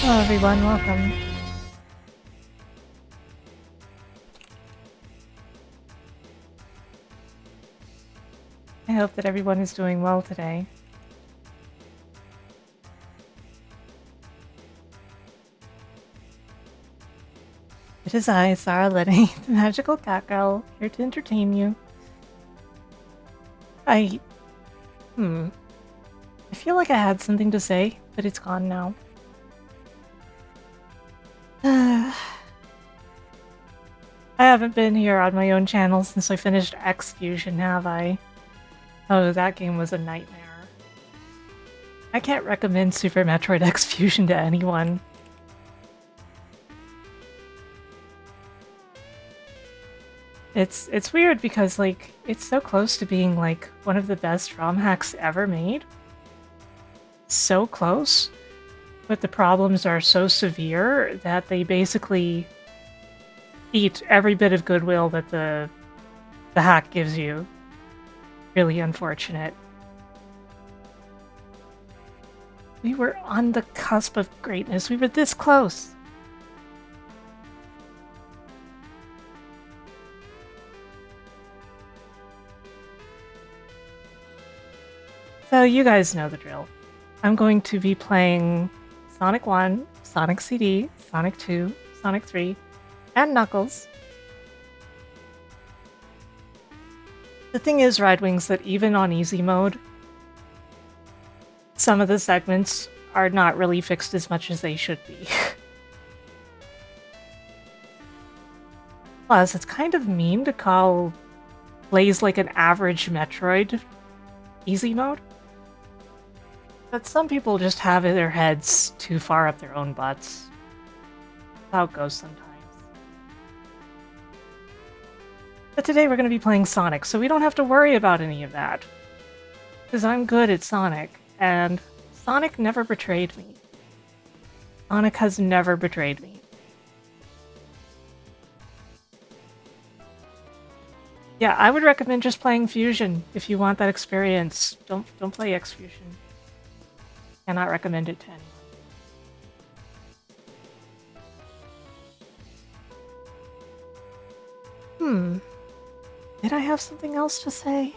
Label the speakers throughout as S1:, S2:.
S1: Hello everyone, welcome. I hope that everyone is doing well today. It is I, Sarah Liddy, the magical cat girl, here to entertain you. I feel like I had something to say, but it's gone now. I haven't been here on my own channel since I finished X Fusion, have I? Oh, that game was a nightmare. I can't recommend Super Metroid X Fusion to anyone. It's weird because, like, it's so close to being, like, one of the best ROM hacks ever made. So close, but the problems are so severe that they basically eat every bit of goodwill that the hack gives you. Really unfortunate. We were on the cusp of greatness. We were this close. So you guys know the drill. I'm going to be playing Sonic 1, Sonic CD, Sonic 2, Sonic 3, and Knuckles. The thing is, Ride Wings, that even on easy mode, some of the segments are not really fixed as much as they should be. Plus, it's kind of mean to call Blaze like an average Metroid easy mode. But some people just have their heads too far up their own butts. That's how it goes sometimes. But today we're going to be playing Sonic, so we don't have to worry about any of that. Because I'm good at Sonic, and Sonic never betrayed me. Sonic has never betrayed me. Yeah, I would recommend just playing Fusion if you want that experience. Don't play X Fusion. Cannot recommend it to anyone. Did I have something else to say?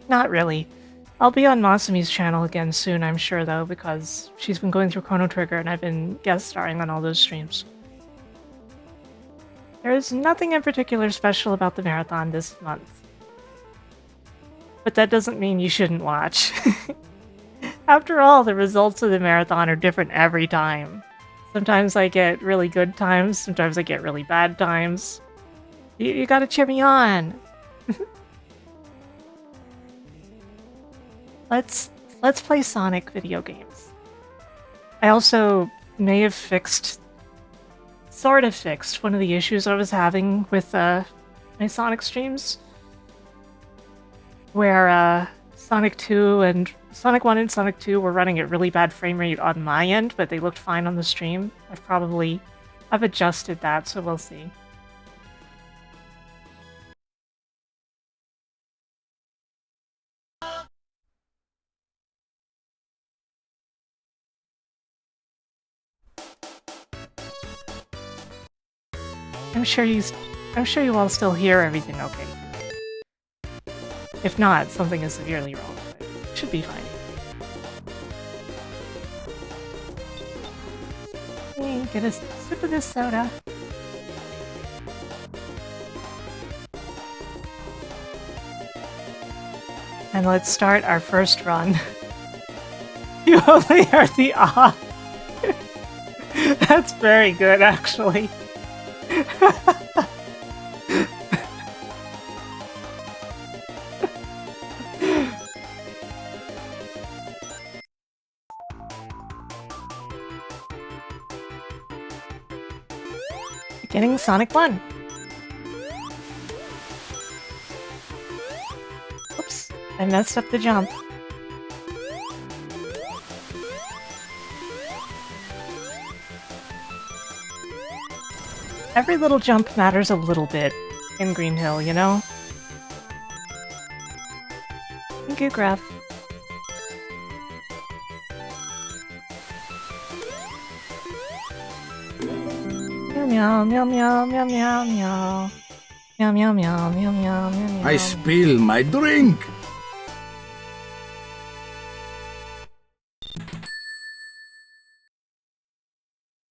S1: Not really. I'll be on Masumi's channel again soon, I'm sure, though, because she's been going through Chrono Trigger and I've been guest starring on all those streams. There is nothing in particular special about the marathon this month. But that doesn't mean you shouldn't watch. After all, the results of the marathon are different every time. Sometimes I get really good times, sometimes I get really bad times. You gotta cheer me on! Let's play Sonic video games. I also may have sort of fixed one of the issues I was having with my Sonic streams, where Sonic 2 and Sonic 1 and Sonic 2 were running at really bad frame rate on my end, but they looked fine on the stream. I've adjusted that, so we'll see. I'm sure you all still hear everything okay. If not, something is severely wrong, but it should be fine. Hey, get a sip of this soda. And let's start our first run. You only heard the ah. That's very good, actually. Beginning Sonic 1. Oops, I messed up the jump. Every little jump matters a little bit in Green Hill, you know? Thank you, Graf. meow, meow, meow, meow, meow, meow. Meow, meow, meow, meow, meow, meow, meow.
S2: I spill my drink.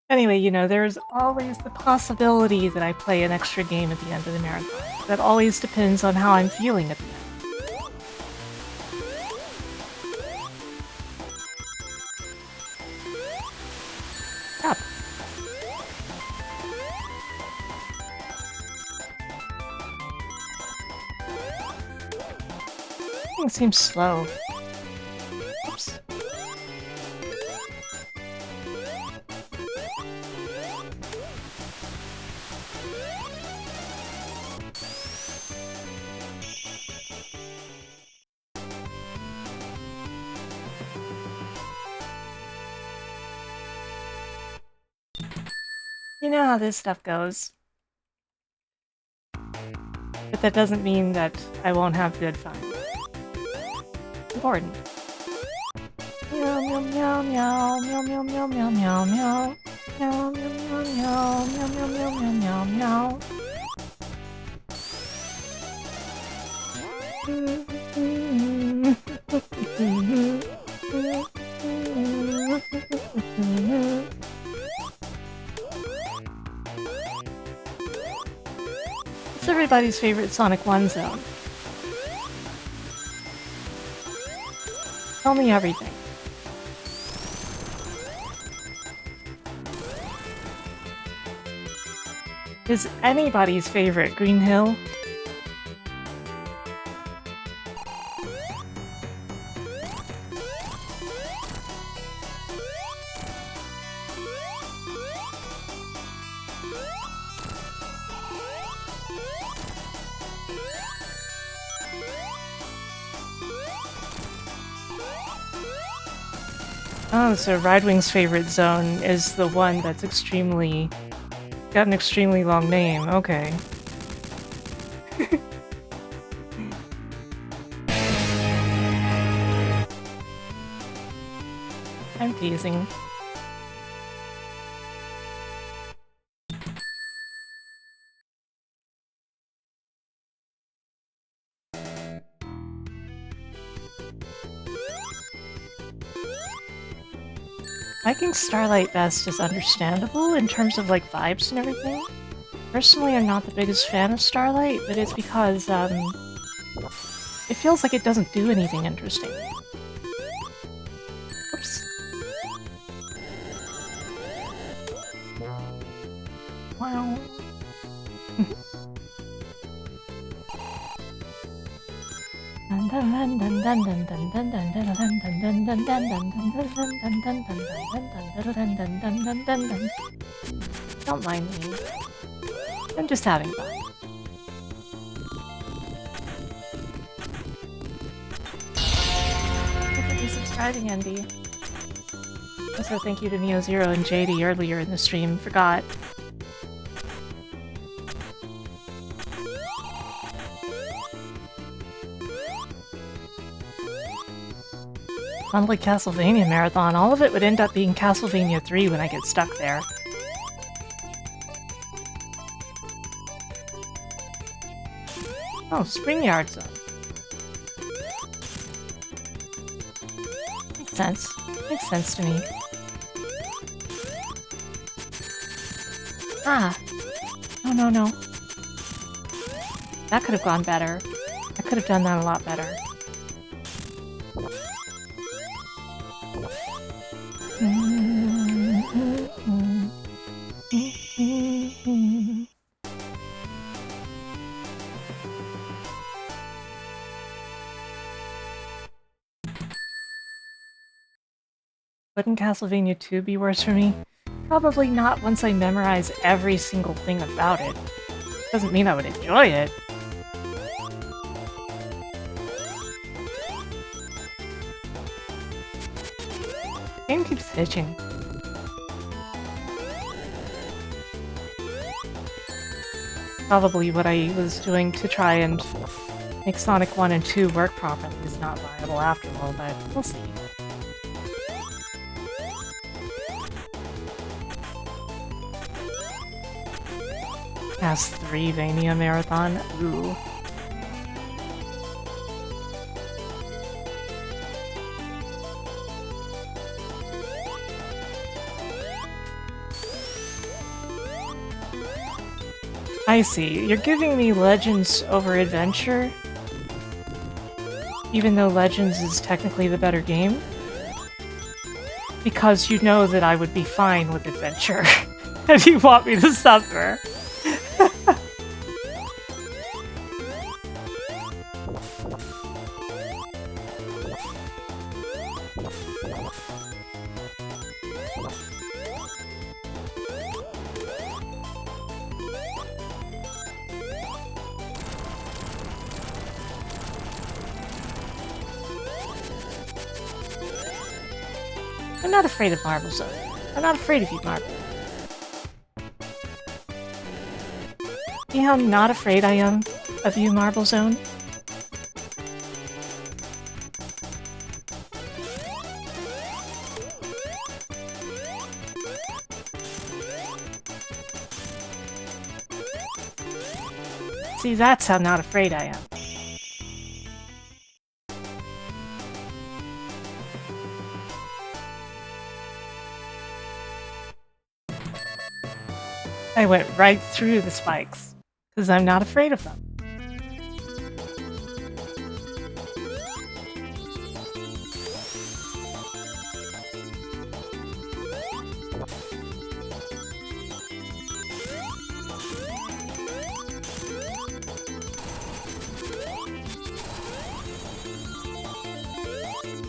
S1: Anyway, you know, there's always the possibility that I play an extra game at the end of the marathon. That always depends on how I'm feeling at the end. Yep. Everything seems slow. Oops. You know how this stuff goes. But that doesn't mean that I won't have good fun. Important. Meow, meow, meow, meow, meow, meow, meow, meow, meow, meow. Meow, meow, meow, meow, meow, meow, meow, meow, meow. It's everybody's favorite Sonic 1 zone. Tell me everything. Is anybody's favorite Green Hill? Oh, so Ridewing's favorite zone is the one that's got an extremely long name. Okay. I'm teasing. Liking Starlight best is understandable in terms of like vibes and everything. Personally, I'm not the biggest fan of Starlight, but it's because it feels like it doesn't do anything interesting. Oops. Wow. Don't mind me. I'm just having fun. Thank you for subscribing, Andy. Also, thank you to Neo0 and JD earlier in the stream. Forgot. Unlike Castlevania Marathon, all of it would end up being Castlevania 3 when I get stuck there. Oh, Spring Yard Zone. Makes sense. Makes sense to me. Ah! No, no, no. That could have gone better. I could have done that a lot better. Wouldn't Castlevania 2 be worse for me? Probably not once I memorize every single thing about it. Doesn't mean I would enjoy it. Game keeps hitching. Probably what I was doing to try and make Sonic 1 and 2 work properly is not viable after all, but we'll see. Past 3 Vania Marathon. Ooh. I see. You're giving me Legends over Adventure? Even though Legends is technically the better game? Because you know that I would be fine with Adventure. And you want me to suffer. I'm not afraid of Marble Zone. I'm not afraid of you, Marble. See how not afraid I am of you, Marble Zone? See, that's how not afraid I am. I went right through the spikes, because I'm not afraid of them.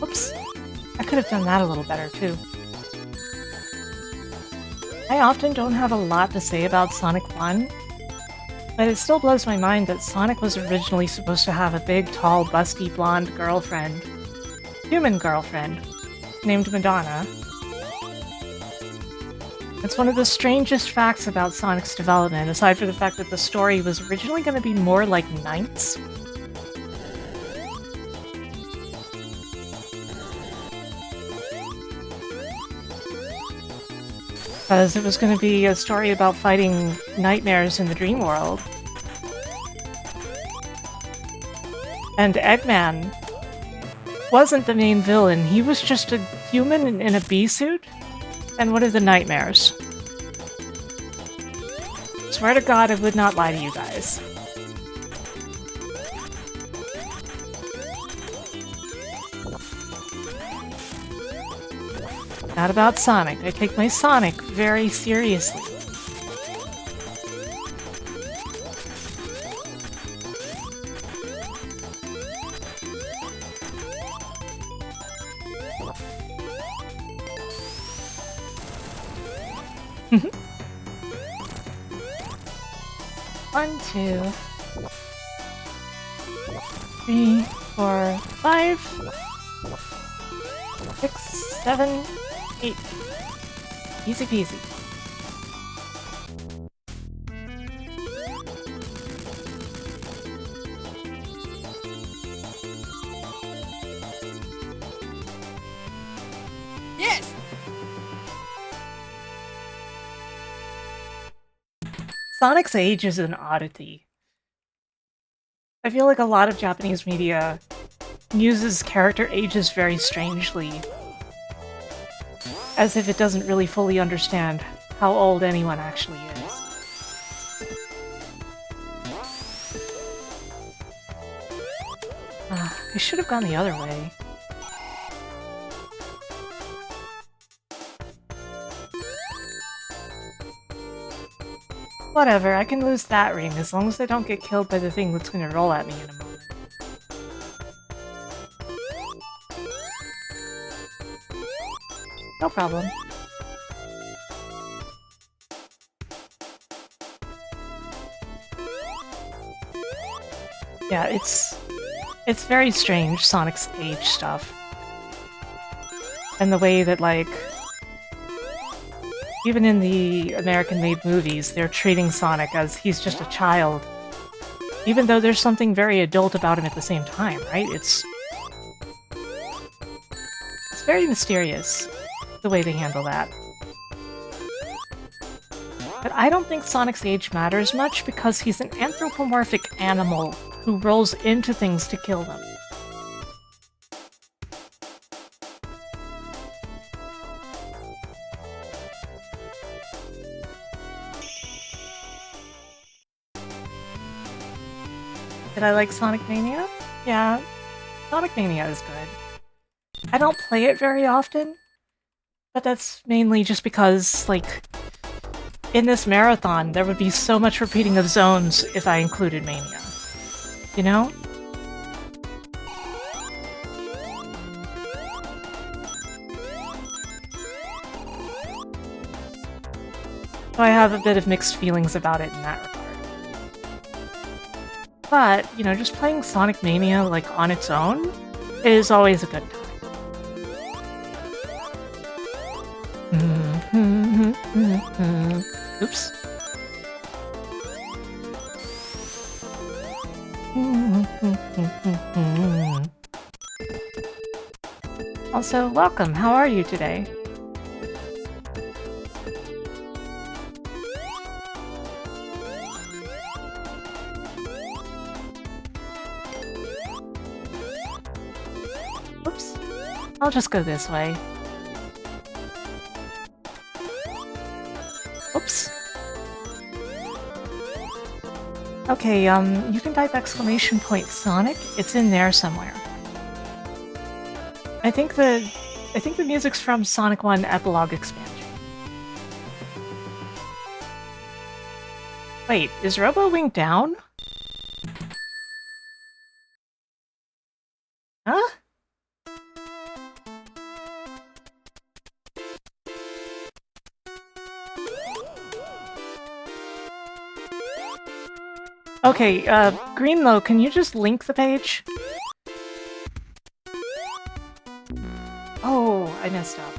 S1: Oops. I could have done that a little better, too. I often don't have a lot to say about Sonic 1, but it still blows my mind that Sonic was originally supposed to have a big, tall, busty, blonde girlfriend. Human girlfriend. Named Madonna. It's one of the strangest facts about Sonic's development, aside from the fact that the story was originally going to be more like Knights. Because it was going to be a story about fighting nightmares in the dream world. And Eggman wasn't the main villain, he was just a human in a bee suit and one of the nightmares. Swear to God I would not lie to you guys. Not about Sonic. I take my Sonic very seriously. One, 2, 3, 4, 5, 6, 7, 8. Easy peasy.
S3: Yes!
S1: Sonic's age is an oddity. I feel like a lot of Japanese media uses character ages very strangely. As if it doesn't really fully understand how old anyone actually is. I should have gone the other way. Whatever, I can lose that ring as long as I don't get killed by the thing that's gonna roll at me in a moment. No problem. Yeah, it's very strange, Sonic's age stuff. And the way that, like, even in the American-made movies, they're treating Sonic as he's just a child. Even though there's something very adult about him at the same time, right? It's very mysterious, the way they handle that. But I don't think Sonic's age matters much because he's an anthropomorphic animal who rolls into things to kill them. Did I like Sonic Mania? Yeah, Sonic Mania is good. I don't play it very often, but that's mainly just because, like, in this marathon, there would be so much repeating of zones if I included Mania. You know? So I have a bit of mixed feelings about it in that regard. But, you know, just playing Sonic Mania, like, on its own is always a good time. Oops. Also, welcome. How are you today? Oops. I'll just go this way. Oops. Okay, you can type exclamation point Sonic. It's in there somewhere. I think the music's from Sonic 1 Epilogue Expansion. Wait, is Robo Wing down? Huh? Okay, Greenlow, can you just link the page? Oh, I messed up.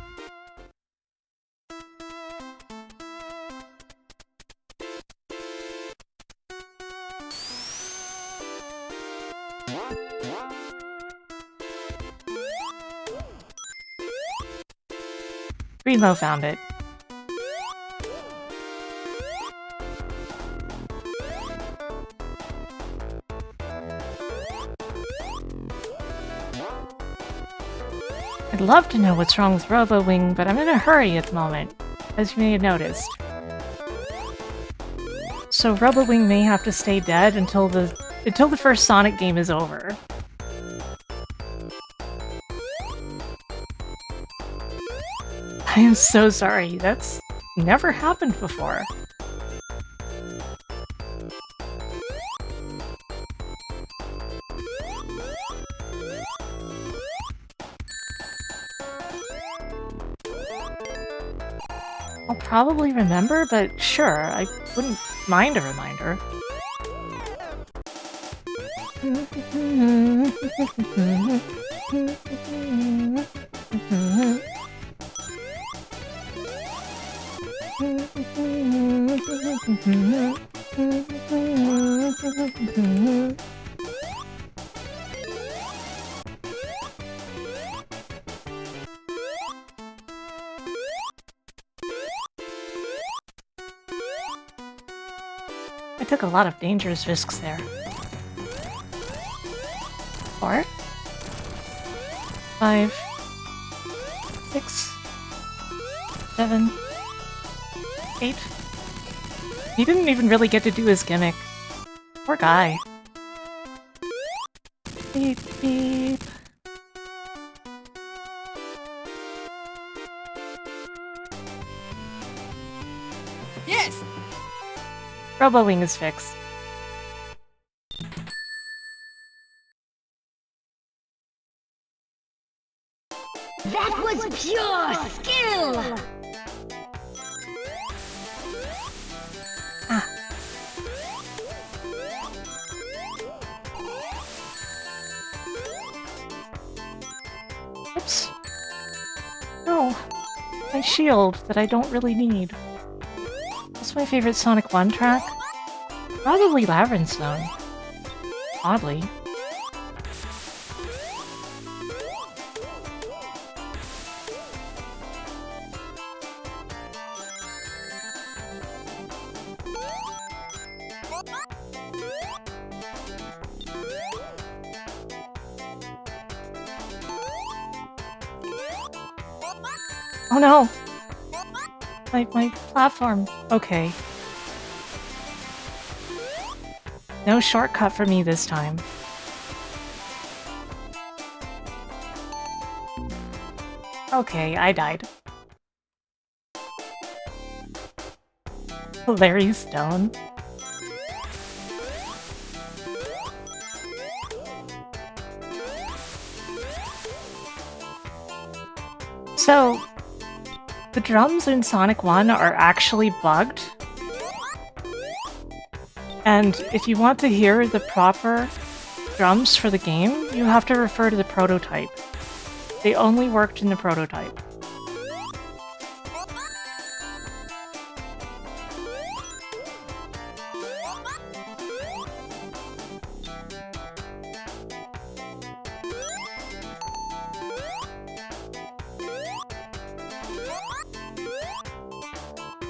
S1: Greenlow found it. I'd love to know what's wrong with Robo Wing, but I'm in a hurry at the moment, as you may have noticed. So Robo Wing may have to stay dead until the first Sonic game is over. I am so sorry, that's never happened before. I'll probably remember, but sure, I wouldn't mind a reminder. I took a lot of dangerous risks there. 4, 5, 6, 7, 8. He didn't even really get to do his gimmick. Poor guy. Beep, beep.
S3: Yes!
S1: Robo Wing is fixed.
S3: That was pure skill!
S1: Ah. Oops. No. My shield that I don't really need. What's my favorite Sonic 1 track? Probably Labyrinth Zone. Oddly. Oh no! My platform. Okay. No shortcut for me this time. Okay, I died. Larry Stone. So, the drums in Sonic 1 are actually bugged. And if you want to hear the proper drums for the game, you have to refer to the prototype. They only worked in the prototype.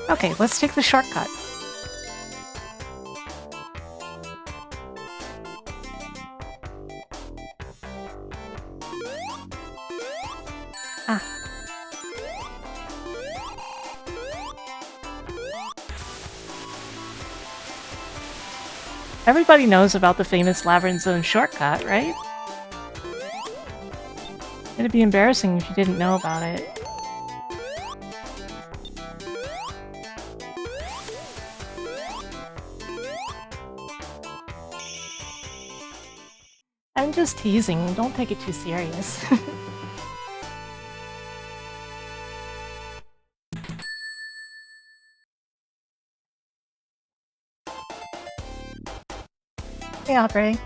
S1: Okay, let's take the shortcut. Ah. Everybody knows about the famous Labyrinth Zone shortcut, right? It'd be embarrassing if you didn't know about it. I'm just teasing, don't take it too serious. Hey, Aubrey.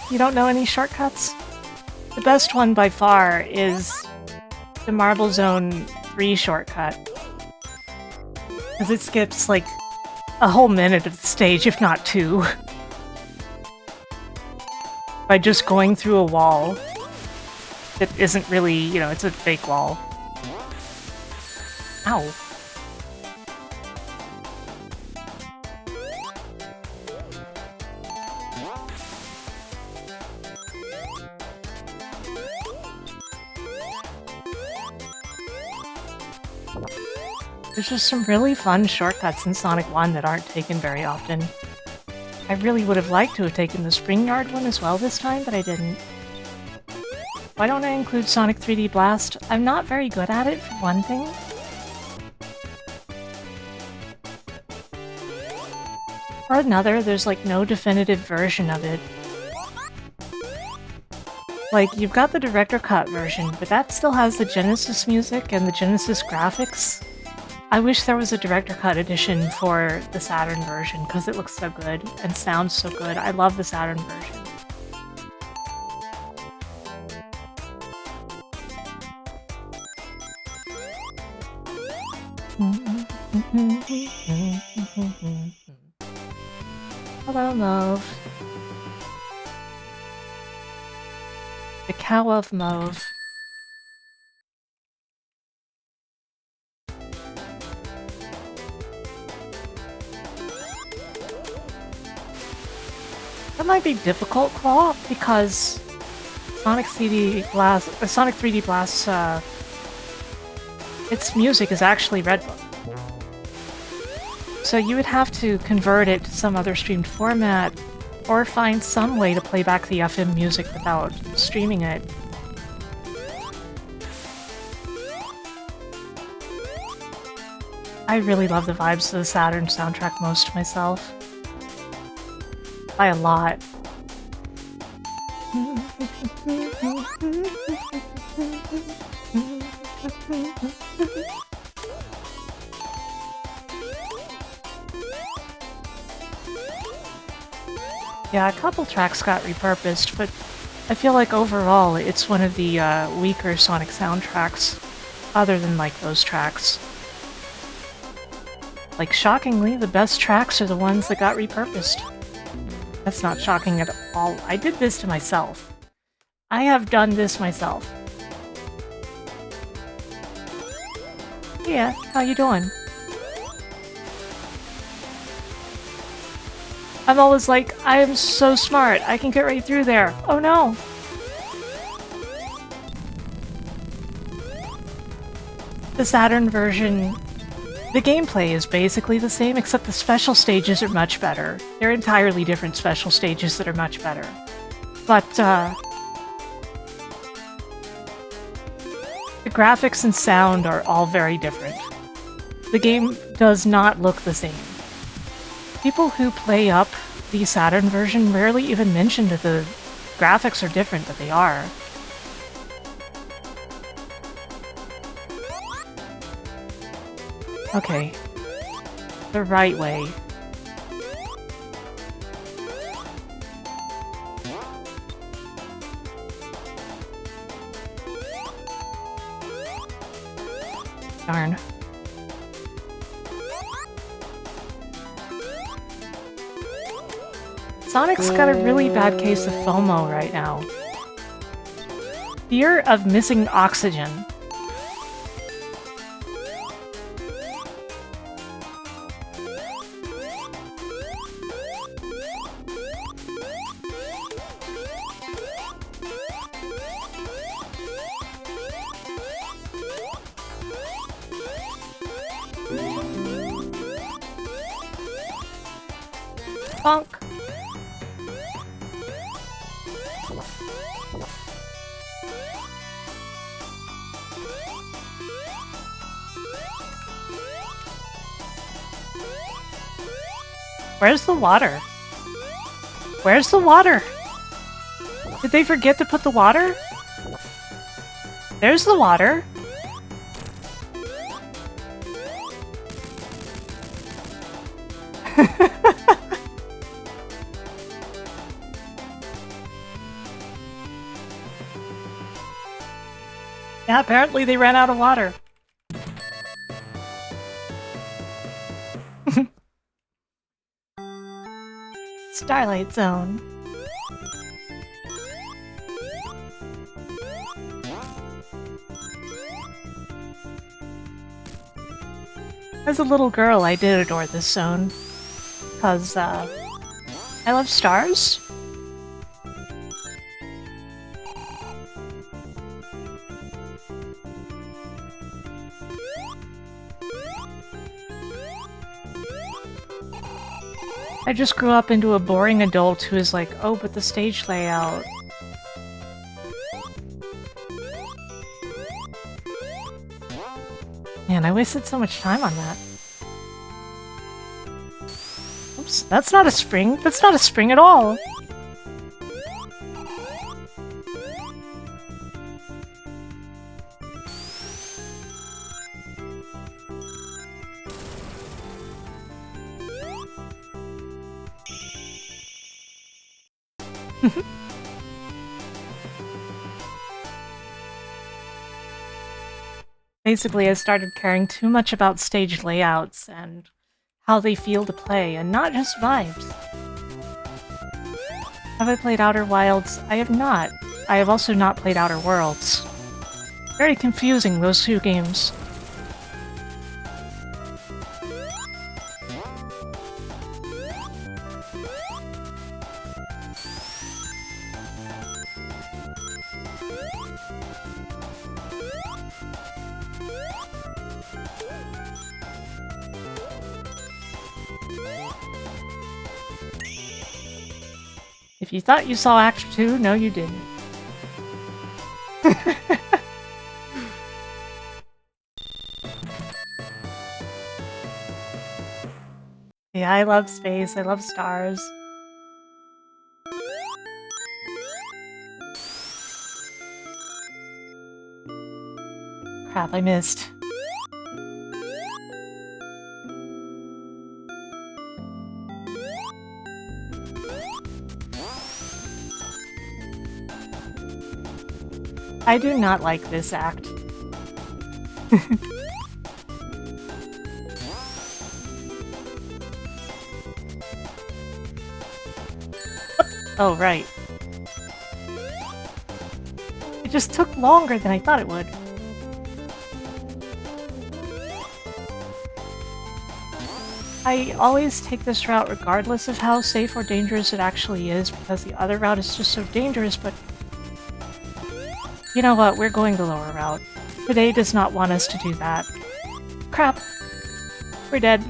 S1: You don't know any shortcuts? The best one by far is the Marble Zone 3 shortcut. Because it skips like a whole minute of the stage, if not 2. By just going through a wall that isn't really, you know, it's a fake wall. Ow. There's just some really fun shortcuts in Sonic 1 that aren't taken very often. I really would have liked to have taken the Spring Yard one as well this time, but I didn't. Why don't I include Sonic 3D Blast? I'm not very good at it, for one thing. For another, there's like no definitive version of it. Like, you've got the director cut version, but that still has the Genesis music and the Genesis graphics. I wish there was a director cut edition for the Saturn version, because it looks so good and sounds so good. I love the Saturn version. Hello, Mauve. The cow of Mauve. That might be difficult, Claw, because Sonic 3D Blast, its music is actually Redbook. So you would have to convert it to some other streamed format, or find some way to play back the FM music without streaming it. I really love the vibes of the Saturn soundtrack most myself. By a lot. Yeah, a couple tracks got repurposed, but I feel like overall it's one of the weaker Sonic soundtracks, other than like those tracks. Like, shockingly, the best tracks are the ones that got repurposed. That's not shocking at all. I did this to myself. I have done this myself. Yeah, how you doing? I'm always like, I am so smart, I can get right through there. Oh no! The Saturn version, the gameplay is basically the same, except the special stages are much better. They're entirely different special stages that are much better. But, the graphics and sound are all very different. The game does not look the same. People who play up the Saturn version rarely even mention that the graphics are different, but they are. Okay. The right way. Darn. Sonic's got a really bad case of FOMO right now. Fear of missing oxygen. Bonk. Where's the water? Where's the water? Did they forget to put the water? There's the water. Yeah, apparently they ran out of water. Starlight Zone. As a little girl, I did adore this zone. Because, I love stars. I just grew up into a boring adult who is like, oh, but the stage layout. Man, I wasted so much time on that. Oops, that's not a spring. That's not a spring at all. Basically, I started caring too much about stage layouts and how they feel to play, and not just vibes. Have I played Outer Wilds? I have not. I have also not played Outer Worlds. Very confusing, those two games. If you thought you saw Act 2, no you didn't. Yeah, I love space, I love stars. Crap, I missed. I do not like this act. Oh, right. It just took longer than I thought it would. I always take this route regardless of how safe or dangerous it actually is, because the other route is just so dangerous, but... You know what? We're going the lower route. Today does not want us to do that. Crap! We're dead.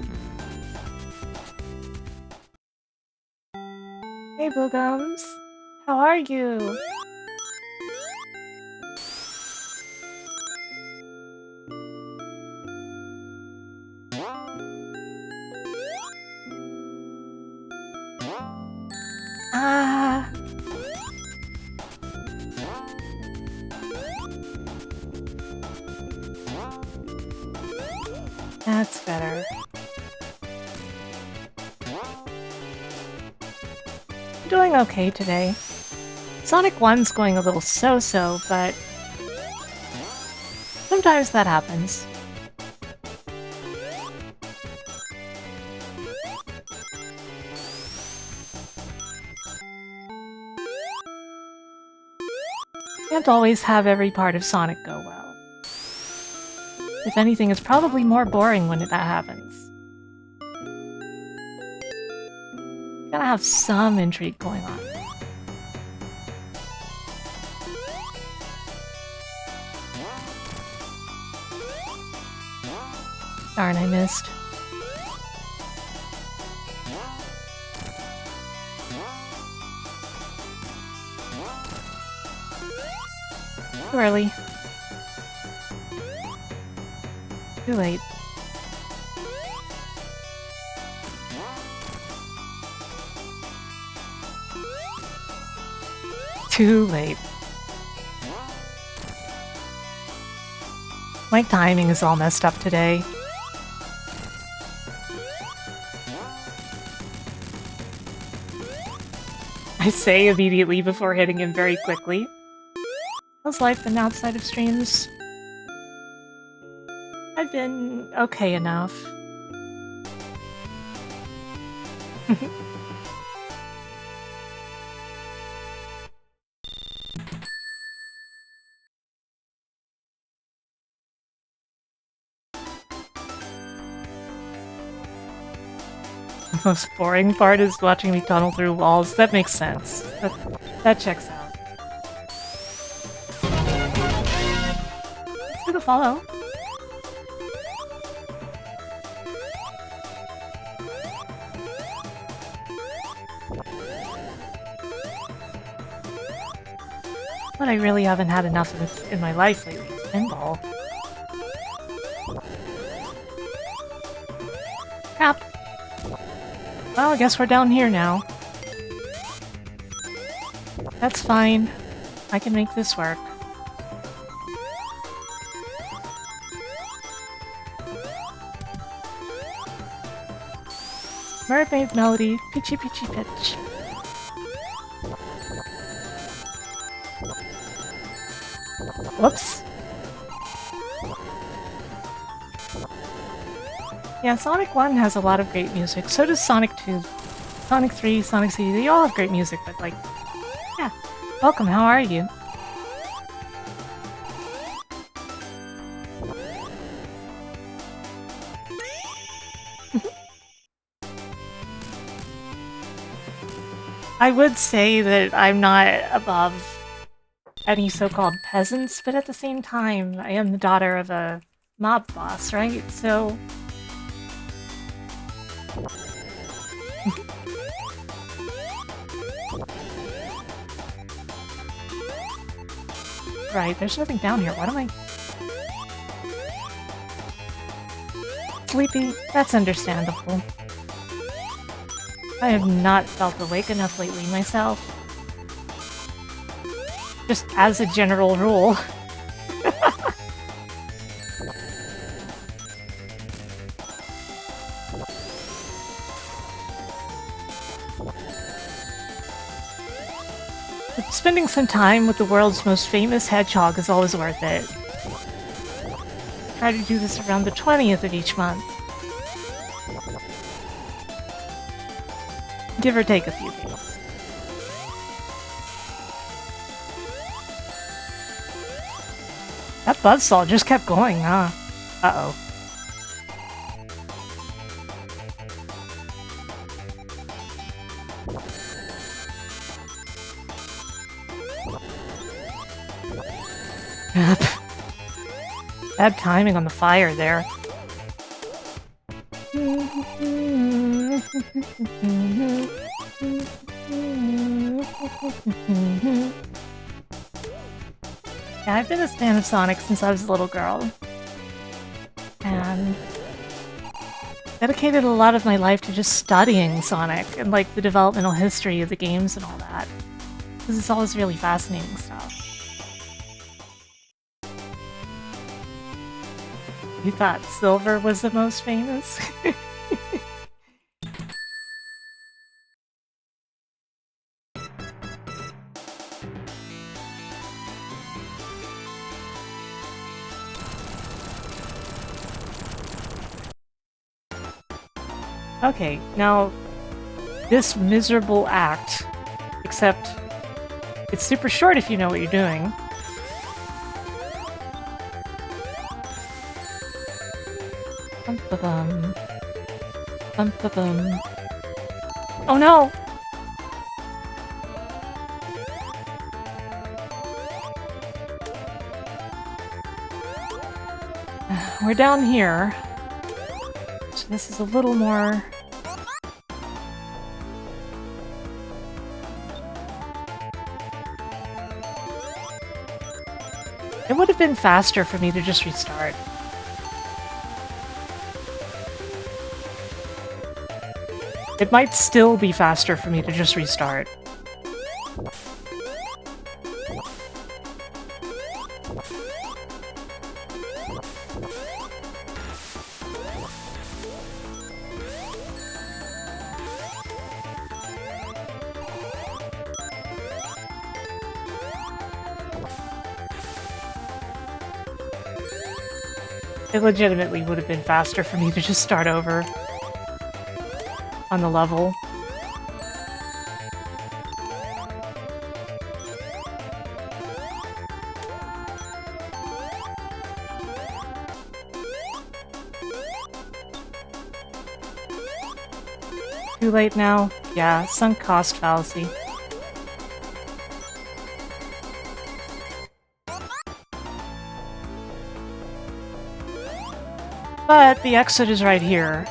S1: Hey, Boogums! How are you? Ah... That's better. I'm doing okay today. Sonic 1's going a little so-so, but... sometimes that happens. Can't always have every part of Sonic go well. If anything, it's probably more boring when that happens. Gotta have some intrigue going on. Darn, I missed. Too early. Too late. Too late. My timing is all messed up today. I say immediately before hitting him very quickly. How's life been outside of streams? I've been okay enough. The most boring part is watching me tunnel through walls. That makes sense. That checks out. Let's do the follow. What I really haven't had enough of in my life lately is pinball. Crap. Well, I guess we're down here now. That's fine. I can make this work. Mermaid melody, peachy peachy pitch. Whoops. Yeah, Sonic 1 has a lot of great music. So does Sonic 2. Sonic 3, Sonic CD, they all have great music, but like... Yeah. Welcome, how are you? I would say that I'm not above any so-called peasants, but at the same time, I am the daughter of a mob boss, right? So... Right, there's nothing down here. What am I... Sleepy? That's understandable. I have not felt awake enough lately myself. Just as a general rule. But spending some time with the world's most famous hedgehog is always worth it. Try to do this around the 20th of each month. Give or take a few days. That buzzsaw just kept going, huh? Uh-oh. Crap. Bad timing on the fire there. Yeah, I've been a fan of Sonic since I was a little girl. And dedicated a lot of my life to just studying Sonic and like the developmental history of the games and all that. Because it's always really fascinating stuff. You thought Silver was the most famous? Okay, now this miserable act, except it's super short if you know what you're doing. Bum-ba-bum. Bum-ba-bum. Oh no! We're down here. So this is a little more... It would have been faster for me to just restart. It might still be faster for me to just restart. It legitimately would have been faster for me to just start over on the level. Too late now? Yeah, sunk cost fallacy. But the exit is right here.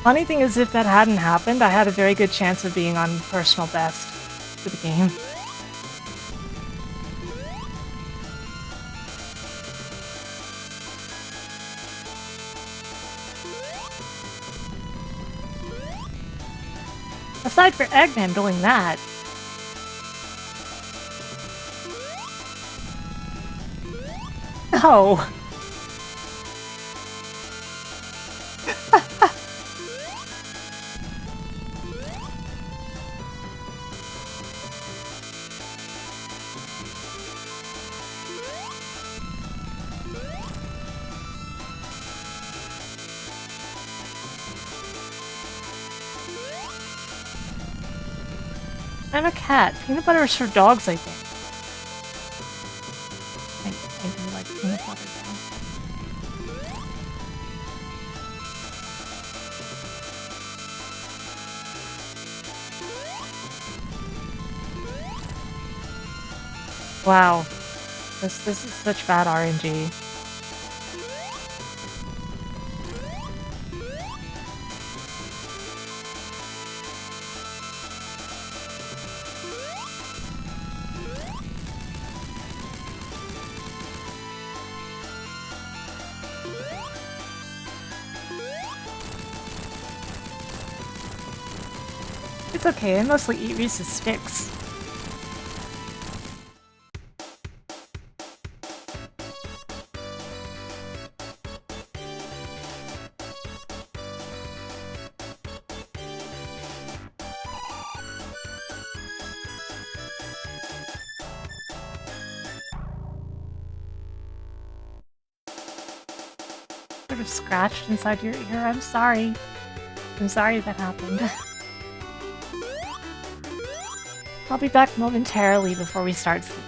S1: Funny thing is, if that hadn't happened, I had a very good chance of being on personal best for the game. Aside for Eggman doing that. No! I'm a cat. Peanut butter is for dogs, I think. I do like peanut butter though. Wow. This is such bad RNG. It's okay, I mostly eat Reese's Sticks. Sort of scratched inside your ear. I'm sorry. I'm sorry that happened. I'll be back momentarily before we start sleep.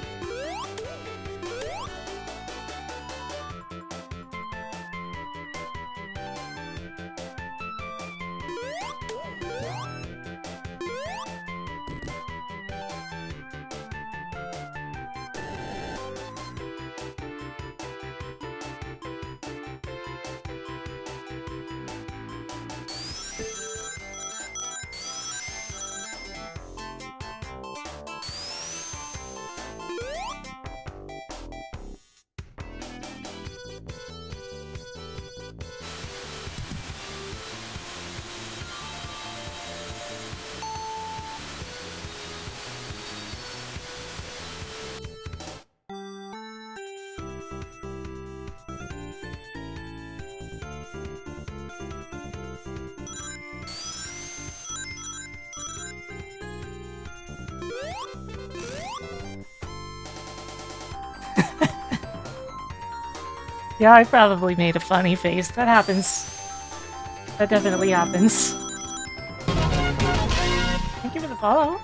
S1: Yeah, I probably made a funny face. That happens. That definitely happens. Thank you for the follow.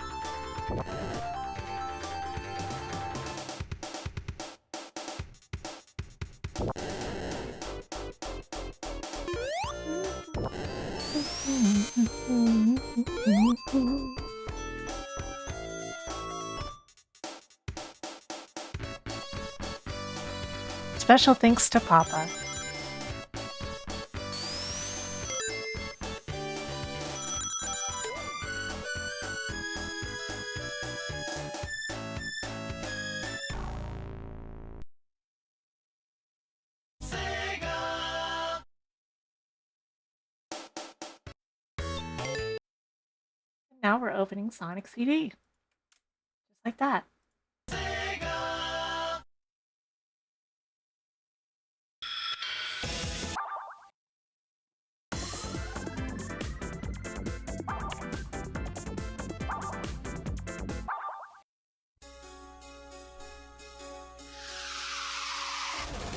S1: Special thanks to Papa. Now we're opening Sonic CD. Just like that.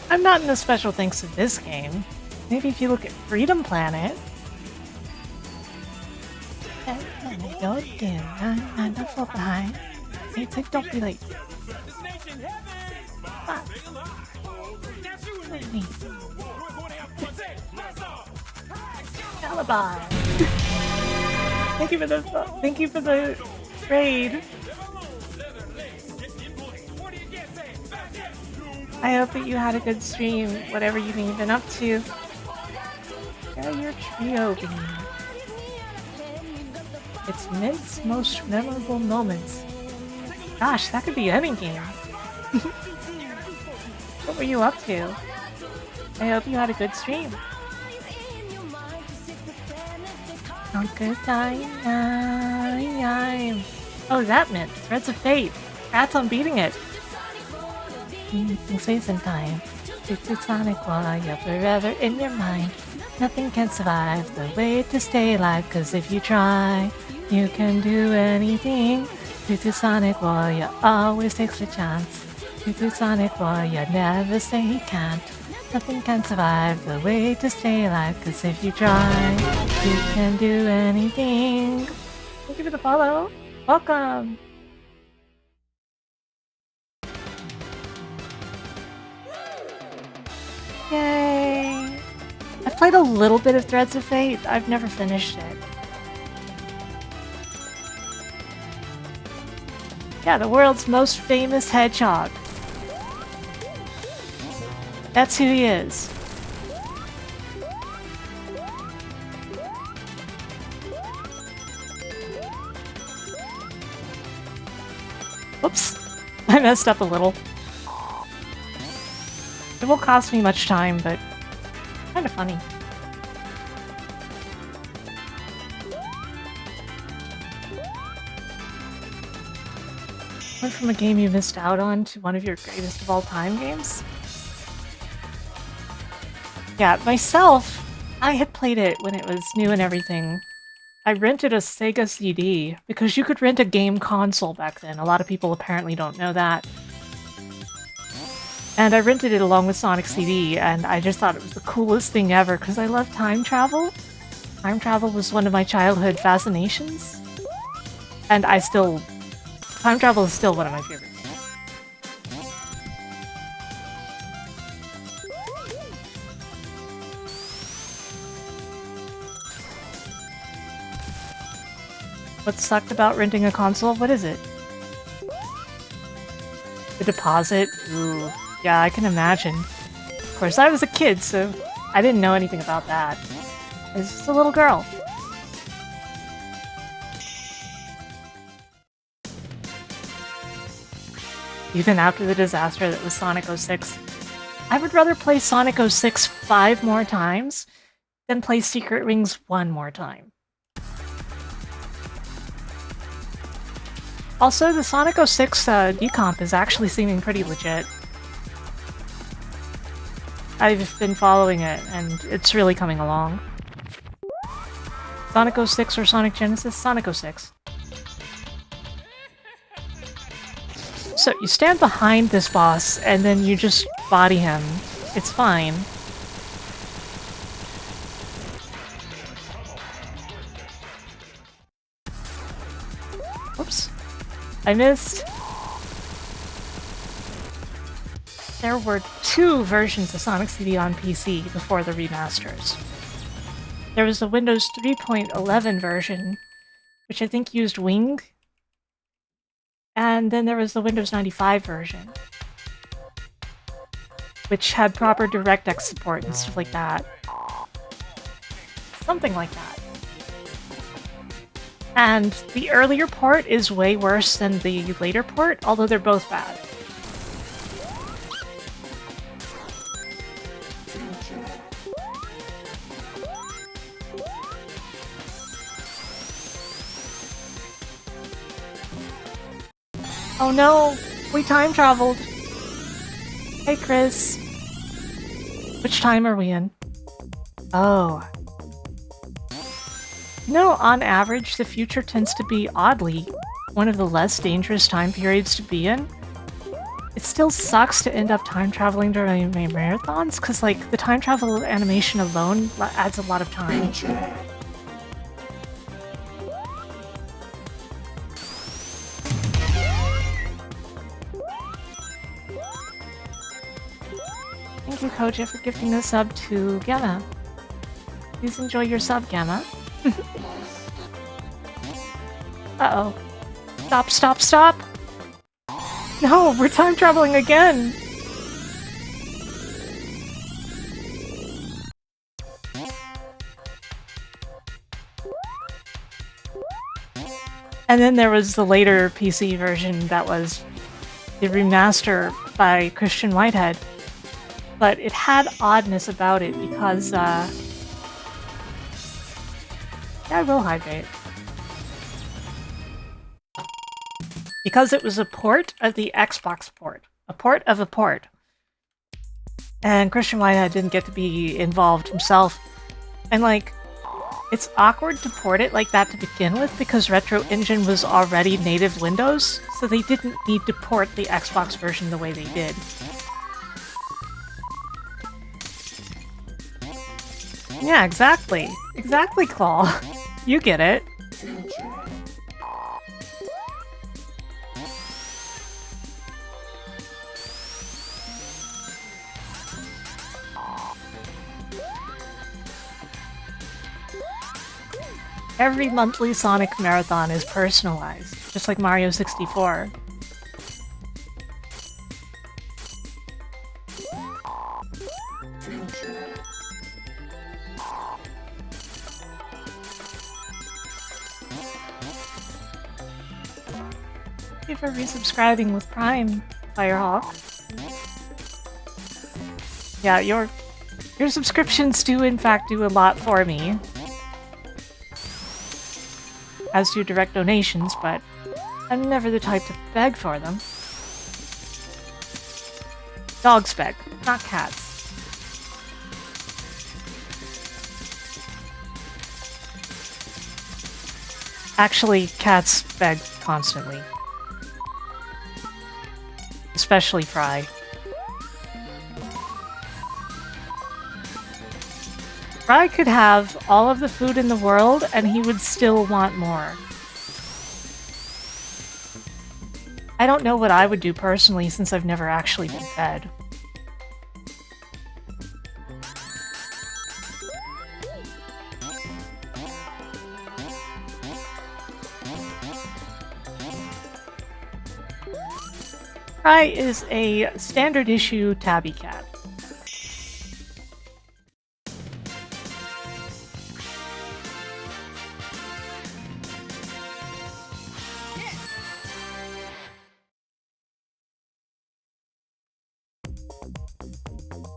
S1: I'm not in the special thanks of this game. Maybe if you look at Freedom Planet. Don't do. I'm not fall behind. It's like, don't be late. Alibi. Thank you for the raid. I hope that you had a good stream, whatever you've been up to. Share your trio beam. It's Mint's most memorable moments. Gosh, that could be any game. What were you up to? I hope you had a good stream. Oh, good time. Oh, that Mint. Threads of Fate. Congrats on beating it. Space and time. It's a Sonic while you're forever in your mind. Nothing can survive the way to stay alive, cause if you try, you can do anything. To Sonic Warrior always takes a chance. To Sonic Warrior never say he can't. Nothing can survive the way to stay alive, cause if you try, you can do anything. Thank you for the follow. Welcome. Yay! I've played a little bit of Threads of Fate. I've never finished it. Yeah, the world's most famous hedgehog. That's who he is. Whoops. I messed up a little. It won't cost me much time, but kind of funny. Went from a game you missed out on to one of your greatest of all time games? Yeah, myself, I had played it when it was new and everything. I rented a Sega CD because you could rent a game console back then. A lot of people apparently don't know that. And I rented it along with Sonic CD, and I just thought it was the coolest thing ever because I love time travel. Time travel was one of my childhood fascinations. And time travel is still one of my favorites. What sucked about renting a console? What is it? The deposit? Ooh, yeah, I can imagine. Of course, I was a kid, so I didn't know anything about that. I was just a little girl. Even after the disaster that was Sonic 06, I would rather play Sonic 06 5 more times than play Secret Rings 1 more time. Also, the Sonic 06 decomp is actually seeming pretty legit. I've been following it, and it's really coming along. Sonic 06 or Sonic Genesis? Sonic 06. So you stand behind this boss, and then you just body him. It's fine. Oops. I missed. There were 2 versions of Sonic CD on PC before the remasters. There was the Windows 3.11 version, which I think used Wing, and then there was the Windows 95 version, which had proper DirectX support and stuff like that. Something like that. And the earlier port is way worse than the later port, although they're both bad. Oh no! We time traveled! Hey Chris! Which time are we in? Oh. You know, on average, the future tends to be, oddly, one of the less dangerous time periods to be in. It still sucks to end up time traveling during my marathons, because, like, the time travel animation alone adds a lot of time. Thank you, Koja, for gifting a sub to Gamma. Please enjoy your sub, Gamma. Uh-oh. Stop, stop, stop! No, we're time traveling again! And then there was the later PC version that was the remaster by Christian Whitehead. But it had oddness about it because, yeah, I will hydrate. Because it was a port of the Xbox port. A port of a port. And Christian Whitehead didn't get to be involved himself. And, like, it's awkward to port it like that to begin with because Retro Engine was already native Windows, so they didn't need to port the Xbox version the way they did. Yeah, exactly. Exactly, Claw. You get it. Every monthly Sonic marathon is personalized, just like Mario 64. Thank you for resubscribing with Prime, Firehawk. Yeah, your subscriptions do in fact do a lot for me. As do direct donations, but I'm never the type to beg for them. Dogs beg, not cats. Actually, cats beg constantly. Especially Fry. Fry could have all of the food in the world and he would still want more. I don't know what I would do personally since I've never actually been fed. Fry is a standard issue tabby cat.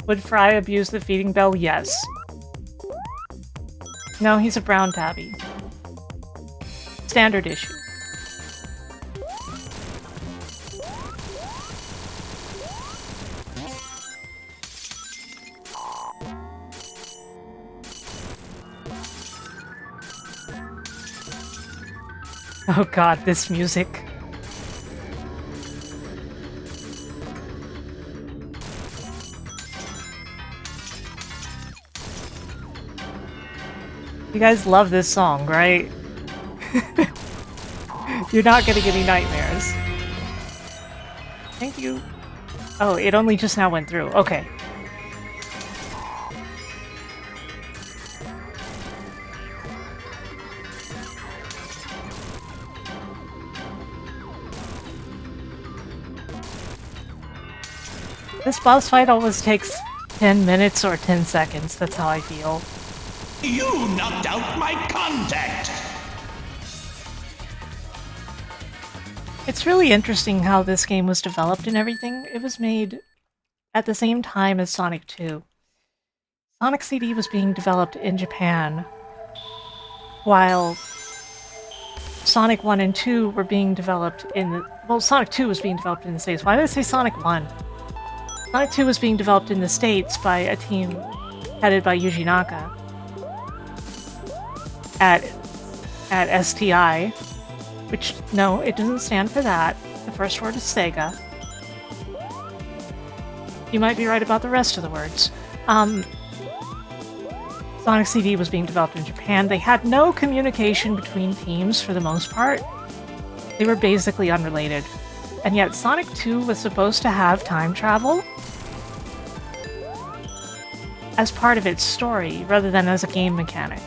S1: Would Fry abuse the feeding bell? Yes. No, he's a brown tabby. Standard issue. Oh god, this music. You guys love this song, right? You're not gonna get any nightmares. Thank you. Oh, it only just now went through. Okay. This boss fight always takes 10 minutes or 10 seconds. That's how I feel.
S2: You knocked out my contact!
S1: It's really interesting how this game was developed and everything. It was made at the same time as Sonic 2. Sonic CD was being developed in Japan, while Sonic 1 and 2 were being developed in the... Well, Sonic 2 was being developed in the States. Why did I say Sonic 1? Sonic 2 was being developed in the States by a team headed by Yuji Naka at STI, which, no, it doesn't stand for that. The first word is Sega. You might be right about the rest of the words. Sonic CD was being developed in Japan. They had no communication between teams for the most part. They were basically unrelated. And yet Sonic 2 was supposed to have time travel as part of its story, rather than as a game mechanic.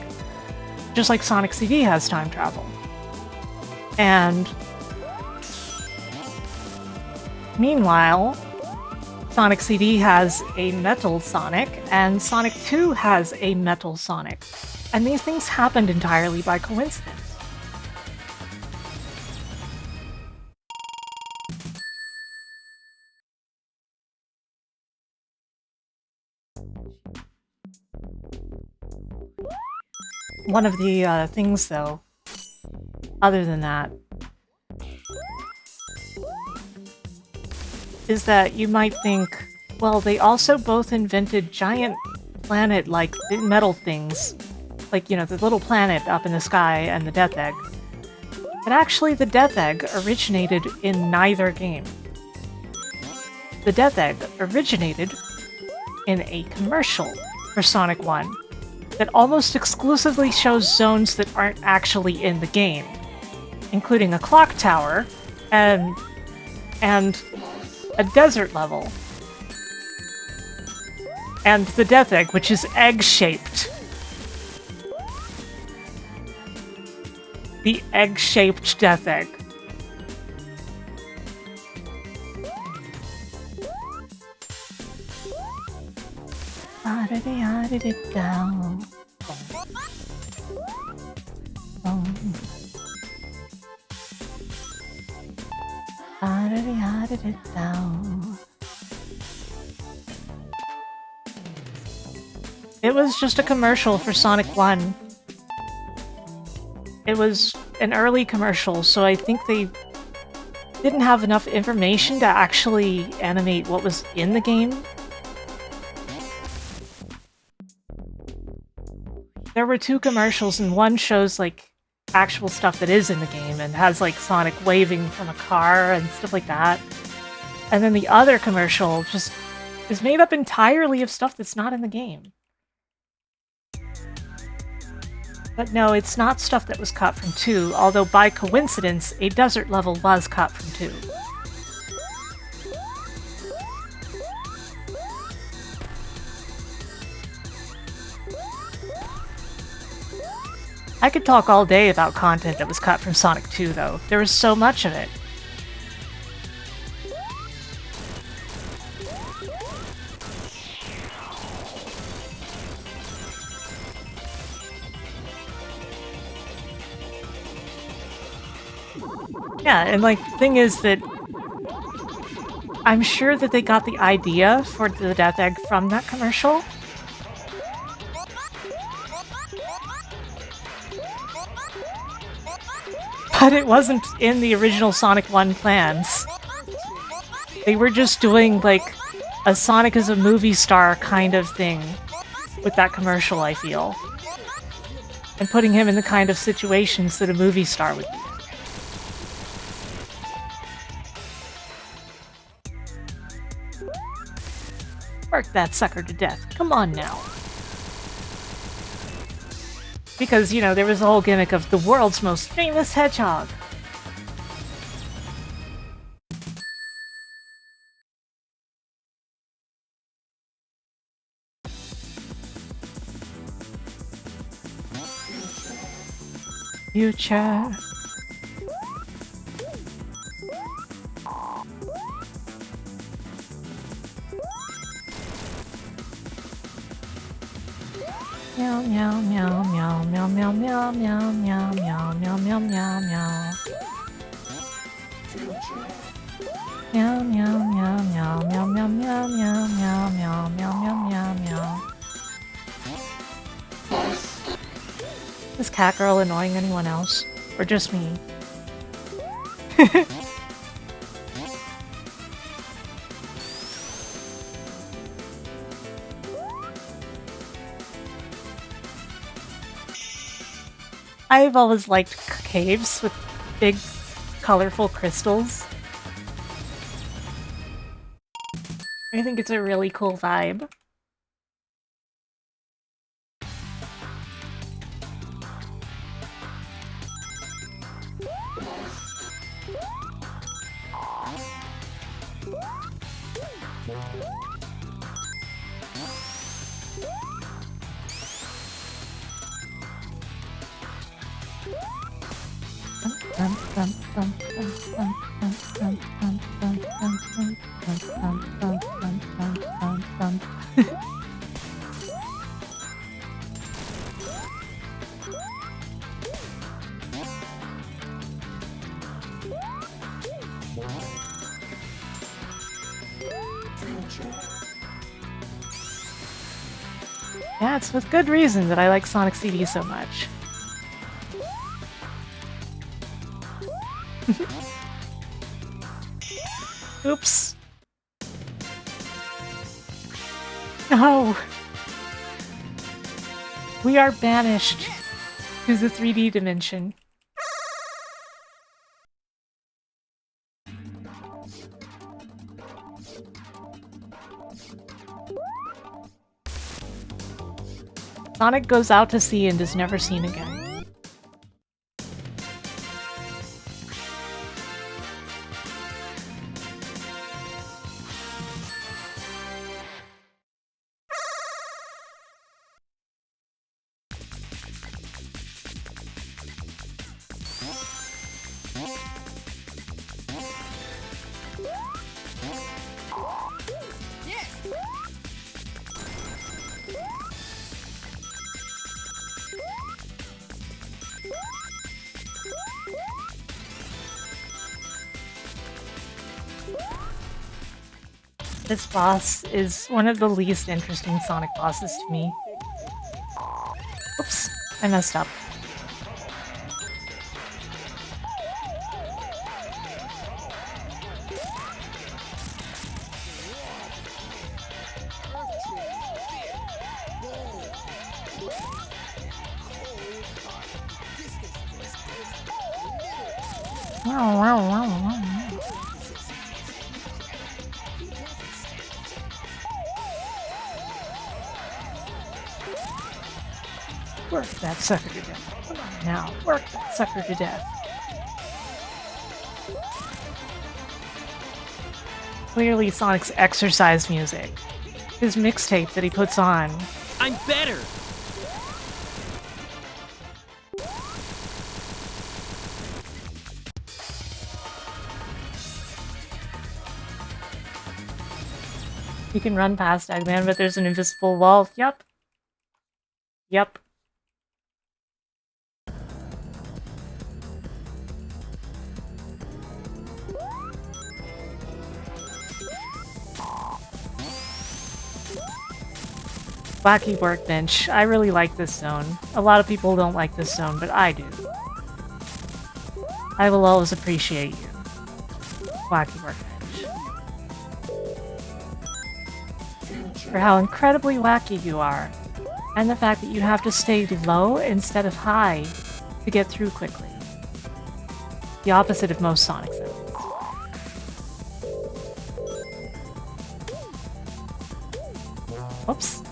S1: Just like Sonic CD has time travel. And meanwhile, Sonic CD has a Metal Sonic, and Sonic 2 has a Metal Sonic. And these things happened entirely by coincidence. One of the things, though, other than that, is that you might think, well, they also both invented giant planet-like metal things, like, you know, the little planet up in the sky and the Death Egg. But actually, the Death Egg originated in neither game. The Death Egg originated in a commercial for Sonic 1 that almost exclusively shows zones that aren't actually in the game, including a clock tower and a desert level. And the Death Egg, which is egg-shaped. The egg-shaped Death Egg. It down. It down. It was just a commercial for Sonic 1. It was an early commercial, so I think they didn't have enough information to actually animate what was in the game. There were two commercials, and one shows, like, actual stuff that is in the game and has, like, Sonic waving from a car and stuff like that. And then the other commercial just is made up entirely of stuff that's not in the game. But no, it's not stuff that was cut from 2, although by coincidence, a desert level was cut from 2. I could talk all day about content that was cut from Sonic 2, though. There was so much of it. Yeah, and like, the thing is that I'm sure that they got the idea for the Death Egg from that commercial. But it wasn't in the original Sonic 1 plans. They were just doing, like, a Sonic as a movie star kind of thing with that commercial, I feel. And putting him in the kind of situations that a movie star would be. Work that sucker to death. Come on now. Because, you know, there was the whole gimmick of the world's most famous hedgehog. Future. Meow meow meow meow meow meow meow meow meow meow meow meow meow meow. Meow meow meow meow meow meow meow meow meow meow meow meow meow. Is Cat Girl annoying anyone else? Or just me? I've always liked caves with big, colorful crystals. I think it's a really cool vibe. Yeah, it's with good reason that I like Sonic CD so much. Oops. No! We are banished to the 3D dimension. Sonic goes out to sea and is never seen again. This boss is one of the least interesting Sonic bosses to me. Oops, I messed up. Work that sucker to death. Come on now, work that sucker to death. Clearly Sonic's exercise music. His mixtape that he puts on.
S4: I'm better!
S1: You can run past Eggman, but there's an invisible wall. Yup. Yup. Wacky Workbench. I really like this zone. A lot of people don't like this zone, but I do. I will always appreciate you. Wacky Workbench. For how incredibly wacky you are, and the fact that you have to stay low instead of high to get through quickly. The opposite of most Sonic zones. Oops.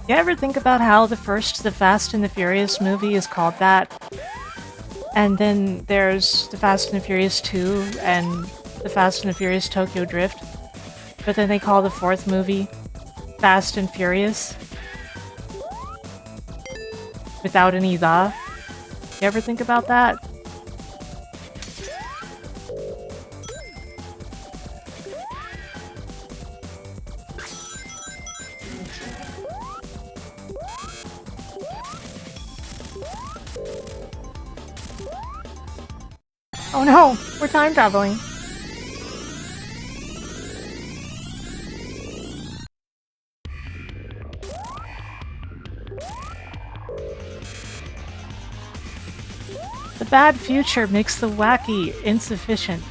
S1: You ever think about how the first The Fast and the Furious movie is called that? And then there's The Fast and the Furious 2 and The Fast and the Furious Tokyo Drift. But then they call the fourth movie Fast and Furious. Without any the. You ever think about that? Oh no! We're time traveling! The bad future makes the wacky insufficient.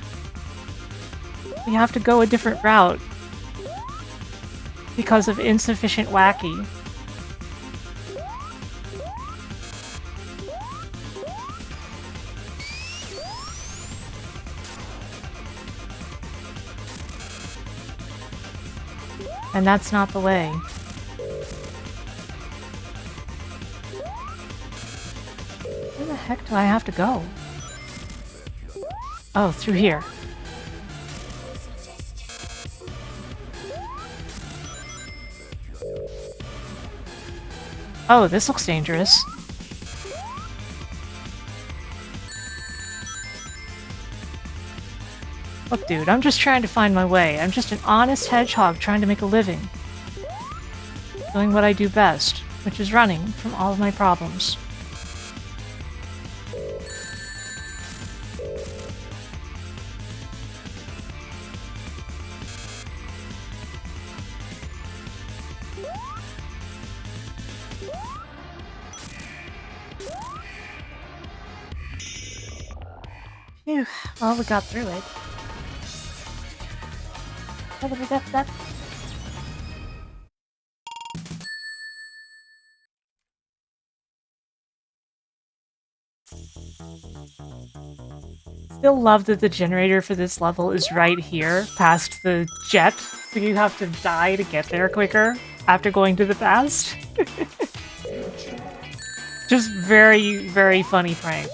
S1: We have to go a different route because of insufficient wacky. And that's not the way. Where the heck do I have to go? Oh, through here. Oh, this looks dangerous. Look, dude, I'm just trying to find my way. I'm just an honest hedgehog trying to make a living. Doing what I do best, which is running from all of my problems. Phew, well, we got through it. Still love that the generator for this level is right here, past the jet, so you have to die to get there quicker after going to the past. Just very, very funny prank.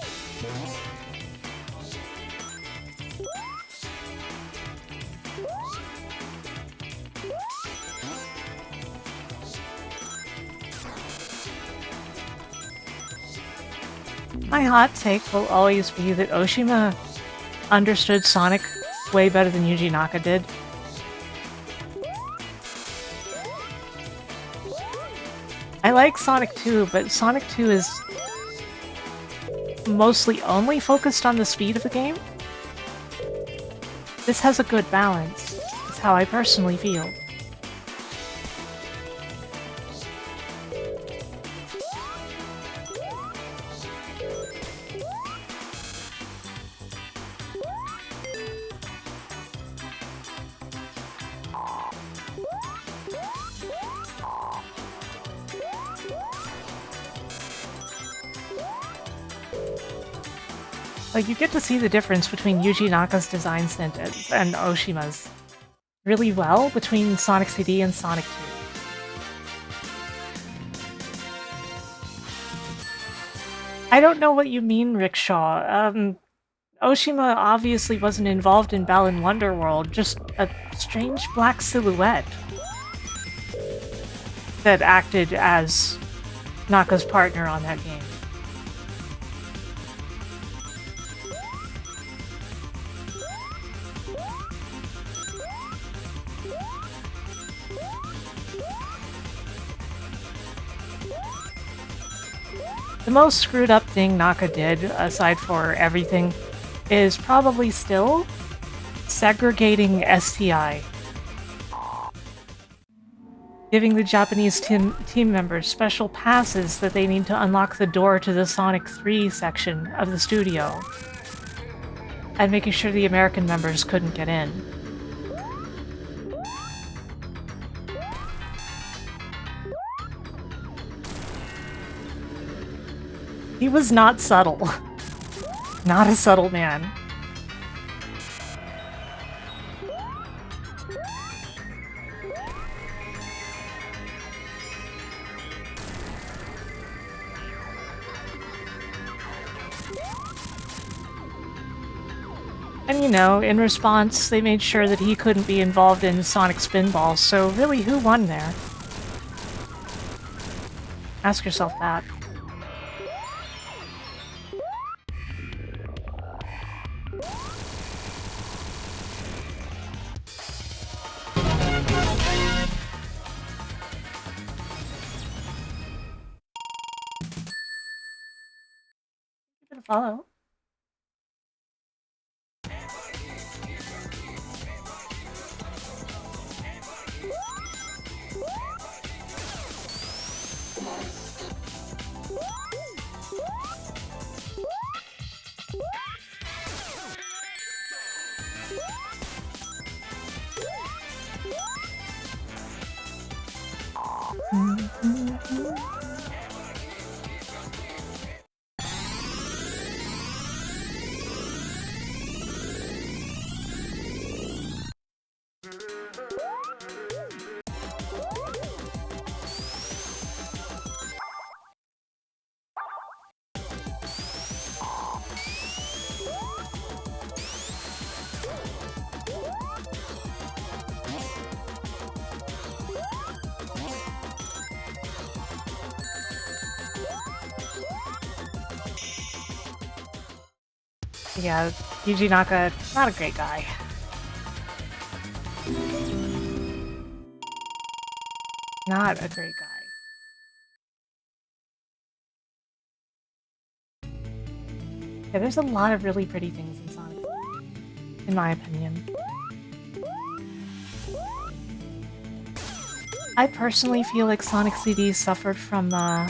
S1: My hot take will always be that Oshima understood Sonic way better than Yuji Naka did. I like Sonic 2, but Sonic 2 is mostly only focused on the speed of the game. This has a good balance. That's how I personally feel. Like, you get to see the difference between Yuji Naka's design sentence and Oshima's really well between Sonic CD and Sonic 2. I don't know what you mean, Rickshaw. Oshima obviously wasn't involved in Balan Wonderworld, just a strange black silhouette that acted as Naka's partner on that game. The most screwed up thing Naka did, aside for everything, is probably still segregating STI. Giving the Japanese team members special passes that they need to unlock the door to the Sonic 3 section of the studio. And making sure the American members couldn't get in. He was not subtle. Not a subtle man. And you know, in response, they made sure that he couldn't be involved in Sonic Spinball, so really, who won there? Ask yourself that. Give it a follow. Yeah, Yuji Naka, not a great guy. Not a great guy. Yeah, there's a lot of really pretty things in Sonic, in my opinion. I personally feel like Sonic CD suffered from, how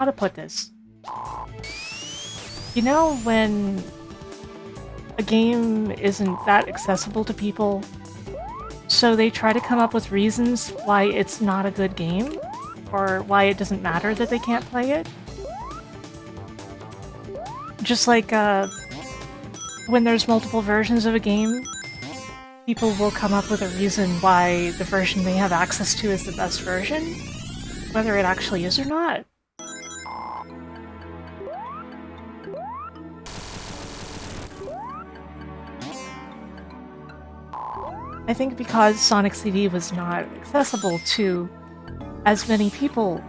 S1: to put this? You know when a game isn't that accessible to people, so they try to come up with reasons why it's not a good game, or why it doesn't matter that they can't play it? Just like, when there's multiple versions of a game, people will come up with a reason why the version they have access to is the best version, whether it actually is or not. I think because Sonic CD was not accessible to as many people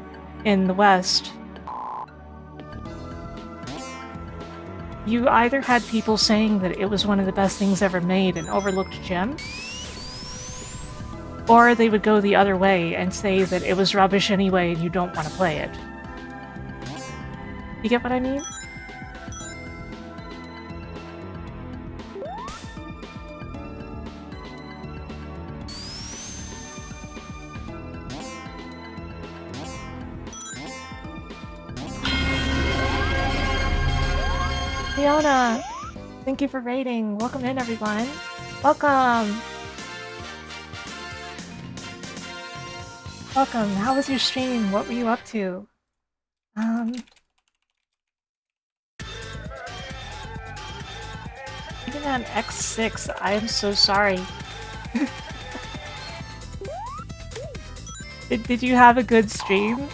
S1: in the West, you either had people saying that it was one of the best things ever made, an overlooked gem, or they would go the other way and say that it was rubbish anyway and you don't want to play it. You get what I mean? Fiona, thank you for raiding. Welcome in, everyone. Welcome. Welcome. How was your stream? What were you up to? Even on X6, I am so sorry. Did you have a good stream?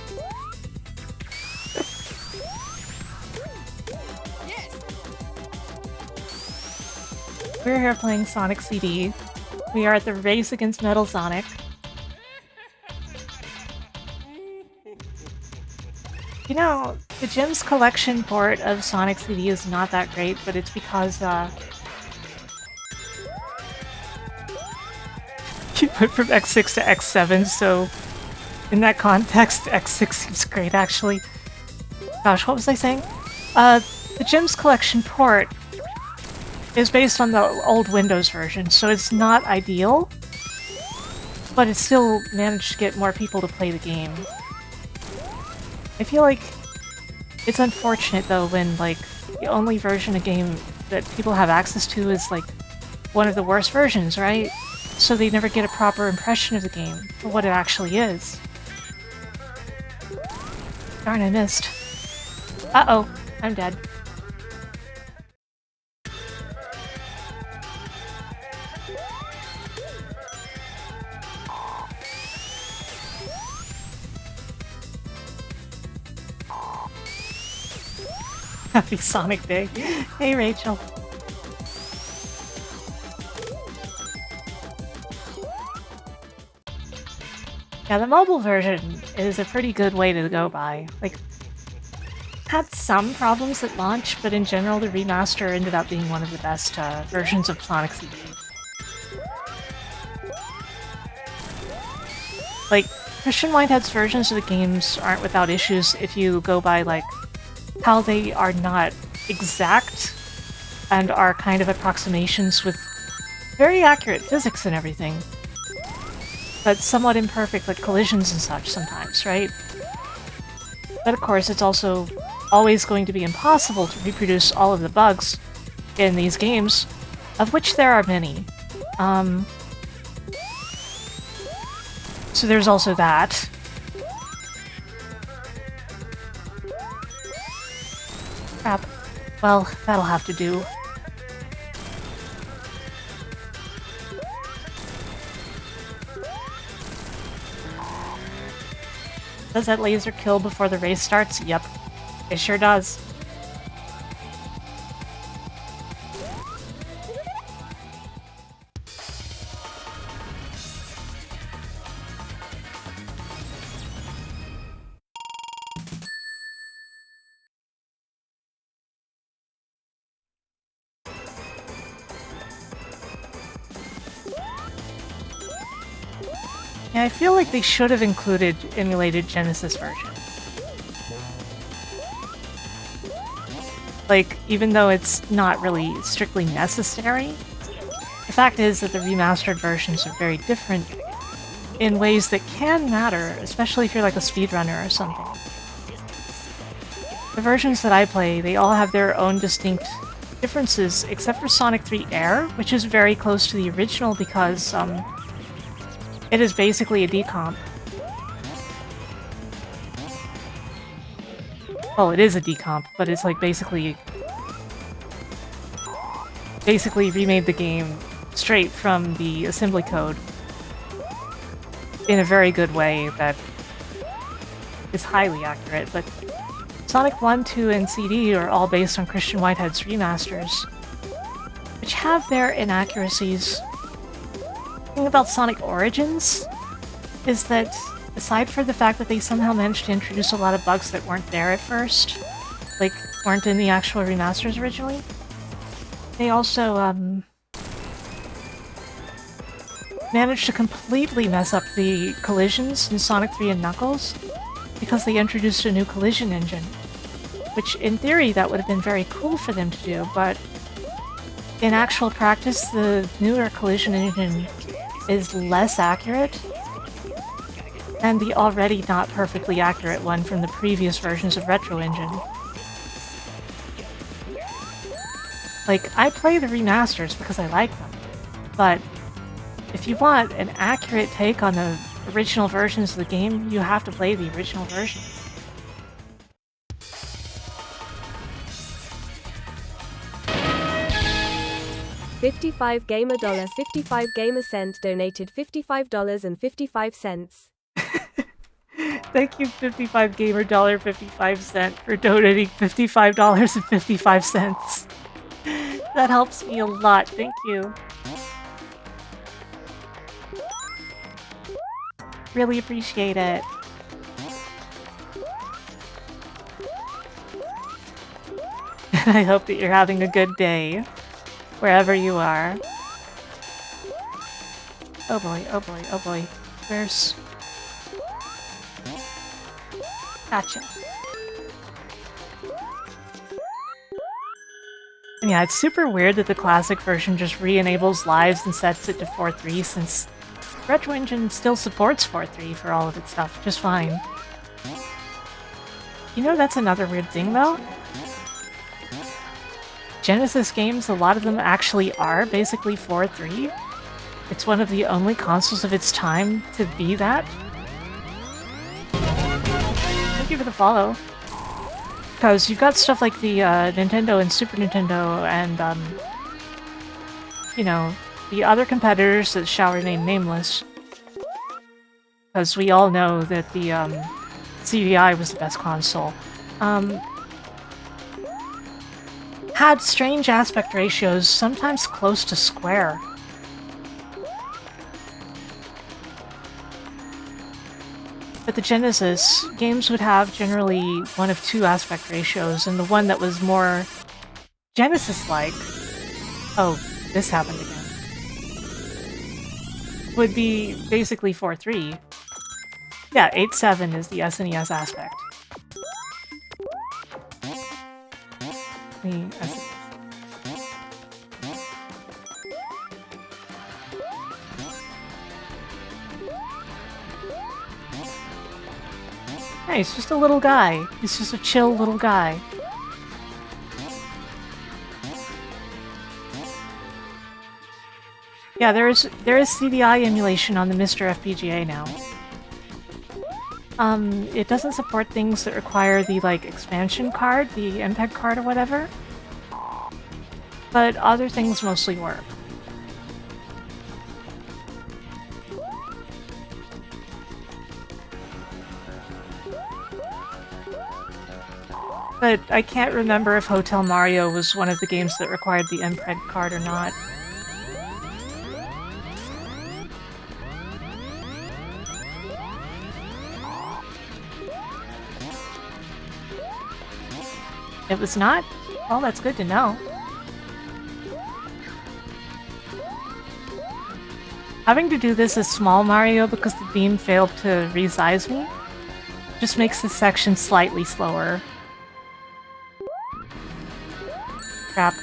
S1: We're here playing Sonic CD. We are at the race against Metal Sonic. You know, the Jim's Collection port of Sonic CD is not that great, but it's because, you went from X6 to X7, so in that context, X6 seems great, actually. Gosh, what was I saying? The Jim's Collection port is based on the old Windows version, so it's not ideal, but it still managed to get more people to play the game. I feel like it's unfortunate, though, when, like, the only version of game that people have access to is, like, one of the worst versions, right? So they never get a proper impression of the game, or what it actually is. Darn, I missed. Uh-oh, I'm dead. Happy Sonic Day. Hey, Rachel. Yeah, the mobile version is a pretty good way to go by. Like, had some problems at launch, but in general, the remaster ended up being one of the best versions of Sonic CD. Like, Christian Whitehead's versions of the games aren't without issues if you go by, like, how they are not exact and are kind of approximations with very accurate physics and everything, but somewhat imperfect, like collisions and such sometimes, right? But of course, it's also always going to be impossible to reproduce all of the bugs in these games, of which there are many. So there's also that. Crap. Well, that'll have to do. Does that laser kill before the race starts? Yep. It sure does. Yeah, I feel like they should have included emulated Genesis versions. Like, even though it's not really strictly necessary, the fact is that the remastered versions are very different in ways that can matter, especially if you're like a speedrunner or something. The versions that I play, they all have their own distinct differences, except for Sonic 3 Air, which is very close to the original because, it is basically a decomp. Well, it is a decomp, but it's like basically remade the game straight from the assembly code in a very good way that is highly accurate, but Sonic 1, 2, and CD are all based on Christian Whitehead's remasters, which have their inaccuracies. The thing about Sonic Origins is that, aside from the fact that they somehow managed to introduce a lot of bugs that weren't there at first, like, weren't in the actual remasters originally, they also, managed to completely mess up the collisions in Sonic 3 and Knuckles because they introduced a new collision engine, which, in theory, that would have been very cool for them to do, but in actual practice, the newer collision engine is less accurate, and the already not perfectly accurate one from the previous versions of Retro Engine. Like, I play the remasters because I like them, but if you want an accurate take on the original versions of the game, you have to play the original versions.
S4: $55 Gamer dollar 55 Gamer Cent donated $55.55.
S1: Thank you, 55 Gamer dollar 55 cent, for donating $55.55. That helps me a lot, thank you. Really appreciate it. I hope that you're having a good day, wherever you are. Oh boy, oh boy, oh boy. Where's... Gotcha. And yeah, it's super weird that the classic version just re-enables lives and sets it to 4.3 since Retro Engine still supports 4.3 for all of its stuff just fine. You know, that's another weird thing though? Genesis games, a lot of them actually are basically 4.3. It's one of the only consoles of its time to be that. Thank you for the follow. Because you've got stuff like the Nintendo and Super Nintendo and, you know, the other competitors that shall remain nameless. Because we all know that the CDI was the best console. Had strange aspect ratios, sometimes close to square. But the Genesis, games would have generally one of two aspect ratios, and the one that was more Genesis-like, oh, this happened again, would be basically 4.3. Yeah, 8.7 is the SNES aspect. The SNES. Hey, he's just a little guy. He's just a chill little guy. Yeah, there is CDI emulation on the Mr. FPGA now. It doesn't support things that require the, like, expansion card, the MPEG card or whatever. But other things mostly work. But I can't remember if Hotel Mario was one of the games that required the MPEG card or not. It was not? Well, that's good to know. Having to do this as small Mario because the beam failed to resize me just makes this section slightly slower. Crap.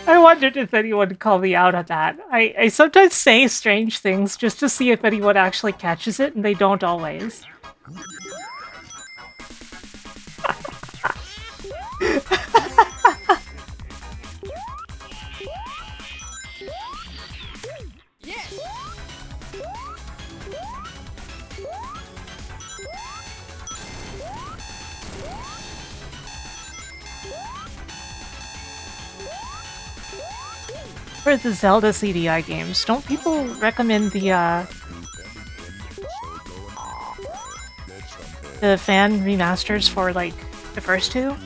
S1: I wondered if anyone would call me out on that. I sometimes say strange things just to see if anyone actually catches it, and they don't always. For the Zelda CDI games, don't people recommend the fan remasters for, like, the first two?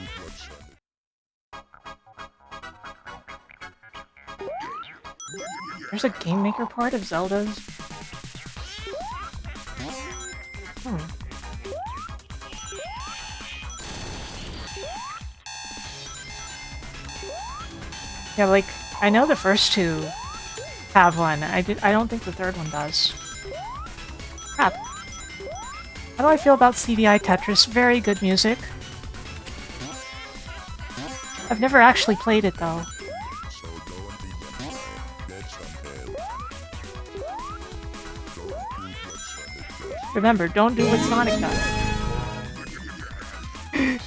S1: There's a Game Maker part of Zelda's? Yeah, like, I know the first two have one. I don't think the third one does. Crap. How do I feel about CDI Tetris? Very good music. I've never actually played it, though. Remember, don't do what Sonic does.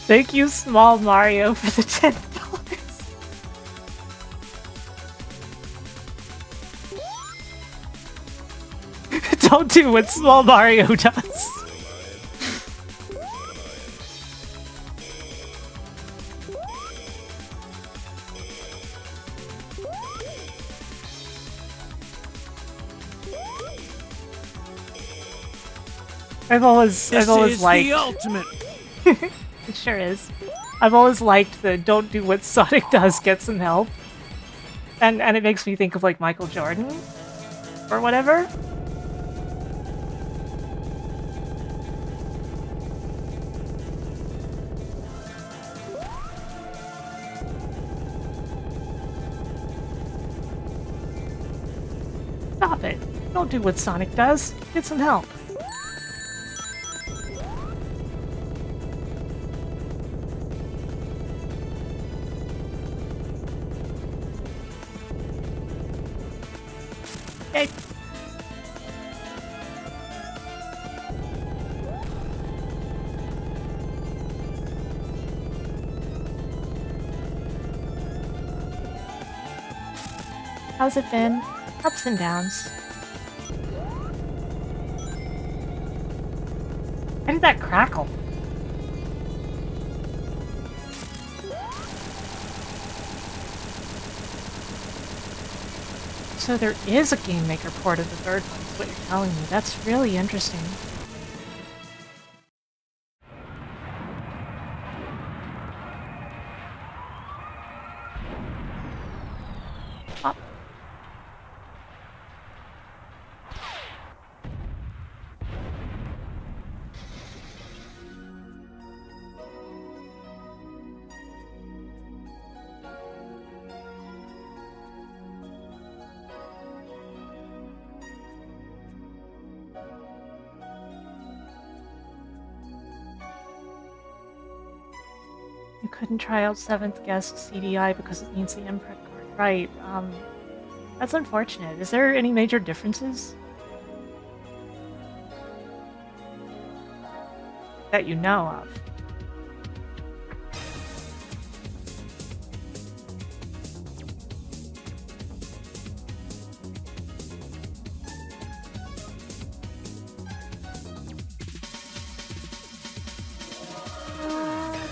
S1: Thank you, Small Mario, for the $10. Don't do what Small Mario does. I've always liked
S2: the ultimate.
S1: it sure is. I've always liked the don't do what Sonic does, get some help. And it makes me think of like Michael Jordan or whatever. Stop it. Don't do what Sonic does. Get some help. Hey. How's it been? Ups and downs. How did that crackle? So there is a Game Maker port of the third one, is what you're telling me. That's really interesting. Pop. You couldn't try out 7th Guest CDI because it needs the imprint card. Right, that's unfortunate. Is there any major differences? That you know of?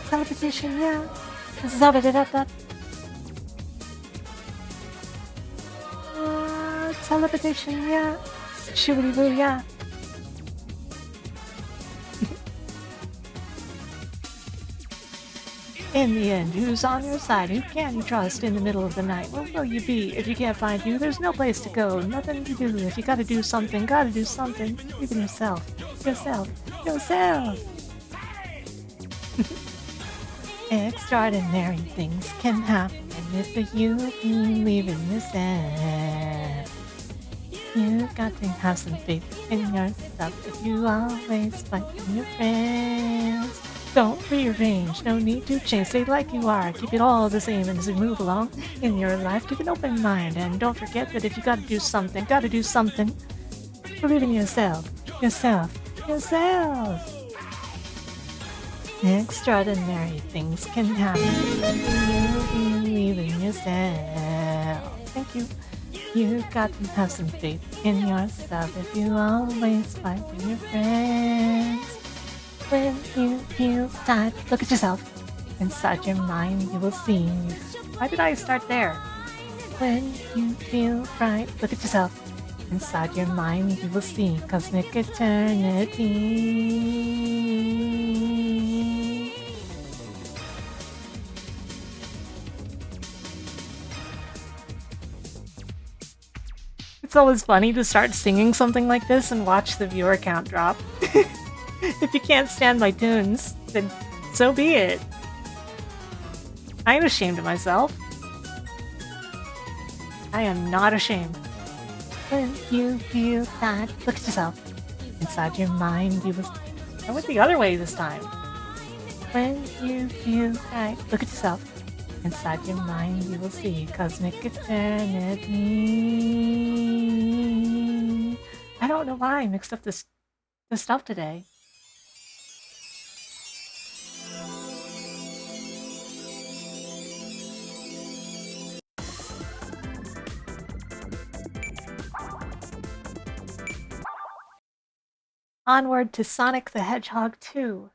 S1: Teleportation, yeah. Teleportation, yeah. Shooty boo, yeah. In the end, who's on your side? Who can you trust in the middle of the night? Where will you be? If you can't find you, there's no place to go, nothing to do. If you gotta do something, Believe in yourself. Yourself! Extraordinary things can happen if you believe in yourself. You've got to have some faith in yourself if you always fight for your friends. Don't rearrange, no need to change, stay like you are, keep it all the same as you move along in your life. Keep an open mind and don't forget that if you gotta do something, believe in yourself. Extraordinary things can happen if you believe in yourself. Thank you. You've got to have some faith in yourself if you always fight for your friends. When you feel tired, look at yourself. Inside your mind you will see. Why did I start there? When you feel bright, look at yourself. Inside your mind you will see cosmic eternity. It's always funny to start singing something like this and watch the viewer count drop. If you can't stand my tunes, then so be it. I ain't ashamed of myself. I am not ashamed. When you feel that, look at yourself. Inside your mind you will... I went the other way this time. When you feel right, look at yourself. Inside your mind you will see cosmic eternity. I don't know why I mixed up the stuff today. Onward to Sonic the Hedgehog 2.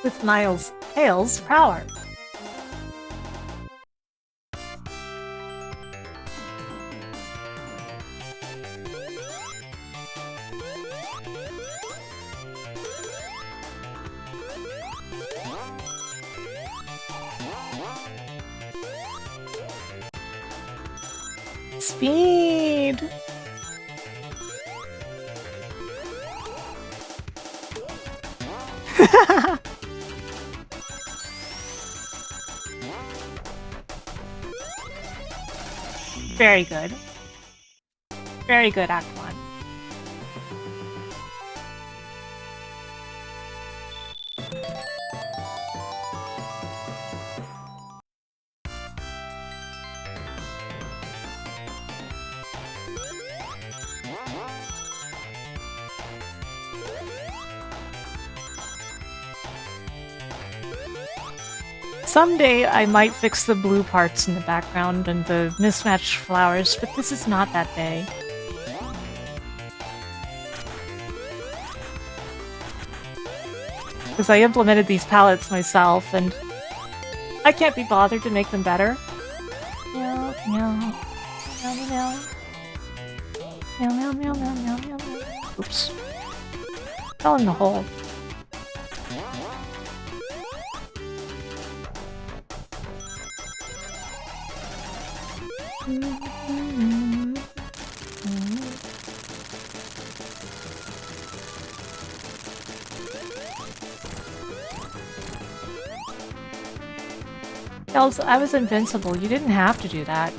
S1: with Tails' power. Speed! Very good. Very good, Act 1. Someday I might fix the blue parts in the background and the mismatched flowers, but this is not that day. Because I implemented these palettes myself, and I can't be bothered to make them better. Meow, meow. Meow, meow. Meow, meow, meow, meow, meow, meow. Oops. Fell in the hole. Tails, I was invincible. You didn't have to do that.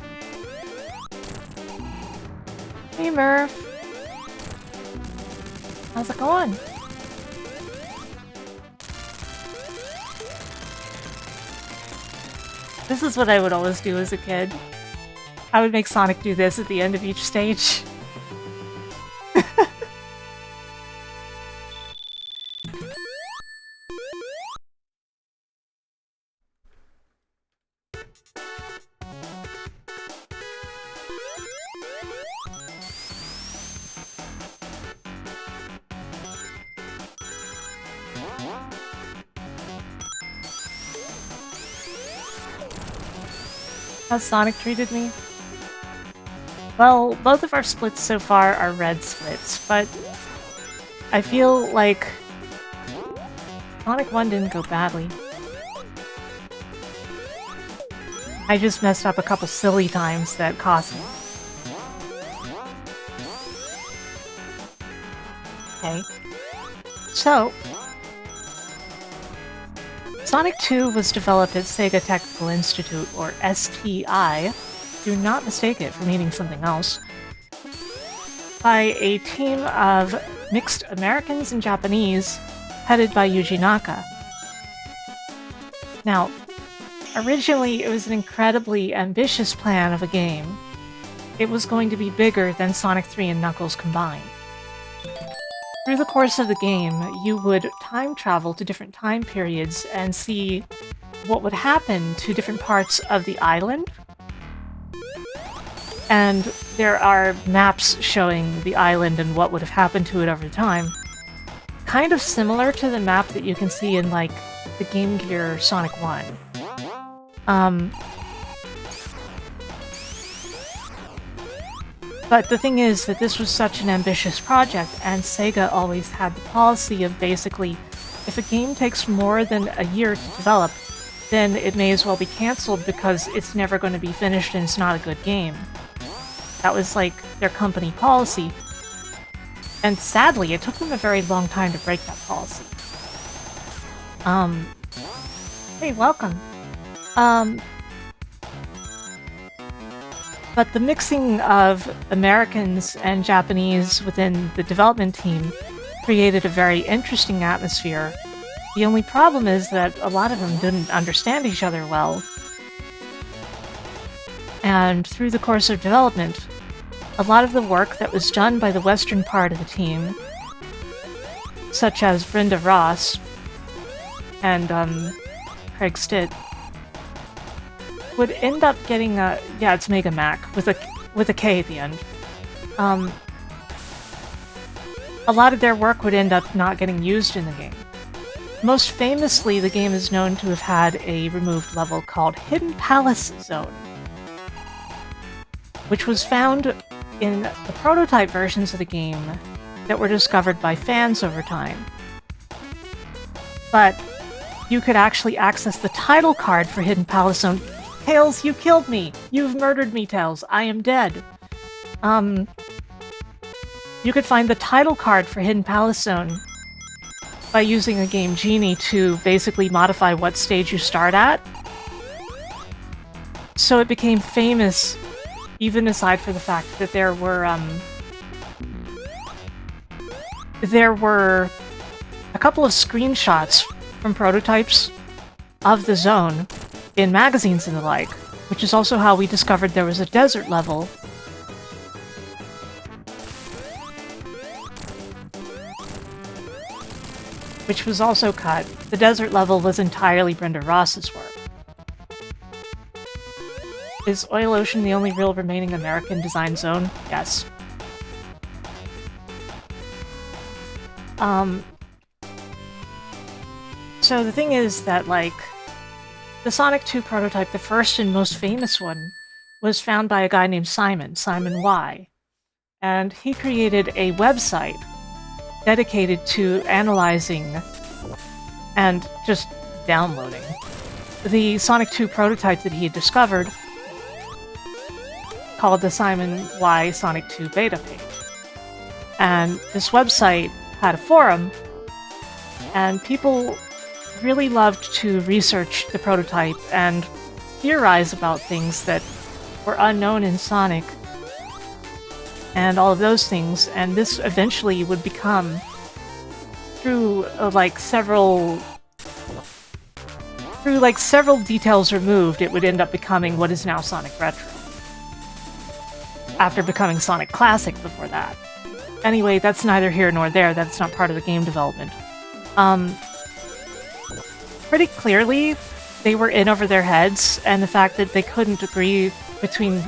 S1: Hey, Murph. How's it going? This is what I would always do as a kid. I would make Sonic do this at the end of each stage. How Sonic treated me? Well, both of our splits so far are red splits, but I feel like Sonic 1 didn't go badly. I just messed up a couple silly times that cost me. Okay. So, Sonic 2 was developed at Sega Technical Institute, or STI, do not mistake it for meaning something else, by a team of mixed Americans and Japanese, headed by Yuji Naka. Now, originally it was an incredibly ambitious plan of a game. It was going to be bigger than Sonic 3 and Knuckles combined. Through the course of the game, you would time travel to different time periods and see what would happen to different parts of the island. And there are maps showing the island and what would have happened to it over time. Kind of similar to the map that you can see in, like, the Game Gear Sonic 1. But the thing is that this was such an ambitious project, and Sega always had the policy of basically, if a game takes more than a year to develop, then it may as well be cancelled because it's never going to be finished and it's not a good game. That was like their company policy. And sadly, it took them a very long time to break that policy. Hey, welcome. But the mixing of Americans and Japanese within the development team created a very interesting atmosphere. The only problem is that a lot of them didn't understand each other well. And through the course of development, a lot of the work that was done by the western part of the team, such as Brenda Ross and Craig Stitt, would end up getting a... yeah, it's Mega Mac, with a K at the end. A lot of their work would end up not getting used in the game. Most famously, the game is known to have had a removed level called Hidden Palace Zone, which was found in the prototype versions of the game that were discovered by fans over time. But you could actually access the title card for Hidden Palace Zone. Tails, you killed me! You've murdered me, Tails. I am dead. You could find the title card for Hidden Palace Zone by using a Game Genie to basically modify what stage you start at. So it became famous, even aside from the fact that there were a couple of screenshots from prototypes of the zone in magazines and the like, which is also how we discovered there was a desert level. Which was also cut. The desert level was entirely Brenda Ross's work. Is Oil Ocean the only real remaining American design zone? Yes. So the thing is that, like, the Sonic 2 prototype, the first and most famous one, was found by a guy named Simon Y. And he created a website dedicated to analyzing and just downloading the Sonic 2 prototype that he had discovered, called the Simon Y Sonic 2 beta page. And this website had a forum, and people really loved to research the prototype and theorize about things that were unknown in Sonic and all of those things, and this eventually would become, through several details removed, it would end up becoming what is now Sonic Retro, after becoming Sonic Classic before that. Anyway, that's neither here nor there. That's not part of the game development. Pretty clearly, they were in over their heads, and the fact that they couldn't agree between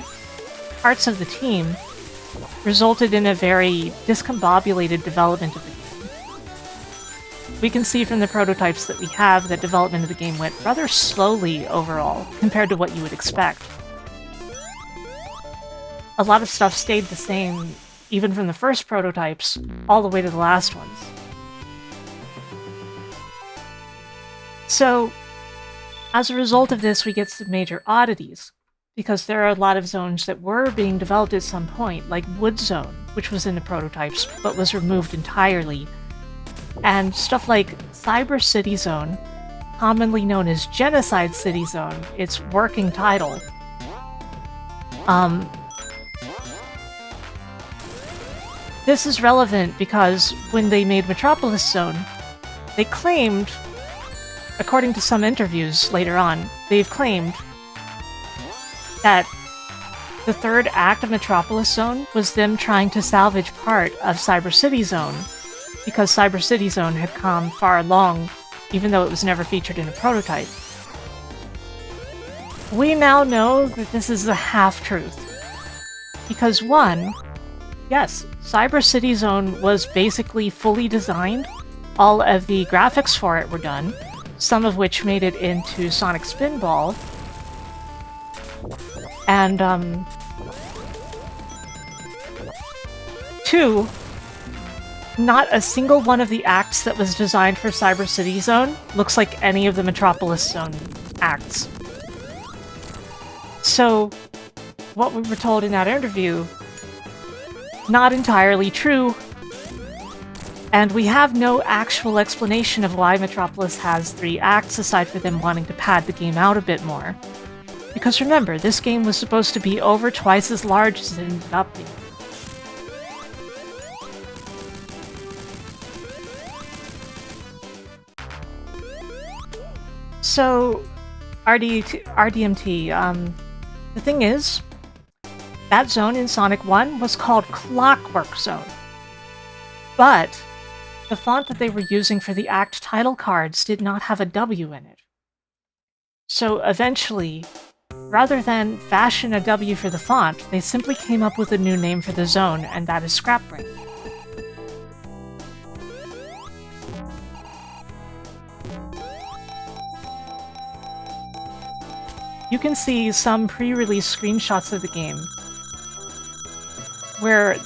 S1: parts of the team resulted in a very discombobulated development of the game. We can see from the prototypes that we have that development of the game went rather slowly overall, compared to what you would expect. A lot of stuff stayed the same, even from the first prototypes, all the way to the last ones. So, as a result of this, we get some major oddities, because there are a lot of zones that were being developed at some point, like Wood Zone, which was in the prototypes, but was removed entirely, and stuff like Cyber City Zone, commonly known as Genocide City Zone, its working title. This is relevant because when they made Metropolis Zone, they claimed, according to some interviews later on, they've claimed that the third act of Metropolis Zone was them trying to salvage part of Cyber City Zone, because Cyber City Zone had come far along, even though it was never featured in a prototype. We now know that this is a half-truth. Because one, yes, Cyber City Zone was basically fully designed. All of the graphics for it were done, some of which made it into Sonic Spinball. And, two, not a single one of the acts that was designed for Cyber City Zone looks like any of the Metropolis Zone acts. So, what we were told in that interview, not entirely true, and we have no actual explanation of why Metropolis has 3 acts aside from them wanting to pad the game out a bit more. Because remember, this game was supposed to be over twice as large as it ended up being. So, RDMT, the thing is, that zone in Sonic 1 was called Clockwork Zone. But the font that they were using for the act title cards did not have a W in it. So eventually, rather than fashion a W for the font, they simply came up with a new name for the zone, and that is Scrapbrain. you can see some pre-release screenshots of the game where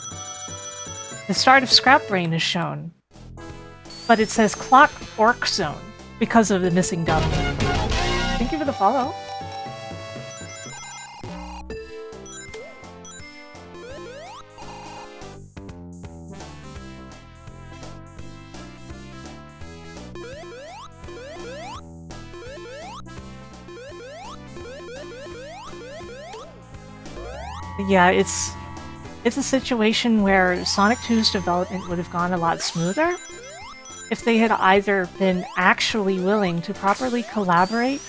S1: the start of Scrap Brain is shown, but it says Clockwork Zone because of the missing dub. Thank you for the follow. Yeah, it's a situation where Sonic 2's development would have gone a lot smoother if they had either been actually willing to properly collaborate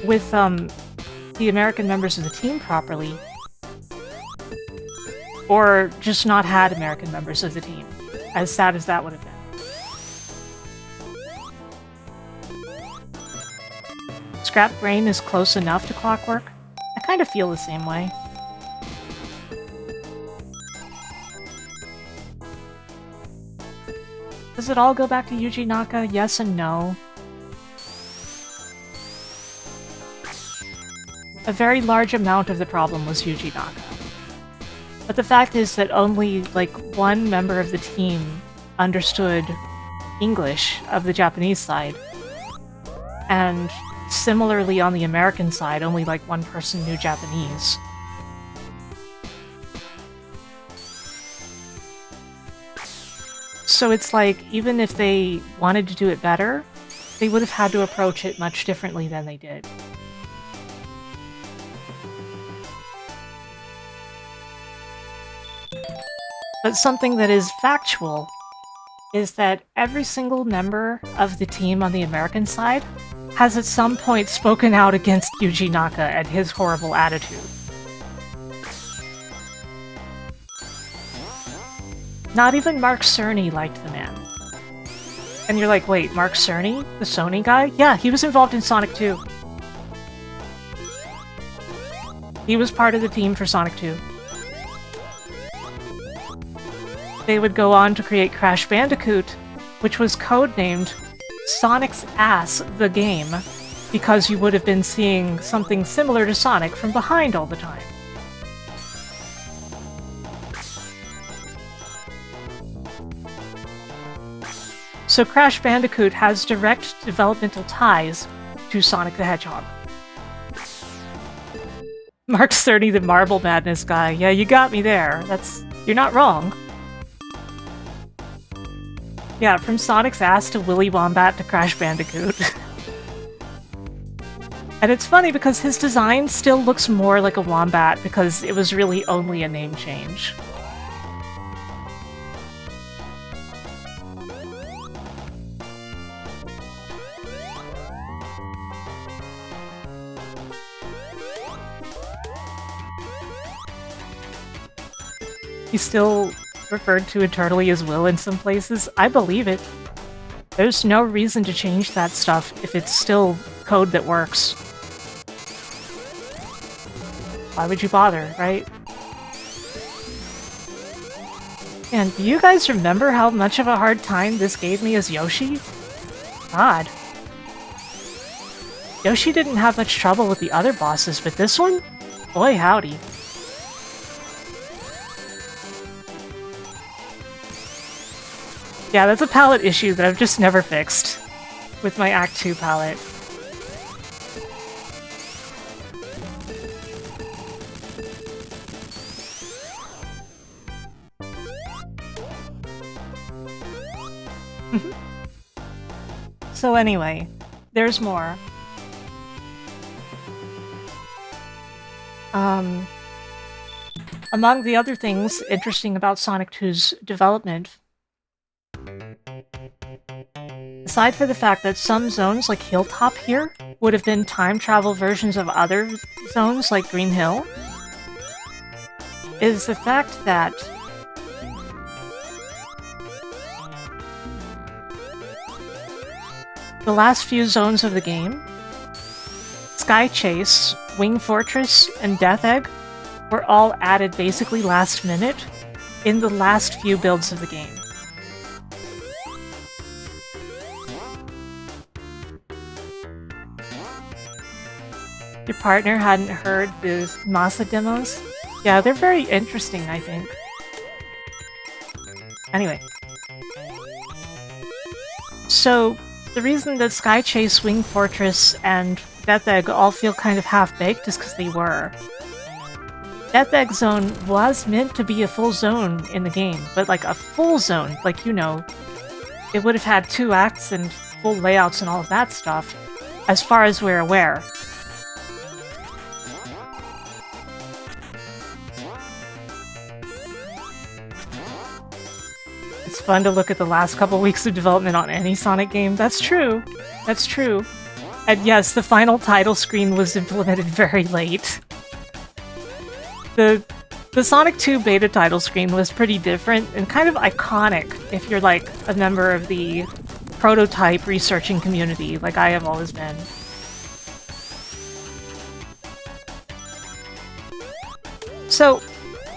S1: with the American members of the team properly, or just not had American members of the team, as sad as that would have been. Scrap Brain is close enough to Clockwork. I kind of feel the same way. Does it all go back to Yuji Naka? Yes and no. A very large amount of the problem was Yuji Naka. But the fact is that only, like, one member of the team understood English of the Japanese side. And similarly on the American side, only, like, one person knew Japanese. So it's like, even if they wanted to do it better, they would have had to approach it much differently than they did. But something that is factual is that every single member of the team on the American side has at some point spoken out against Yuji Naka and his horrible attitude. Not even Mark Cerny liked the man. And you're like, wait, Mark Cerny? The Sony guy? Yeah, he was involved in Sonic 2. He was part of the team for Sonic 2. They would go on to create Crash Bandicoot, which was codenamed Sonic's Ass the Game, because you would have been seeing something similar to Sonic from behind all the time. So Crash Bandicoot has direct developmental ties to Sonic the Hedgehog. Mark Cerny, the Marble Madness guy. Yeah, you got me there. You're not wrong. Yeah, from Sonic's Ass to Willy Wombat to Crash Bandicoot. And it's funny because his design still looks more like a wombat because it was really only a name change. He's still referred to internally as Will in some places. I believe it. There's no reason to change that stuff if it's still code that works. Why would you bother, right? And do you guys remember how much of a hard time this gave me as Yoshi? God. Yoshi didn't have much trouble with the other bosses, but this one? Boy howdy. Yeah, that's a palette issue that I've just never fixed with my Act 2 palette. So anyway, there's more. Among the other things interesting about Sonic 2's development, aside for the fact that some zones like Hilltop here would have been time travel versions of other zones like Green Hill, is the fact that the last few zones of the game, Sky Chase, Wing Fortress, and Death Egg, were all added basically last minute in the last few builds of the game. Your partner hadn't heard the Masa demos? Yeah, they're very interesting, I think. Anyway. So, the reason that Sky Chase, Wing Fortress, and Death Egg all feel kind of half-baked is because they were. Death Egg Zone was meant to be a full zone in the game, but like a full zone, like, you know, it would have had 2 acts and full layouts and all of that stuff, as far as we're aware. It's fun to look at the last couple weeks of development on any Sonic game. That's true. That's true. And yes, the final title screen was implemented very late. The Sonic 2 beta title screen was pretty different and kind of iconic if you're like a member of the prototype researching community, like I have always been. So,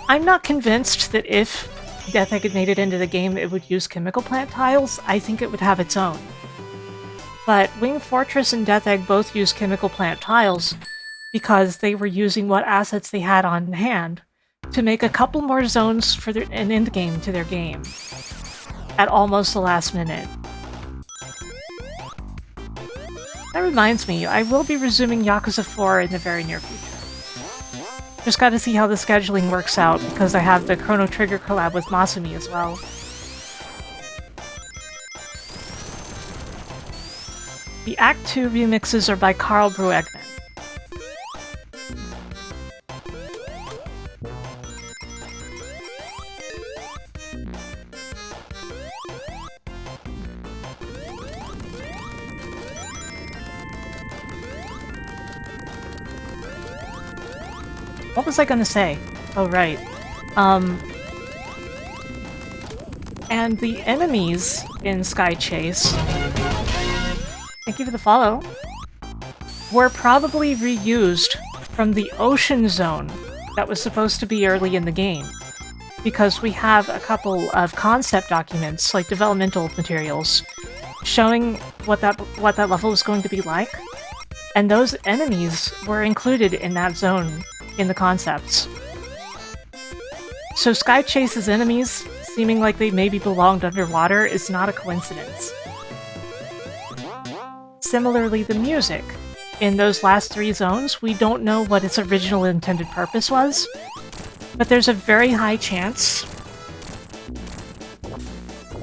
S1: I'm not convinced that if Death Egg had made it into the game, it would use chemical plant tiles. I think it would have its own. But Wing Fortress and Death Egg both use chemical plant tiles because they were using what assets they had on hand to make a couple more zones for an endgame to their game at almost the last minute. That reminds me, I will be resuming Yakuza 4 in the very near future. Just gotta see how the scheduling works out, because I have the Chrono Trigger collab with Masumi as well. The Act 2 remixes are by Carl Brueggemann. What was I gonna say? Oh, right. And the enemies in Sky Chase, thank you for the follow, were probably reused from the ocean zone that was supposed to be early in the game. Because we have a couple of concept documents, like developmental materials, showing what that level was going to be like. And those enemies were included in that zone in the concepts. So Sky Chase's enemies seeming like they maybe belonged underwater is not a coincidence. Similarly, the music. In those last 3 zones, we don't know what its original intended purpose was, but there's a very high chance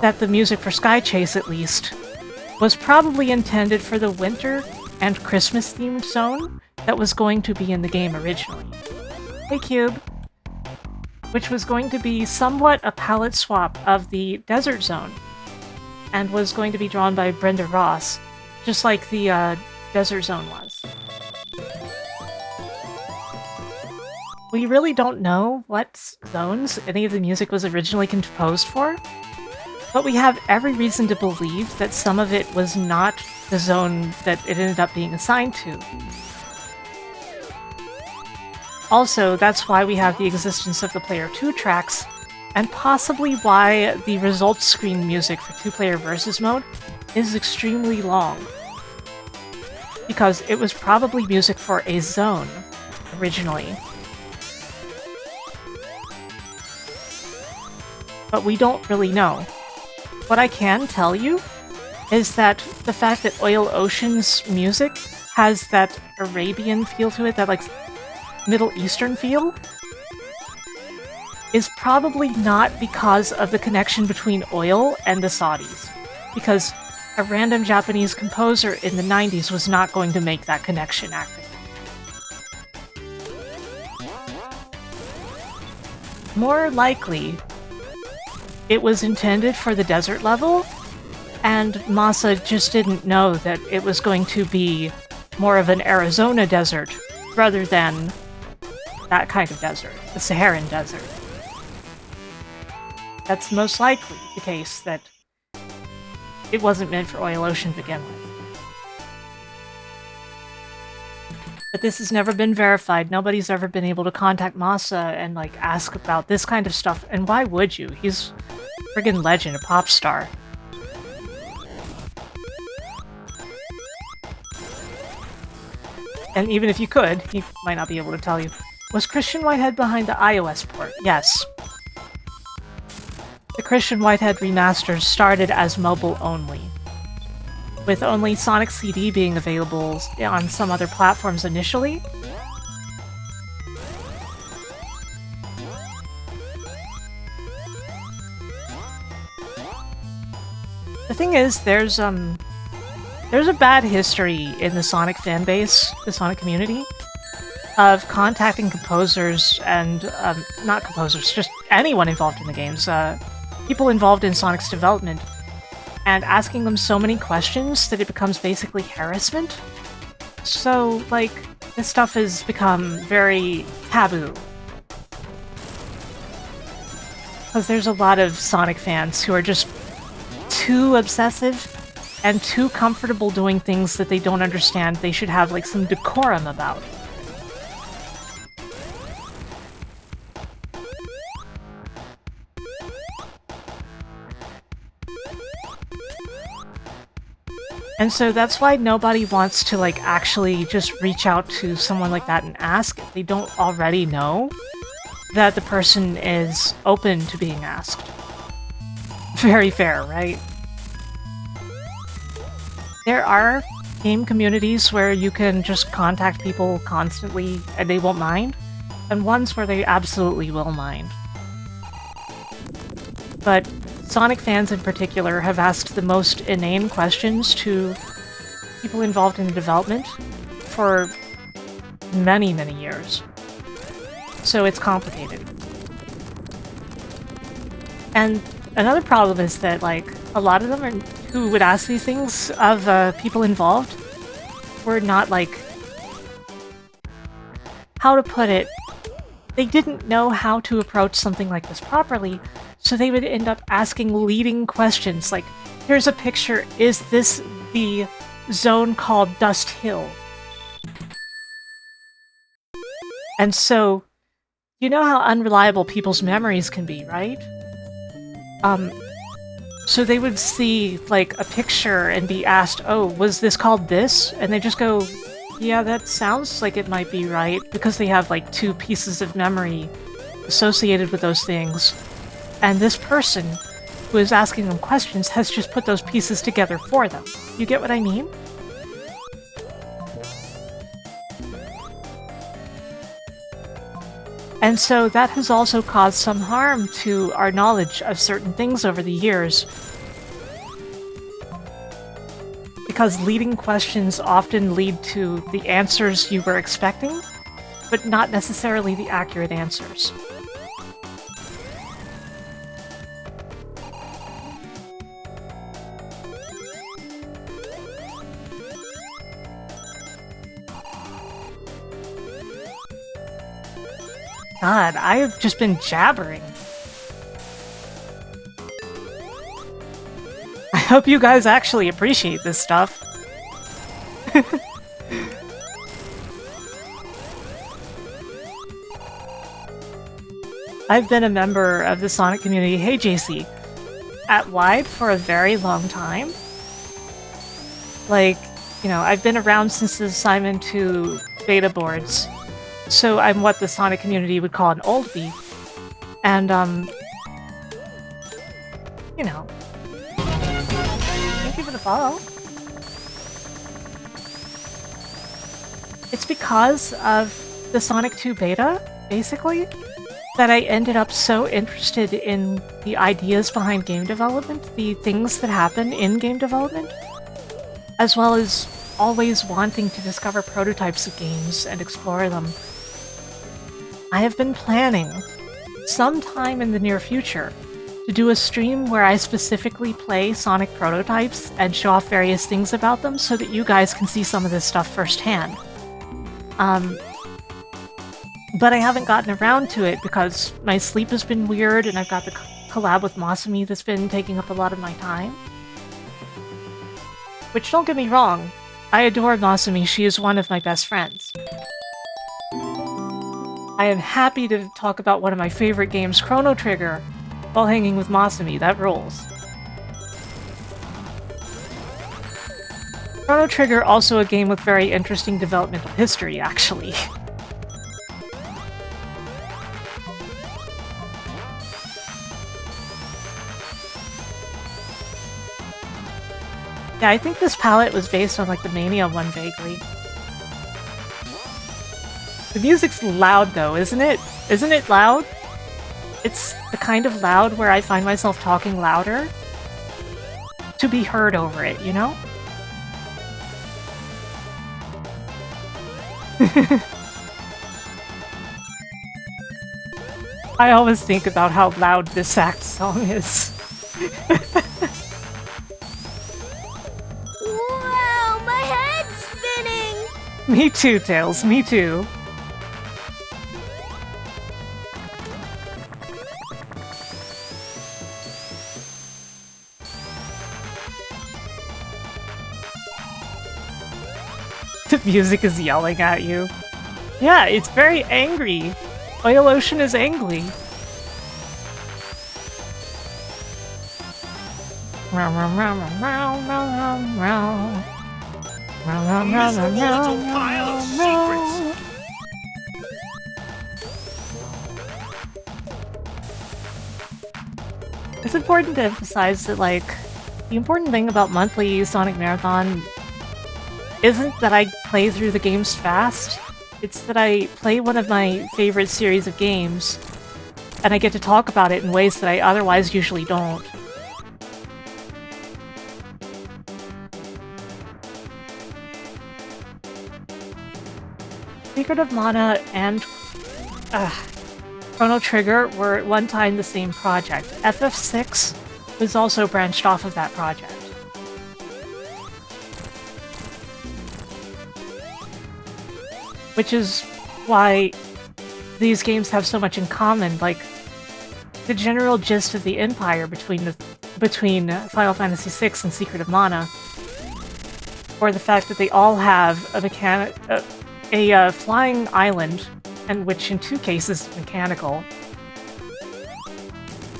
S1: that the music for Sky Chase, at least, was probably intended for the winter and Christmas-themed zone that was going to be in the game originally. Hey Cube! Which was going to be somewhat a palette swap of the desert zone, and was going to be drawn by Brenda Ross, just like the desert zone was. We really don't know what zones any of the music was originally composed for, but we have every reason to believe that some of it was not the zone that it ended up being assigned to. Also, that's why we have the existence of the Player 2 tracks, and possibly why the results screen music for 2-player versus mode is extremely long. Because it was probably music for a zone, originally. But we don't really know. What I can tell you is that the fact that Oil Ocean's music has that Arabian feel to it, that like Middle Eastern feel, is probably not because of the connection between oil and the Saudis. Because a random Japanese composer in the 90s was not going to make that connection active. More likely, it was intended for the desert level, and Masa just didn't know that it was going to be more of an Arizona desert rather than that kind of desert, the Saharan desert. That's most likely the case, that it wasn't meant for Oil Ocean to begin with. But this has never been verified. Nobody's ever been able to contact Masa and like ask about this kind of stuff. And why would you? He's a friggin' legend, a pop star. and even if you could, he might not be able to tell you. Was Christian Whitehead behind the iOS port? Yes. The Christian Whitehead remasters started as mobile only, with only Sonic CD being available on some other platforms initially. The thing is, there's a bad history in the Sonic fanbase, the Sonic community, of contacting composers and, not composers, just anyone involved in the games, people involved in Sonic's development, and asking them so many questions that it becomes basically harassment. So, like, this stuff has become very taboo. Because there's a lot of Sonic fans who are just too obsessive and too comfortable doing things that they don't understand they should have, like, some decorum about. And so that's why nobody wants to, like, actually just reach out to someone like that and ask if they don't already know that the person is open to being asked. Very fair, right? There are game communities where you can just contact people constantly and they won't mind, and ones where they absolutely will mind. But Sonic fans in particular have asked the most inane questions to people involved in the development for many, many years. So it's complicated. And another problem is that, like, a lot of them who would ask these things of people involved were not, like, how to put it, they didn't know how to approach something like this properly, so they would end up asking leading questions like, here's a picture, is this the zone called Dust Hill? And so, you know how unreliable people's memories can be, right? So they would see, like, a picture and be asked, oh, was this called this? And they just go, yeah, that sounds like it might be right, because they have, like, 2 pieces of memory associated with those things. And this person who is asking them questions has just put those pieces together for them. You get what I mean? And so that has also caused some harm to our knowledge of certain things over the years. Because leading questions often lead to the answers you were expecting, but not necessarily the accurate answers. God, I have just been jabbering. I hope you guys actually appreciate this stuff. I've been a member of the Sonic community, hey JC, at Wide for a very long time. Like, you know, I've been around since the assignment to beta boards. So I'm what the Sonic community would call an old bee. And, you know. Thank you for the follow. It's because of the Sonic 2 beta, basically, that I ended up so interested in the ideas behind game development, the things that happen in game development, as well as always wanting to discover prototypes of games and explore them. I have been planning, sometime in the near future, to do a stream where I specifically play Sonic prototypes and show off various things about them so that you guys can see some of this stuff firsthand. But I haven't gotten around to it because my sleep has been weird and I've got the collab with Masumi that's been taking up a lot of my time. Which, don't get me wrong, I adore Masumi, she is one of my best friends. I am happy to talk about one of my favorite games, Chrono Trigger, while hanging with Masumi. That rules. Chrono Trigger, also a game with very interesting developmental history, actually. Yeah, I think this palette was based on like the Mania one vaguely. The music's loud though, isn't it? Isn't it loud? It's the kind of loud where I find myself talking louder to be heard over it, you know? I always think about how loud this sax song is.
S3: Wow, my head's spinning!
S1: Me too, Tails, me too. The music is yelling at you. Yeah, it's very angry. Oil Ocean is angry.
S2: A miserable little pile of secrets.
S1: It's important to emphasize that, like, the important thing about monthly Sonic Marathon isn't that I play through the games fast, it's that I play one of my favorite series of games, and I get to talk about it in ways that I otherwise usually don't. Secret of Mana and Chrono Trigger were at one time the same project. FF6 was also branched off of that project. Which is why these games have so much in common. Like, the general gist of the Empire between Final Fantasy VI and Secret of Mana, or the fact that they all have a flying island, and which in two cases is mechanical.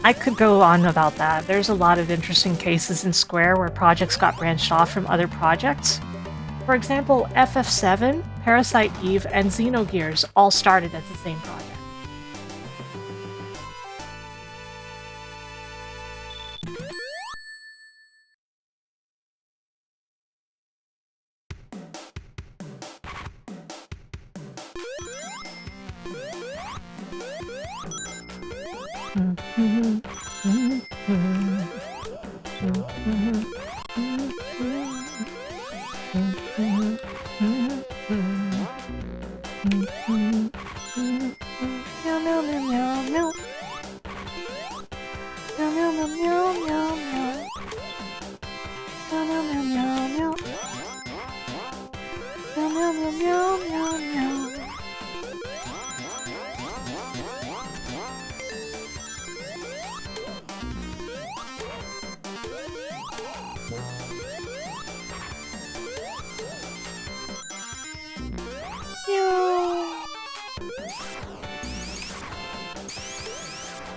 S1: I could go on about that. There's a lot of interesting cases in Square where projects got branched off from other projects. For example, FF7, Parasite Eve, and Xenogears all started as the same project.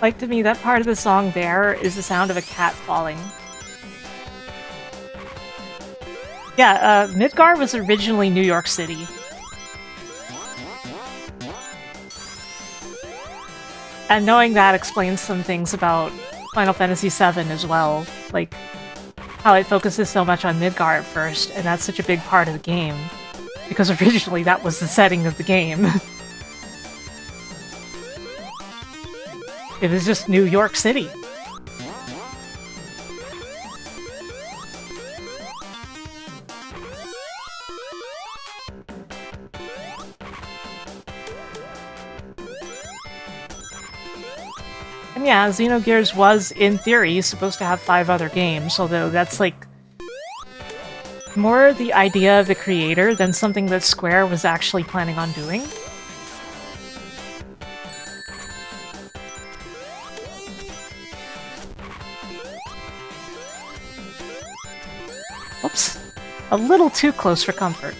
S1: Like, to me, that part of the song there is the sound of a cat falling. Yeah, Midgar was originally New York City. And knowing that explains some things about Final Fantasy VII as well. Like, how it focuses so much on Midgar at first, and that's such a big part of the game. Because originally that was the setting of the game. It was just New York City. And yeah, Xenogears was, in theory, supposed to have 5 other games, although that's like more the idea of the creator than something that Square was actually planning on doing. Oops. A little too close for comfort.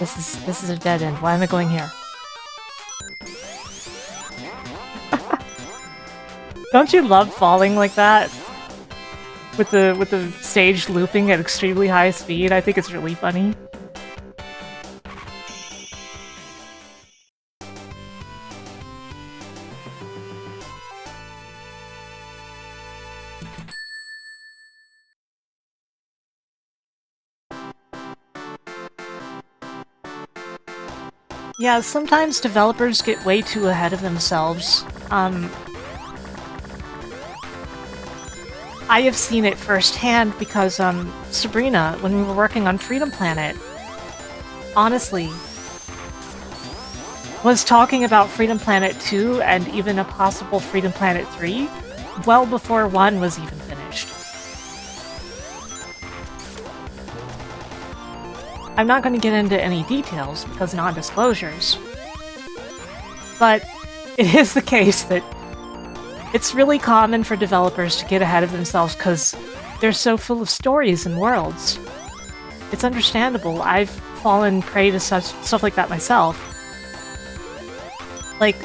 S1: This is a dead end. Why am I going here? Don't you love falling like that? With the stage looping at extremely high speed? I think it's really funny. Yeah, sometimes developers get way too ahead of themselves. I have seen it firsthand because, Sabrina, when we were working on Freedom Planet, honestly, was talking about Freedom Planet 2 and even a possible Freedom Planet 3 well before 1 was even finished. I'm not going to get into any details because non-disclosures, but it is the case that it's really common for developers to get ahead of themselves because they're so full of stories and worlds. It's understandable. I've fallen prey to stuff like that myself. Like,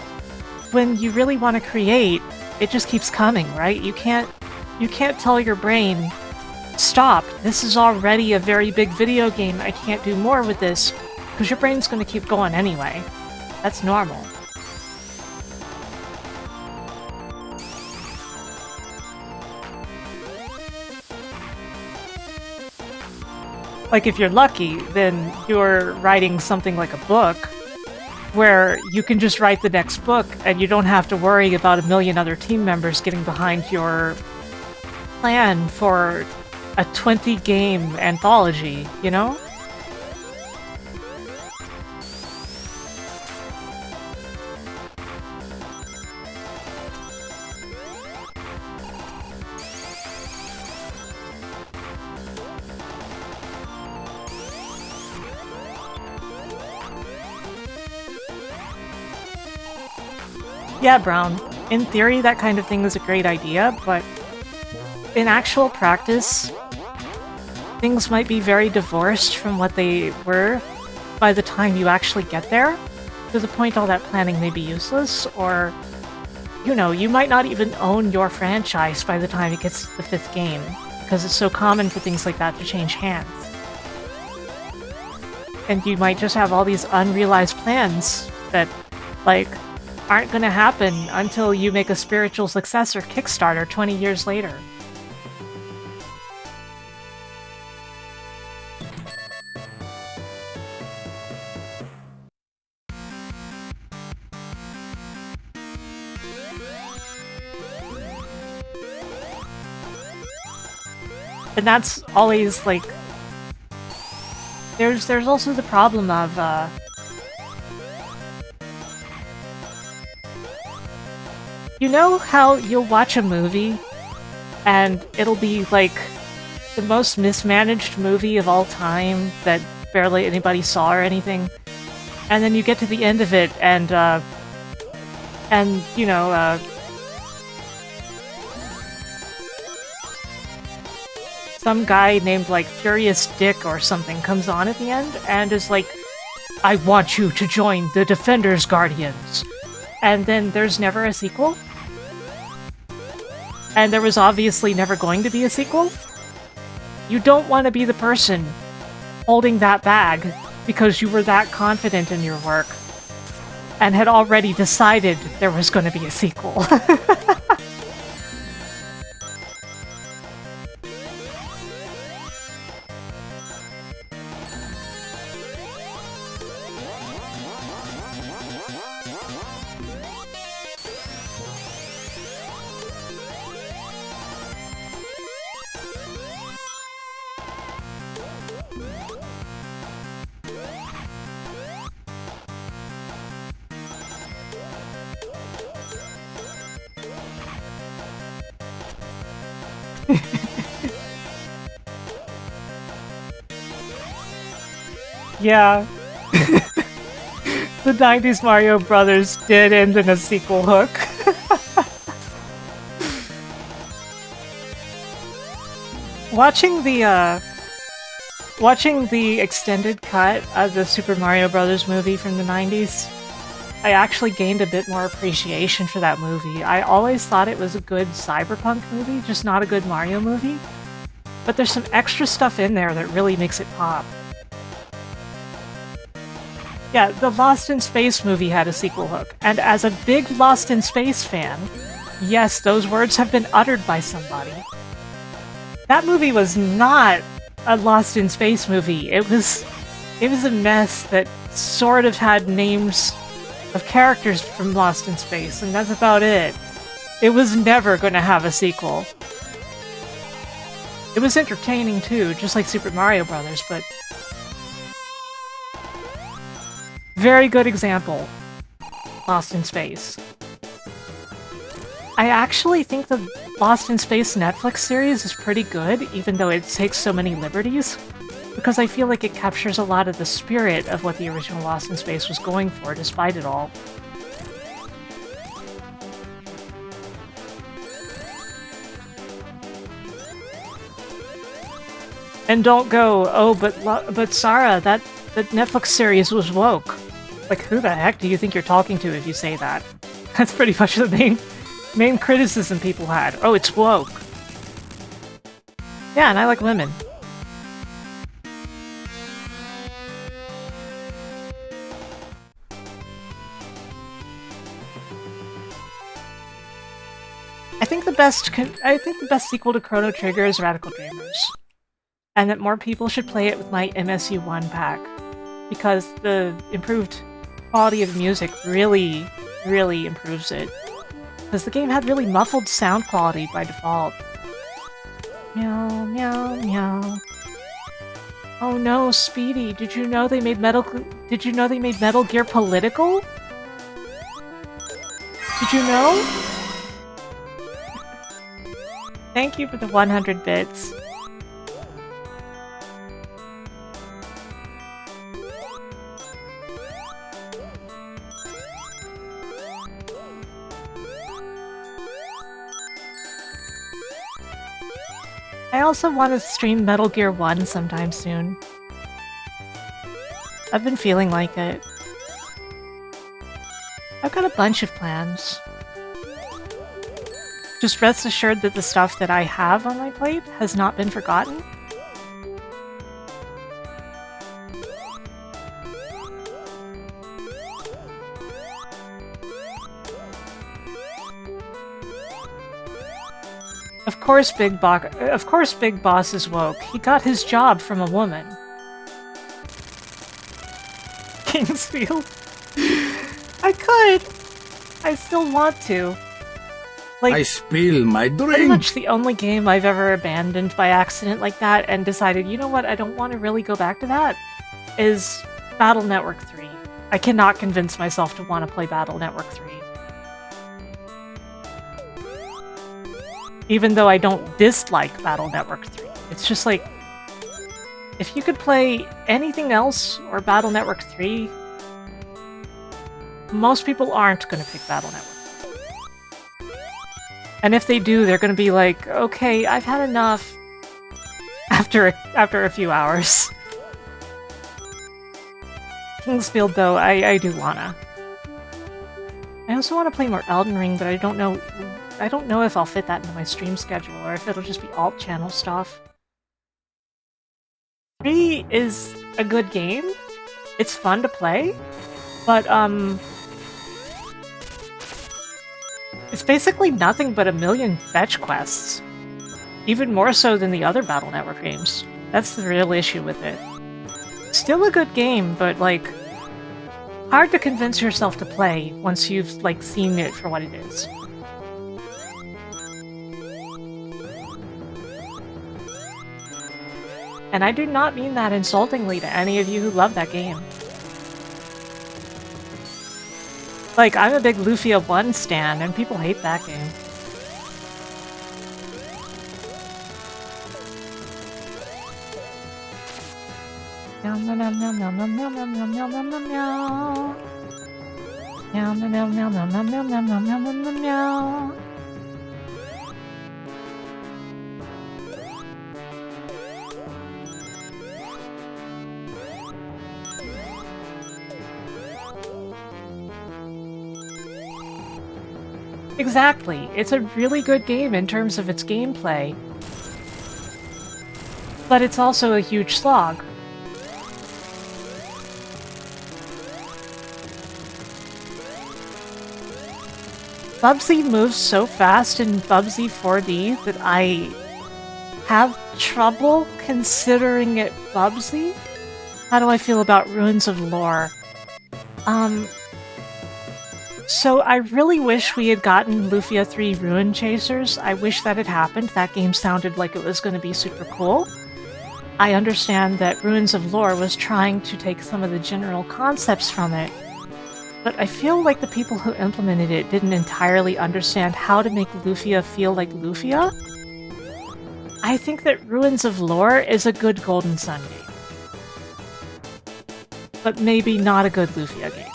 S1: when you really want to create, it just keeps coming, right? You can't tell your brain, stop, this is already a very big video game, I can't do more with this, because your brain's going to keep going anyway. That's normal. Like, if you're lucky, then you're writing something like a book, where you can just write the next book, and you don't have to worry about a million other team members getting behind your plan for a 20-game anthology, you know? Yeah, Brown. In theory, that kind of thing is a great idea, but in actual practice, things might be very divorced from what they were by the time you actually get there. To the point all that planning may be useless, or, you know, you might not even own your franchise by the time it gets to the 5th game, because it's so common for things like that to change hands. And you might just have all these unrealized plans that, like, aren't gonna happen until you make a spiritual successor Kickstarter 20 years later. And that's always, like... There's also the problem of, you know how you'll watch a movie, and it'll be, like, the most mismanaged movie of all time that barely anybody saw or anything? And then you get to the end of it, and you know, some guy named, like, Furious Dick or something comes on at the end, and is like, I want you to join the Defenders Guardians. And then there's never a sequel? And there was obviously never going to be a sequel? You don't want to be the person holding that bag because you were that confident in your work and had already decided there was going to be a sequel. Yeah. The 90s Mario Brothers did end in a sequel hook. Watching the extended cut of the Super Mario Brothers movie from the 90s, I actually gained a bit more appreciation for that movie. I always thought it was a good cyberpunk movie, just not a good Mario movie. But there's some extra stuff in there that really makes it pop. Yeah, the Lost in Space movie had a sequel hook, and as a big Lost in Space fan, yes, those words have been uttered by somebody. That movie was not a Lost in Space movie. It was a mess that sort of had names of characters from Lost in Space, and that's about it. It was never going to have a sequel. It was entertaining too, just like Super Mario Brothers, but... Very good example. Lost in Space. I actually think the Lost in Space Netflix series is pretty good, even though it takes so many liberties, because I feel like it captures a lot of the spirit of what the original Lost in Space was going for, despite it all. And don't go, oh, but Sarah, that Netflix series was woke. Like, who the heck do you think you're talking to if you say that? That's pretty much the main criticism people had. Oh, it's woke. Yeah, and I like women. I think the best sequel to Chrono Trigger is Radical Dreamers. And that more people should play it with my MSU1 pack, because the improved quality of the music really, really improves it. Because the game had really muffled sound quality by default. Meow, meow, meow. Oh no, Speedy, did you know they made Metal Gear political? Did you know? Thank you for the 100 bits. I also want to stream Metal Gear 1 sometime soon. I've been feeling like it. I've got a bunch of plans. Just rest assured that the stuff that I have on my plate has not been forgotten. Of course Big Boss is woke. He got his job from a woman. Kingsfield. I could. I still want to. Like,
S2: I spill my drink.
S1: Pretty much the only game I've ever abandoned by accident like that and decided, you know what, I don't want to really go back to that, is Battle Network 3. I cannot convince myself to want to play Battle Network 3. Even though I don't dislike Battle Network 3. It's just like, if you could play anything else or Battle Network 3, most people aren't going to pick Battle Network. And if they do, they're going to be like, okay, I've had enough after a few hours. Kingsfield, though, I do wanna. I also want to play more Elden Ring, but I don't know if I'll fit that into my stream schedule, or if it'll just be alt channel stuff. 3 is a good game. It's fun to play, but it's basically nothing but a million fetch quests. Even more so than the other Battle Network games. That's the real issue with it. Still a good game, but like, hard to convince yourself to play once you've like seen it for what it is. And I do not mean that insultingly to any of you who love that game. Like, I'm a big Lufia 1 stan, and people hate that game. Meow meow meow meow meow meow meow meow meow meow meow meow. Meow meow meow meow meow meow meow meow meow meow meow. Exactly. It's a really good game in terms of its gameplay. But it's also a huge slog. Bubsy moves so fast in Bubsy 4D that I have trouble considering it Bubsy. How do I feel about Ruins of Lore? So I really wish we had gotten Lufia 3 Ruin Chasers. I wish that had happened. That game sounded like it was going to be super cool. I understand that Ruins of Lore was trying to take some of the general concepts from it, but I feel like the people who implemented it didn't entirely understand how to make Lufia feel like Lufia. I think that Ruins of Lore is a good Golden Sun game, but maybe not a good Lufia game.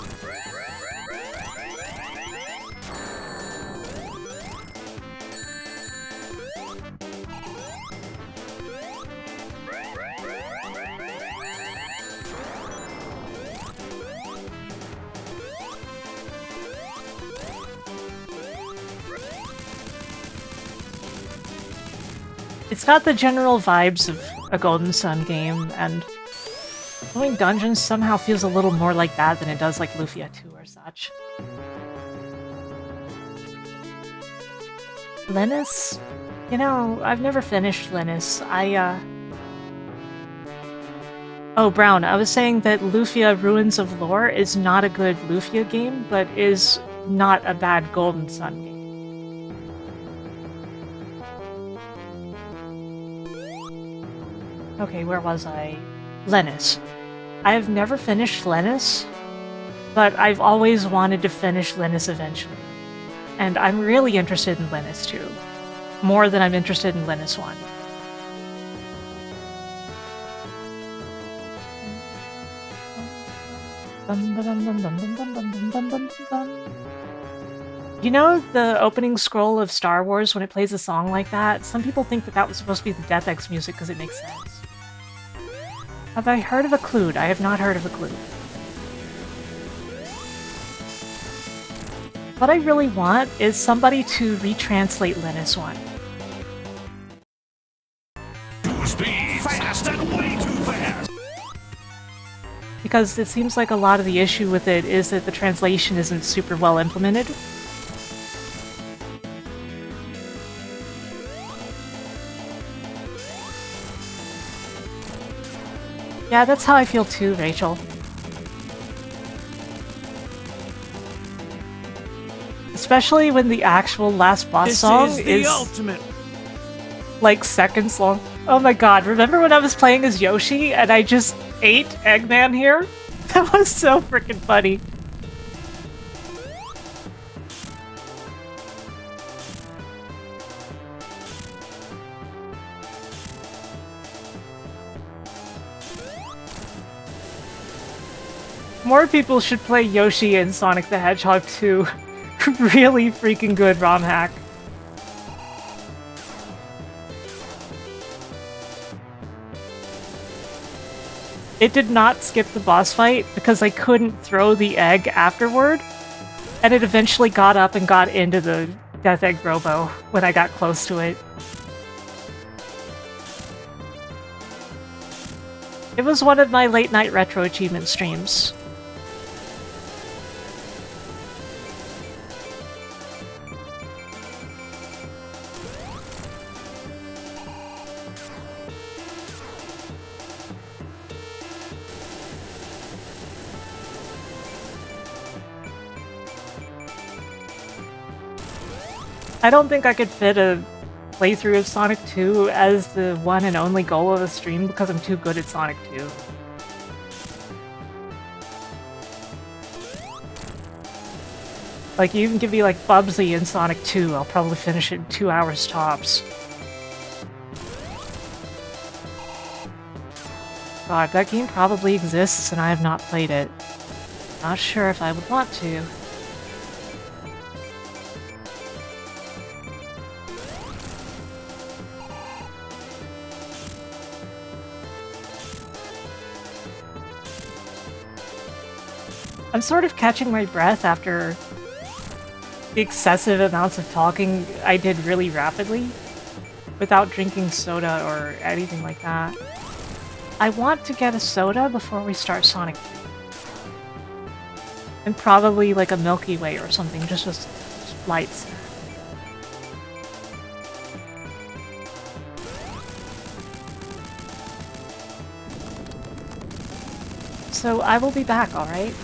S1: It's got the general vibes of a Golden Sun game, and doing dungeons somehow feels a little more like that than it does like Lufia 2 or such. Linus? You know, I've never finished Linus. Oh, Brown, I was saying that Lufia Ruins of Lore is not a good Lufia game, but is not a bad Golden Sun game. Okay, where was I? Linus. I have never finished Linus, but I've always wanted to finish Linus eventually. And I'm really interested in Linus 2. More than I'm interested in Linus 1. You know the opening scroll of Star Wars when it plays a song like that? Some people think that that was supposed to be the Death X music because it makes sense. Have I heard of a Clued? I have not heard of a Clued. What I really want is somebody to retranslate Linus 1.
S2: Too speed, fast and way too fast.
S1: Because it seems like a lot of the issue with it is that the translation isn't super well implemented. Yeah, that's how I feel too, Rachel. Especially when the actual last boss song is
S2: ultimate.
S1: like seconds long. Oh my god, remember when I was playing as Yoshi and I just ate Eggman here? That was so freaking funny. More people should play Yoshi in Sonic the Hedgehog 2. Really freaking good ROM hack. It did not skip the boss fight because I couldn't throw the egg afterward, and it eventually got up and got into the Death Egg Robo when I got close to it. It was one of my late night retro achievement streams. I don't think I could fit a playthrough of Sonic 2 as the one and only goal of the stream because I'm too good at Sonic 2. Like, you can give me like Bubsy in Sonic 2, I'll probably finish it in 2 hours tops. God, that game probably exists and I have not played it. Not sure if I would want to. I'm sort of catching my breath after the excessive amounts of talking I did really rapidly without drinking soda or anything like that. I want to get a soda before we start Sonic 3. And probably like a Milky Way or something, just with lights. So I will be back, alright?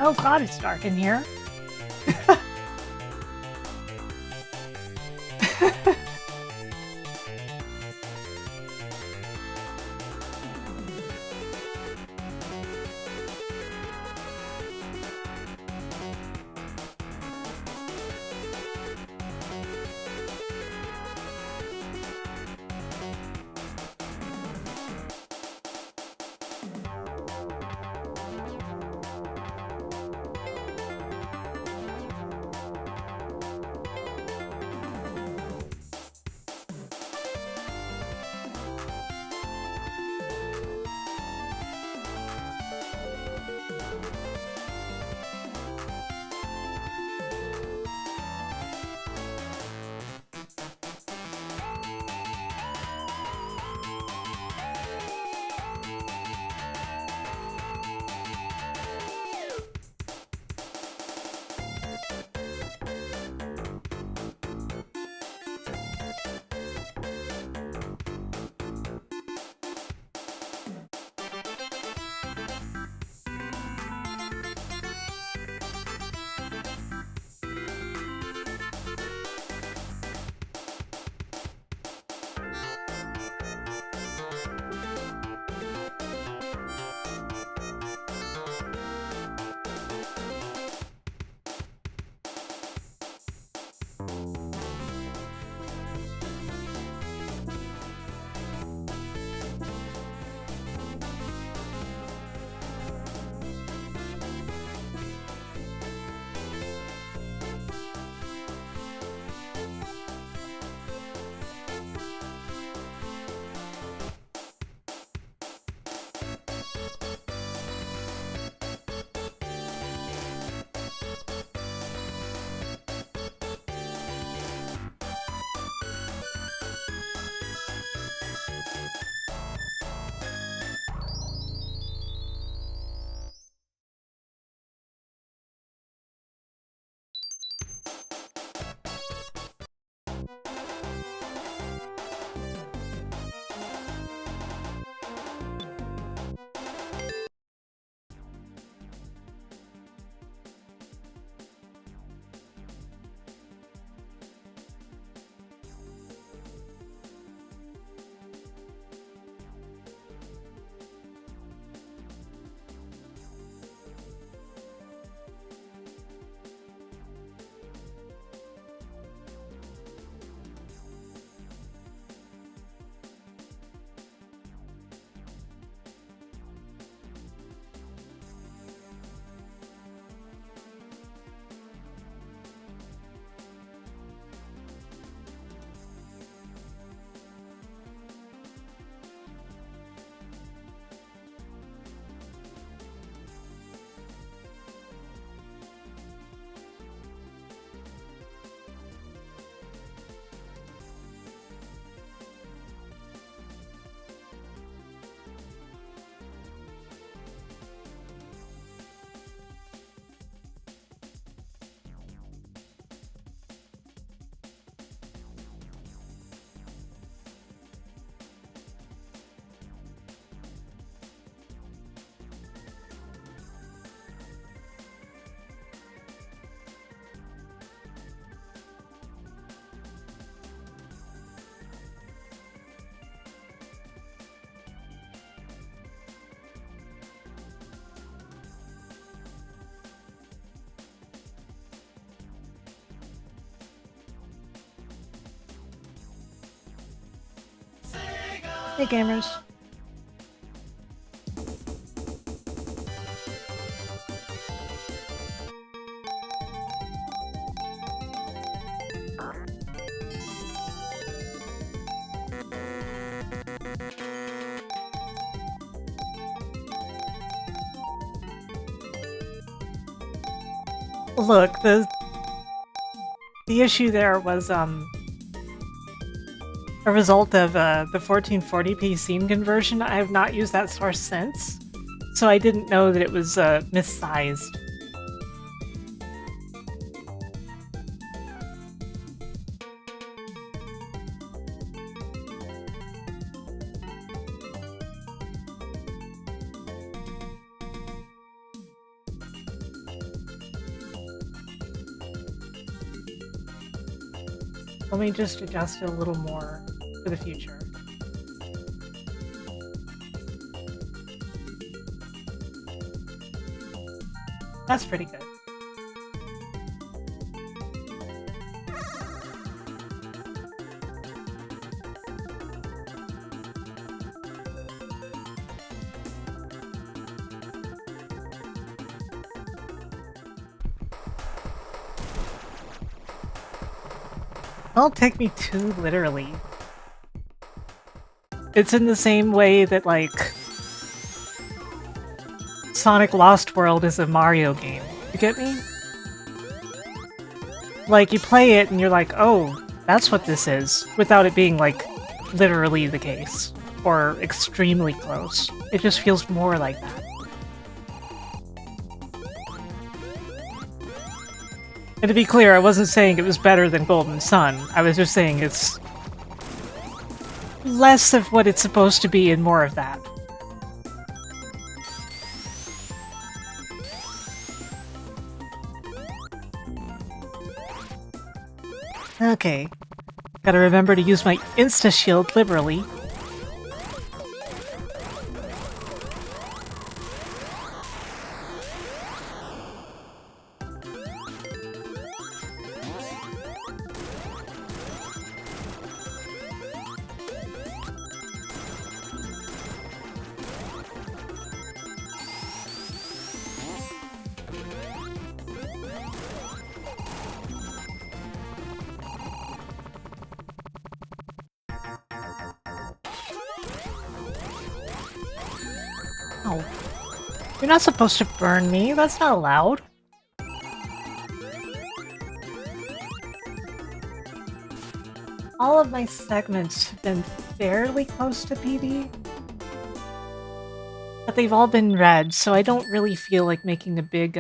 S1: Oh god, it's dark in here. Hey, gamers. Look, the issue there was a result of the 1440p scene conversion. I have not used that source since, so I didn't know that it was missized. Let me just adjust it a little more for the future. That's pretty good. Don't take me too literally. It's in the same way that, like, Sonic Lost World is a Mario game. You get me? Like, you play it and you're like, oh, that's what this is, without it being, like, literally the case. Or extremely close. It just feels more like that. And to be clear, I wasn't saying it was better than Golden Sun. I was just saying it's less of what it's supposed to be and more of that. Okay. Gotta remember to use my insta-shield liberally. Oh. You're not supposed to burn me. That's not allowed. All of my segments have been fairly close to PB. But they've all been red, so I don't really feel like making a big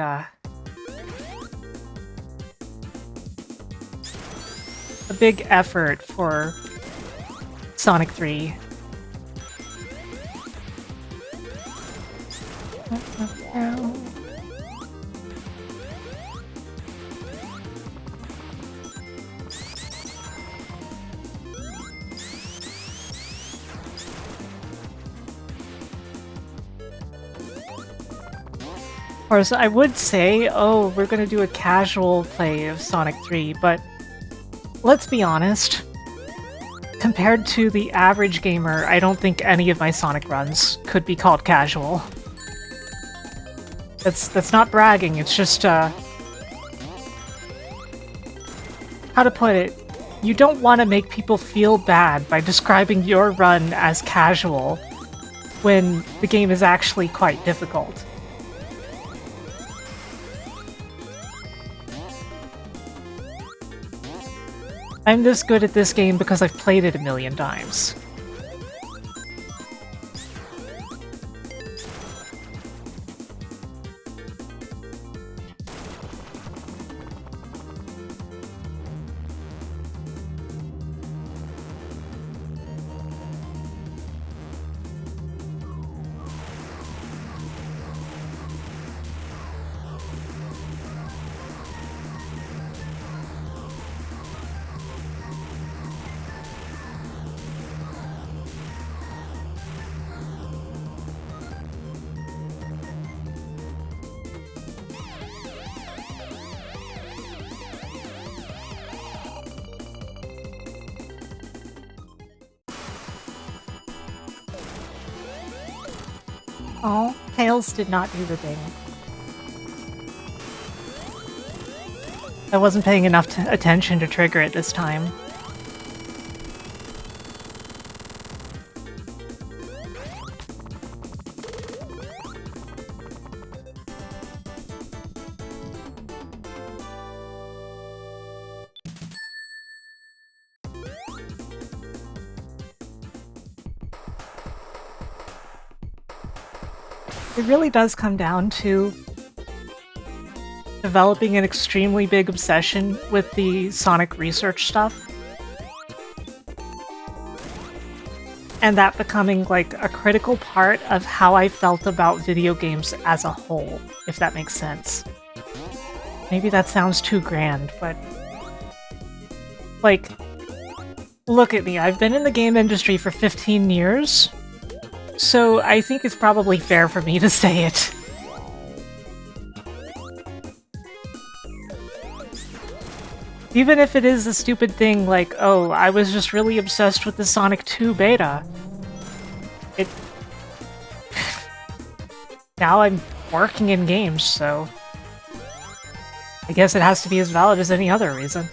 S1: effort for Sonic 3. Of course, I would say, oh, we're gonna do a casual play of Sonic 3, but let's be honest. Compared to the average gamer, I don't think any of my Sonic runs could be called casual. That's not bragging, it's just, how to put it, you don't want to make people feel bad by describing your run as casual when the game is actually quite difficult. I'm this good at this game because I've played it a million times. Oh, Tails did not do the thing. I wasn't paying enough attention to trigger it this time. It really does come down to developing an extremely big obsession with the Sonic research stuff. And that becoming, like, a critical part of how I felt about video games as a whole, if that makes sense. Maybe that sounds too grand, but... like, look at me, I've been in the game industry for 15 years, so I think it's probably fair for me to say it. Even if it is a stupid thing like, oh, I was just really obsessed with the Sonic 2 beta. It... now I'm working in games, so... I guess it has to be as valid as any other reason.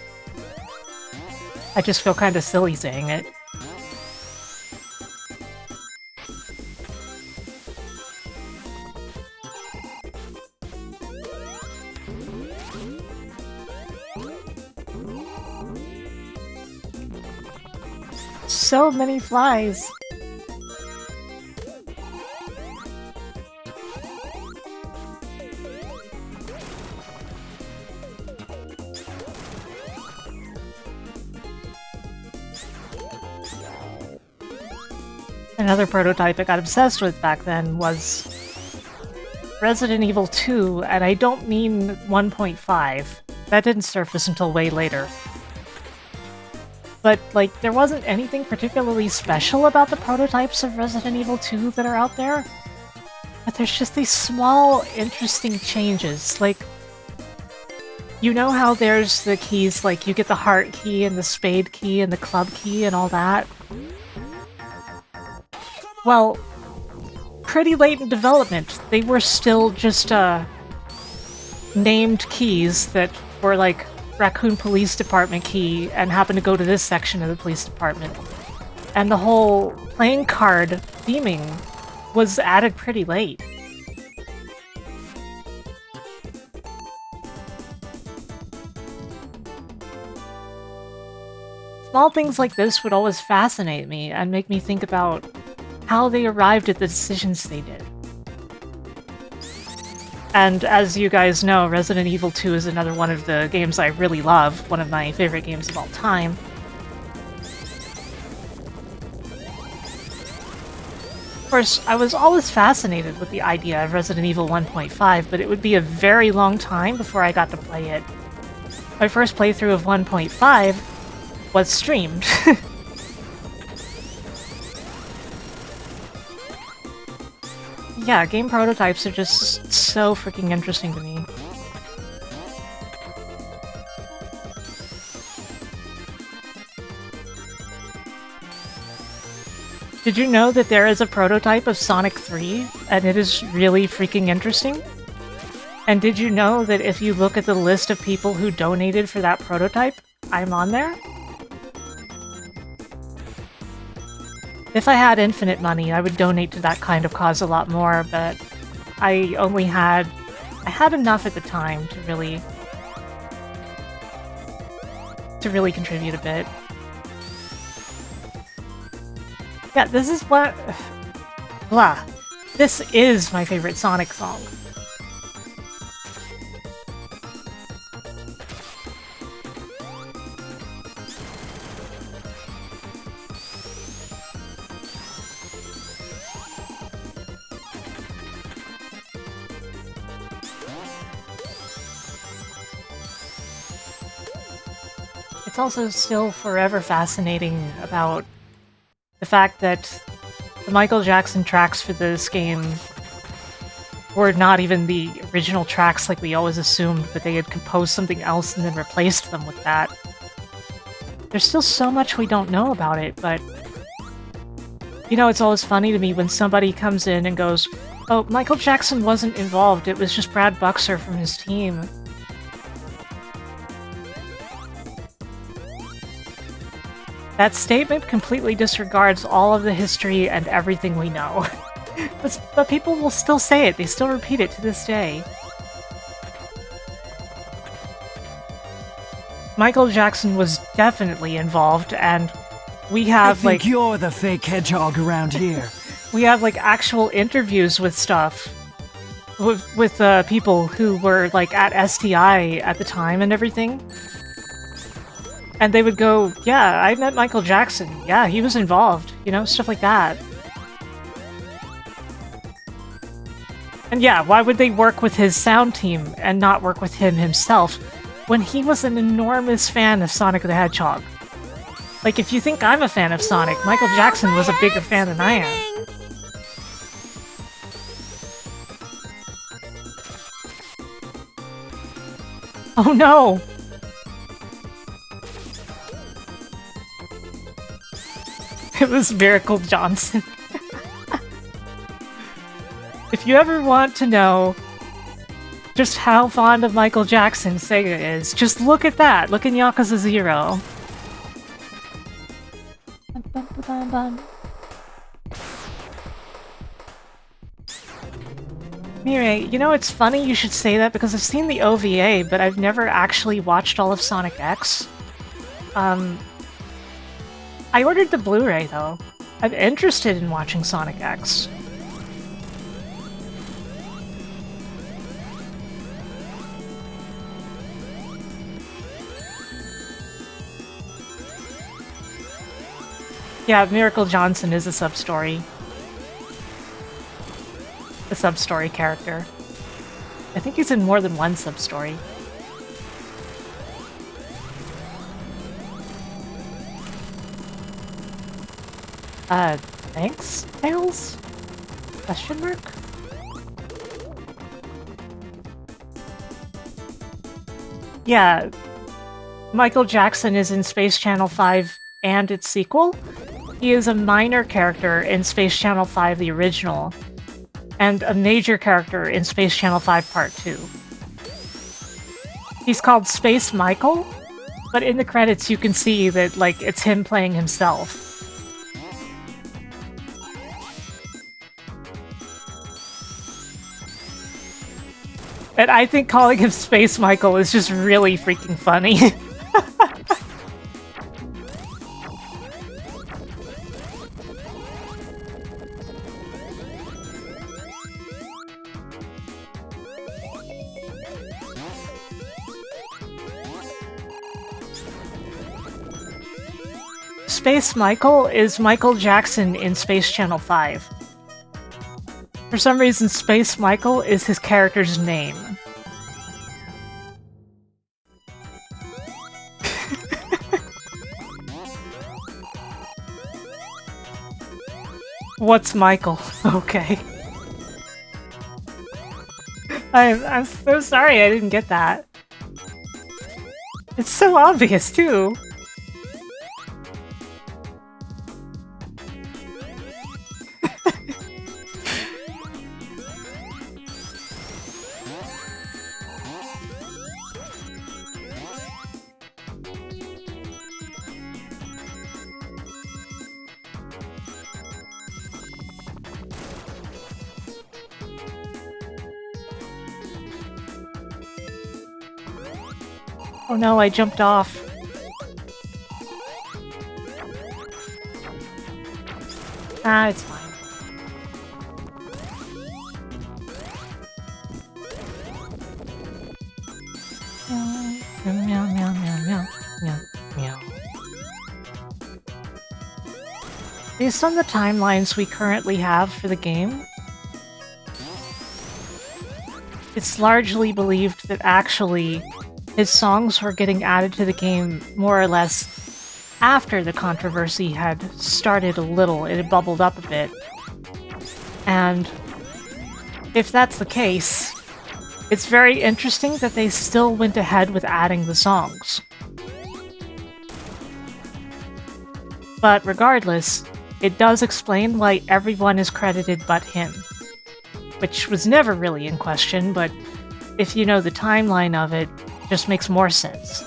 S1: I just feel kinda silly saying it. So many flies! Another prototype I got obsessed with back then was Resident Evil 2, and I don't mean 1.5. That didn't surface until way later. But, like, there wasn't anything particularly special about the prototypes of Resident Evil 2 that are out there. But there's just these small, interesting changes. Like, you know how there's the keys, like, you get the heart key and the spade key and the club key and all that? Well, pretty late in development, they were still just, named keys that were, like, Raccoon Police Department key and happened to go to this section of the police department. And the whole playing card theming was added pretty late. Small things like this would always fascinate me and make me think about how they arrived at the decisions they did. And as you guys know, Resident Evil 2 is another one of the games I really love, one of my favorite games of all time. Of course, I was always fascinated with the idea of Resident Evil 1.5, but it would be a very long time before I got to play it. My first playthrough of 1.5 was streamed. Yeah, game prototypes are just so freaking interesting to me. Did you know that there is a prototype of Sonic 3, and it is really freaking interesting? And did you know that if you look at the list of people who donated for that prototype, I'm on there? If I had infinite money, I would donate to that kind of cause a lot more, but I had enough at the time to really contribute a bit. Yeah, this is what... blah. This is my favorite Sonic song. It's also still forever fascinating about the fact that the Michael Jackson tracks for this game were not even the original tracks like we always assumed, but they had composed something else and then replaced them with that. There's still so much we don't know about it, but... you know, it's always funny to me when somebody comes in and goes, Oh, Michael Jackson wasn't involved. It was just Brad Buxer from his team. That statement completely disregards all of the history and everything we know. But people will still say it. They still repeat it to this day. Michael Jackson was definitely involved, and we have,
S5: I think you're the fake hedgehog around here.
S1: we have, like, actual interviews with stuff. With people who were, like, at STI at the time and everything. And they would go, yeah, I met Michael Jackson. Yeah, he was involved. You know, stuff like that. And yeah, why would they work with his sound team and not work with him himself when he was an enormous fan of Sonic the Hedgehog? Like, if you think I'm a fan of Sonic, Michael Jackson was a bigger fan than I am. Oh no! It was Miracle Johnson. If you ever want to know just how fond of Michael Jackson Sega is, just look at that. Look in Yakuza 0. Anyway, you know, it's funny you should say that because I've seen the OVA, but I've never actually watched all of Sonic X. I ordered the Blu-ray, though. I'm interested in watching Sonic X. Yeah, Miracle Johnson is a sub-story. A sub-story character. I think he's in more than one sub-story. Thanks, Tails? Question mark? Yeah, Michael Jackson is in Space Channel 5 and its sequel. He is a minor character in Space Channel 5, the original, and a major character in Space Channel 5 Part 2. He's called Space Michael, but in the credits you can see that, like, it's him playing himself. And I think calling him Space Michael is just really freaking funny. Space Michael is Michael Jackson in Space Channel 5. For some reason, Space Michael is his character's name. What's Michael? Okay. I'm so sorry I didn't get that. It's so obvious, too. Oh no, I jumped off. Ah, it's fine. Meow, meow, meow, meow, meow, meow, meow. Based on the timelines we currently have for the game, it's largely believed that actually his songs were getting added to the game more or less after the controversy had started a little. It had bubbled up a bit. And if that's the case, it's very interesting that they still went ahead with adding the songs. But regardless, it does explain why everyone is credited but him. which was never really in question, but if you know the timeline of it, it just makes more sense.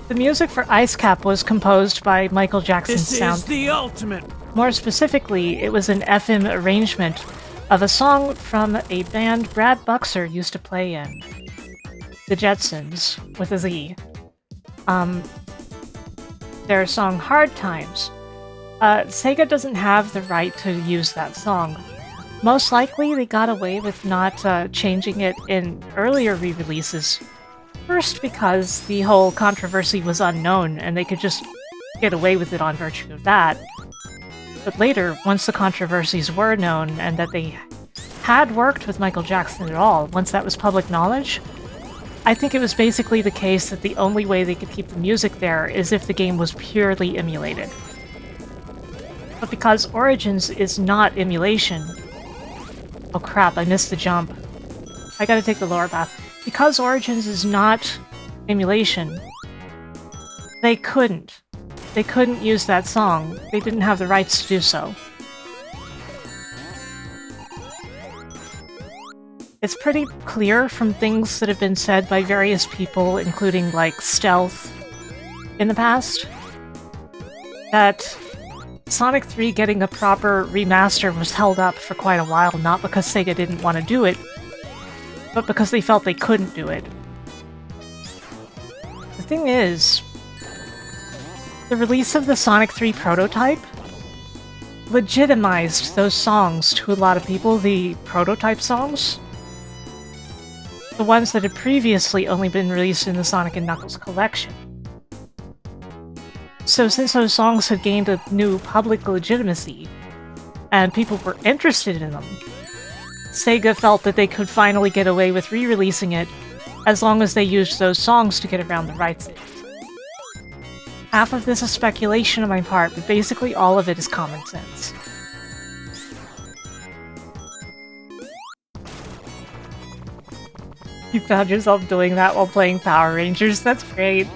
S1: The music for Ice Cap was composed by Michael Jackson's
S5: This
S1: sound.
S5: is the ultimate.
S1: More specifically, it was an FM arrangement of a song from a band Brad Buxer used to play in. The Jetsons, with a Z. Their song Hard Times. Sega doesn't have the right to use that song. Most likely, they got away with not changing it in earlier re-releases. First, because the whole controversy was unknown, and they could just get away with it on virtue of that. But later, once the controversies were known, and that they had worked with Michael Jackson at all, once that was public knowledge, I think it was basically the case that the only way they could keep the music there is if the game was purely emulated. But because Origins is not emulation... Oh crap, I missed the jump. I gotta take the lower path. Because Origins is not emulation, they couldn't. They couldn't use that song. They didn't have the rights to do so. It's pretty clear from things that have been said by various people, including, like, Stealth, in the past, that Sonic 3 getting a proper remaster was held up for quite a while, not because Sega didn't want to do it, but because they felt they couldn't do it. The thing is, the release of the Sonic 3 prototype legitimized those songs to a lot of people, the prototype songs. The ones that had previously only been released in the Sonic & Knuckles collection. So since those songs had gained a new public legitimacy, and people were interested in them, Sega felt that they could finally get away with re-releasing it as long as they used those songs to get around the rights issues. Half of this is speculation on my part, but basically all of it is common sense. You found yourself doing that while playing Power Rangers? That's great.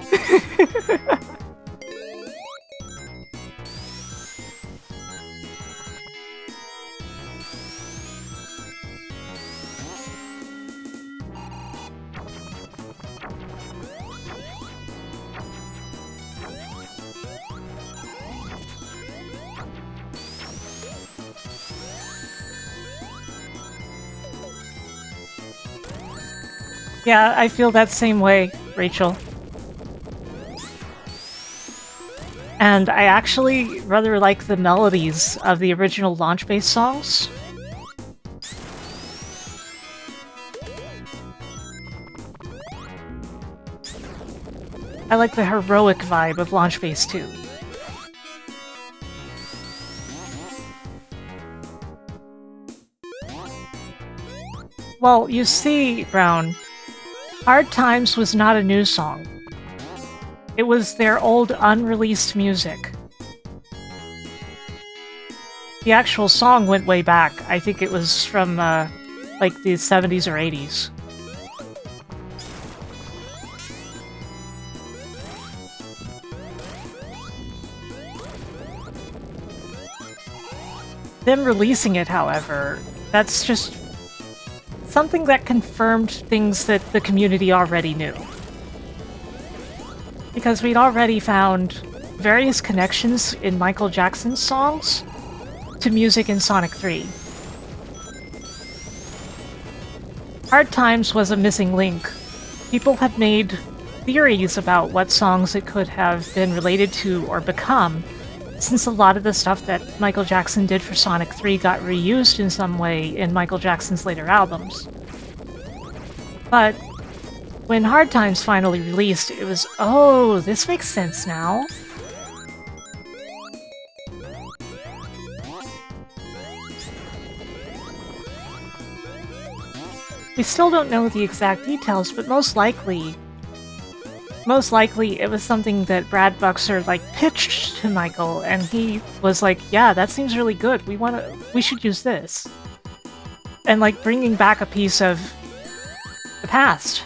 S1: Yeah, I feel that same way, Rachel. And I actually rather like the melodies of the original launch-based songs. I like the heroic vibe of Launch Base 2. Well, you see, Brown, Hard Times was not a new song. It was their old unreleased music. The actual song went way back. I think it was from, like, the 70s or 80s. Them releasing it, however, that's just something that confirmed things that the community already knew. Because we'd already found various connections in Michael Jackson's songs to music in Sonic 3. Hard Times was a missing link. People had made theories about what songs it could have been related to or become, since a lot of the stuff that Michael Jackson did for Sonic 3 got reused in some way in Michael Jackson's later albums. But when Hard Times finally released, it was, oh, this makes sense now. We still don't know the exact details, but most likely it was something that Brad Buxer, like, pitched to Michael, and he was like, yeah, that seems really good, we should use this. And, like, bringing back a piece of the past.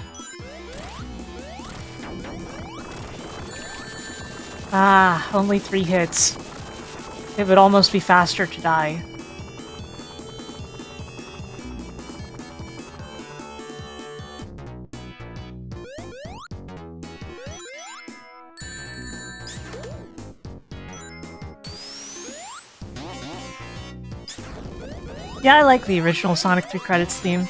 S1: Ah, only 3 hits. It would almost be faster to die. Yeah, I like the original Sonic 3 credits theme.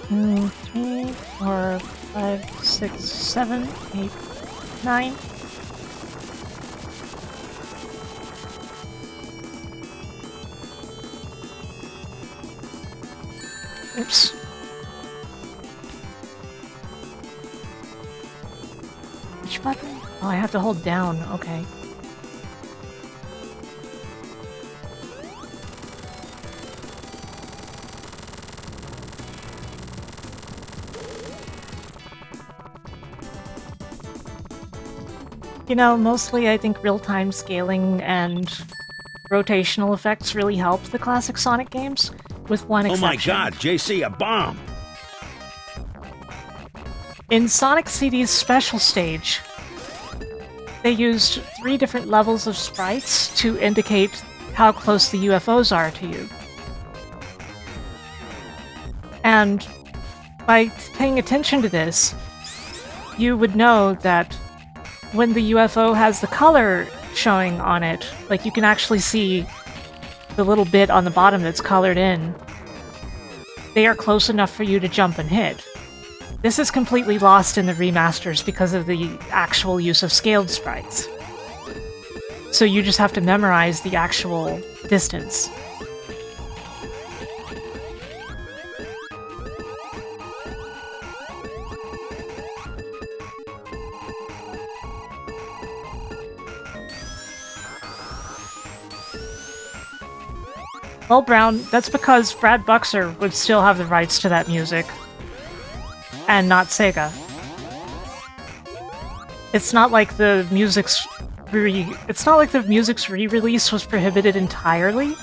S1: Two, 3, 4, 5, 6, 7, 8, 9. Oops. Which button? Oh, I have to hold down. Okay. You know, mostly I think real-time scaling and rotational effects really helped the classic Sonic games, with one
S2: Oh
S1: exception.
S2: my god, JC, a bomb!
S1: In Sonic CD's special stage, they used 3 different levels of sprites to indicate how close the UFOs are to you. And by paying attention to this, you would know that when the UFO has the color showing on it, like you can actually see the little bit on the bottom that's colored in, they are close enough for you to jump and hit. This is completely lost in the remasters because of the actual use of scaled sprites. So you just have to memorize the actual distance. Well, Brown, that's because Brad Buxer would still have the rights to that music. And not Sega. It's not like the music's re-release was prohibited entirely.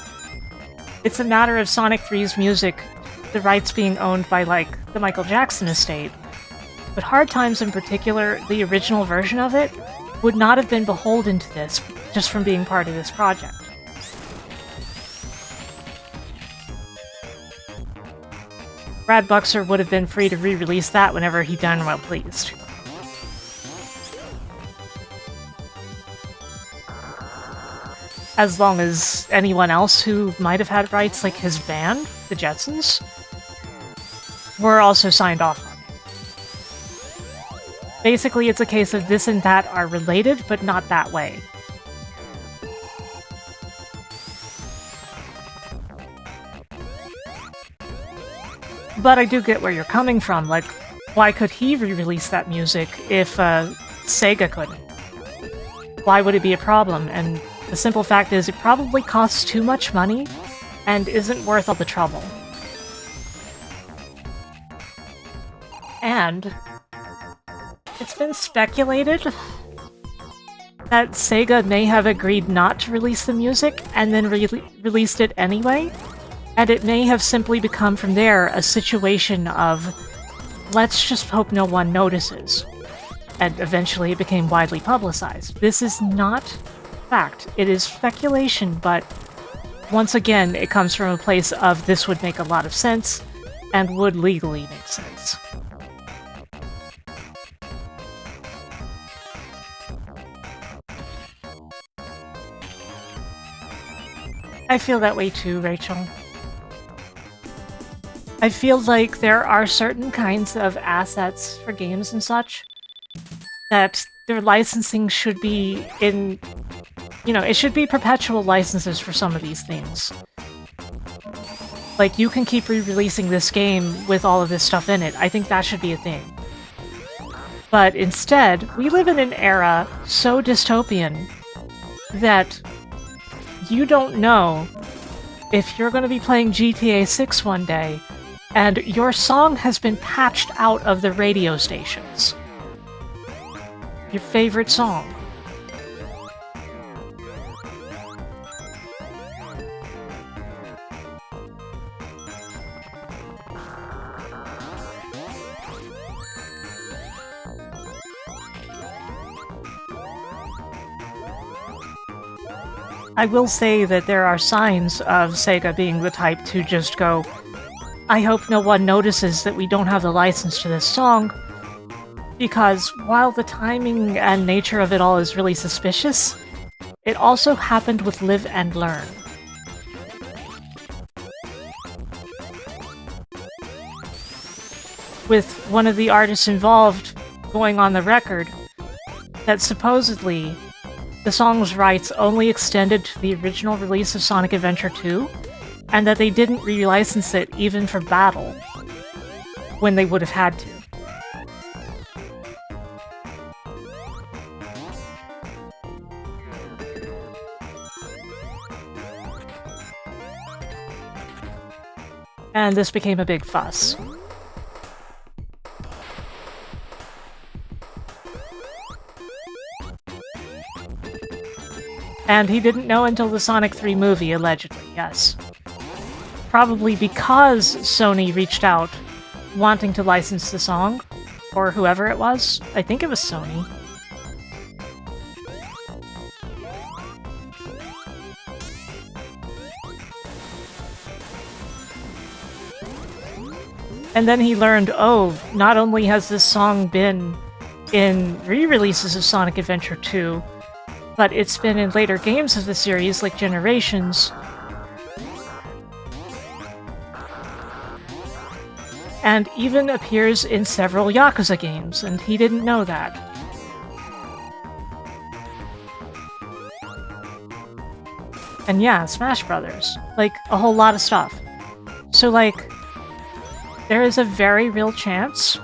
S1: It's a matter of Sonic 3's music, the rights being owned by, like, the Michael Jackson estate. But Hard Times in particular, the original version of it, would not have been beholden to this just from being part of this project. Brad Buxer would have been free to re-release that whenever he done well pleased. As long as anyone else who might have had rights, like his band, the Jetsons, were also signed off on it. Basically, it's a case of this and that are related, but not that way. But I do get where you're coming from, like, why could he re-release that music if Sega couldn't? Why would it be a problem? And the simple fact is, it probably costs too much money and isn't worth all the trouble. And it's been speculated that Sega may have agreed not to release the music and then released it anyway. And it may have simply become from there a situation of, let's just hope no one notices. And eventually it became widely publicized. This is not fact. It is speculation, but once again, it comes from a place of this would make a lot of sense and would legally make sense. I feel that way too, Rachel. I feel like there are certain kinds of assets for games and such that their licensing should be in, it should be perpetual licenses for some of these things. Like, you can keep re-releasing this game with all of this stuff in it. I think that should be a thing. But instead, we live in an era so dystopian that you don't know if you're going to be playing GTA 6 one day and your song has been patched out of the radio stations. Your favorite song. I will say that there are signs of Sega being the type to just go, I hope no one notices that we don't have the license to this song, because while the timing and nature of it all is really suspicious, it also happened with Live and Learn. With one of the artists involved going on the record that supposedly the song's rights only extended to the original release of Sonic Adventure 2, and that they didn't re-license it even for Battle, when they would have had to. And this became a big fuss. And he didn't know until the Sonic 3 movie, allegedly, yes. Probably because Sony reached out wanting to license the song, or whoever it was. I think it was Sony. And then he learned, oh, not only has this song been in re-releases of Sonic Adventure 2, but it's been in later games of the series, like Generations. And even appears in several Yakuza games, and he didn't know that. And yeah, Smash Brothers. Like, a whole lot of stuff. So, like, there is a very real chance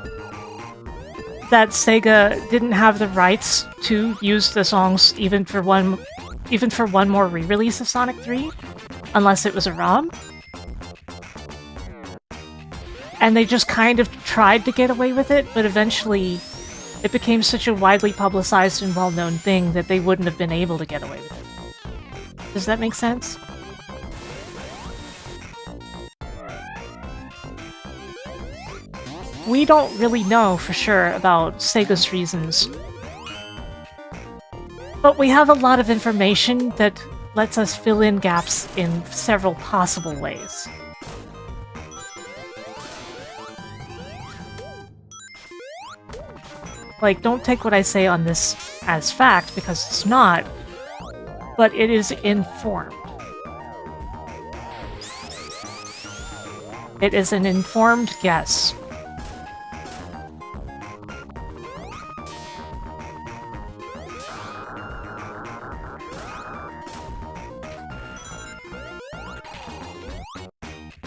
S1: that Sega didn't have the rights to use the songs even for one more re-release of Sonic 3, unless it was a ROM. And they just kind of tried to get away with it, but eventually it became such a widely publicized and well-known thing that they wouldn't have been able to get away with it. Does that make sense? We don't really know for sure about Sega's reasons, but we have a lot of information that lets us fill in gaps in several possible ways. Like, don't take what I say on this as fact, because it's not, but it is informed. It is an informed guess.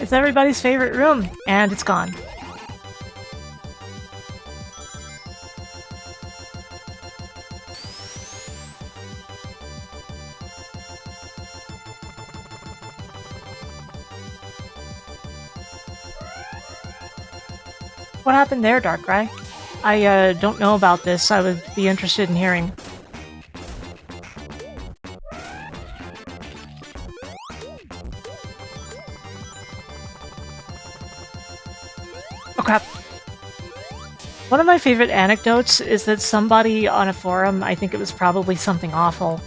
S1: It's everybody's favorite room, and it's gone. What happened there, Darkrai? I don't know about this. I would be interested in hearing. Oh crap. One of my favorite anecdotes is that somebody on a forum, I think it was probably something awful,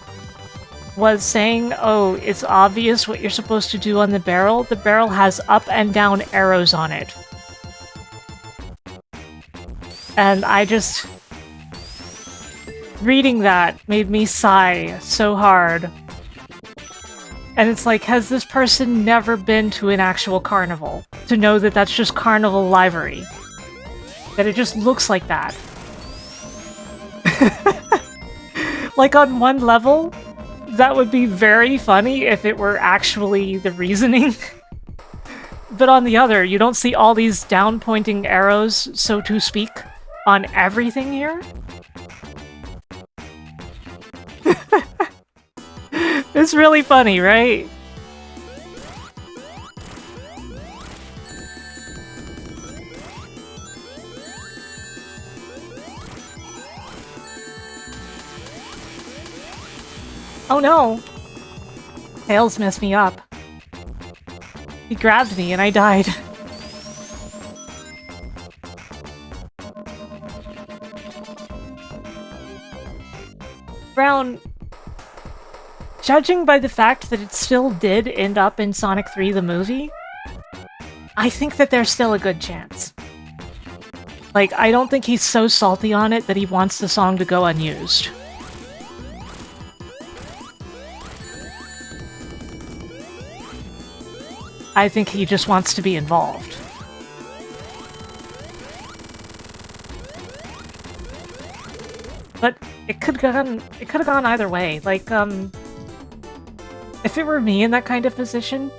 S1: was saying, oh, it's obvious what you're supposed to do on the barrel. The barrel has up and down arrows on it. And I just... reading that made me sigh so hard. And it's like, has this person never been to an actual carnival to know that that's just carnival livery? That it just looks like that. Like, on one level, that would be very funny if it were actually the reasoning. But on the other, you don't see all these down-pointing arrows, so to speak, on everything here? It's really funny, right? Oh no! Tails messed me up. He grabbed me and I died. Brown... judging by the fact that it still did end up in Sonic 3 the movie, I think that there's still a good chance. Like, I don't think he's so salty on it that he wants the song to go unused. I think he just wants to be involved. But it could have gone either way. Like, if it were me in that kind of position,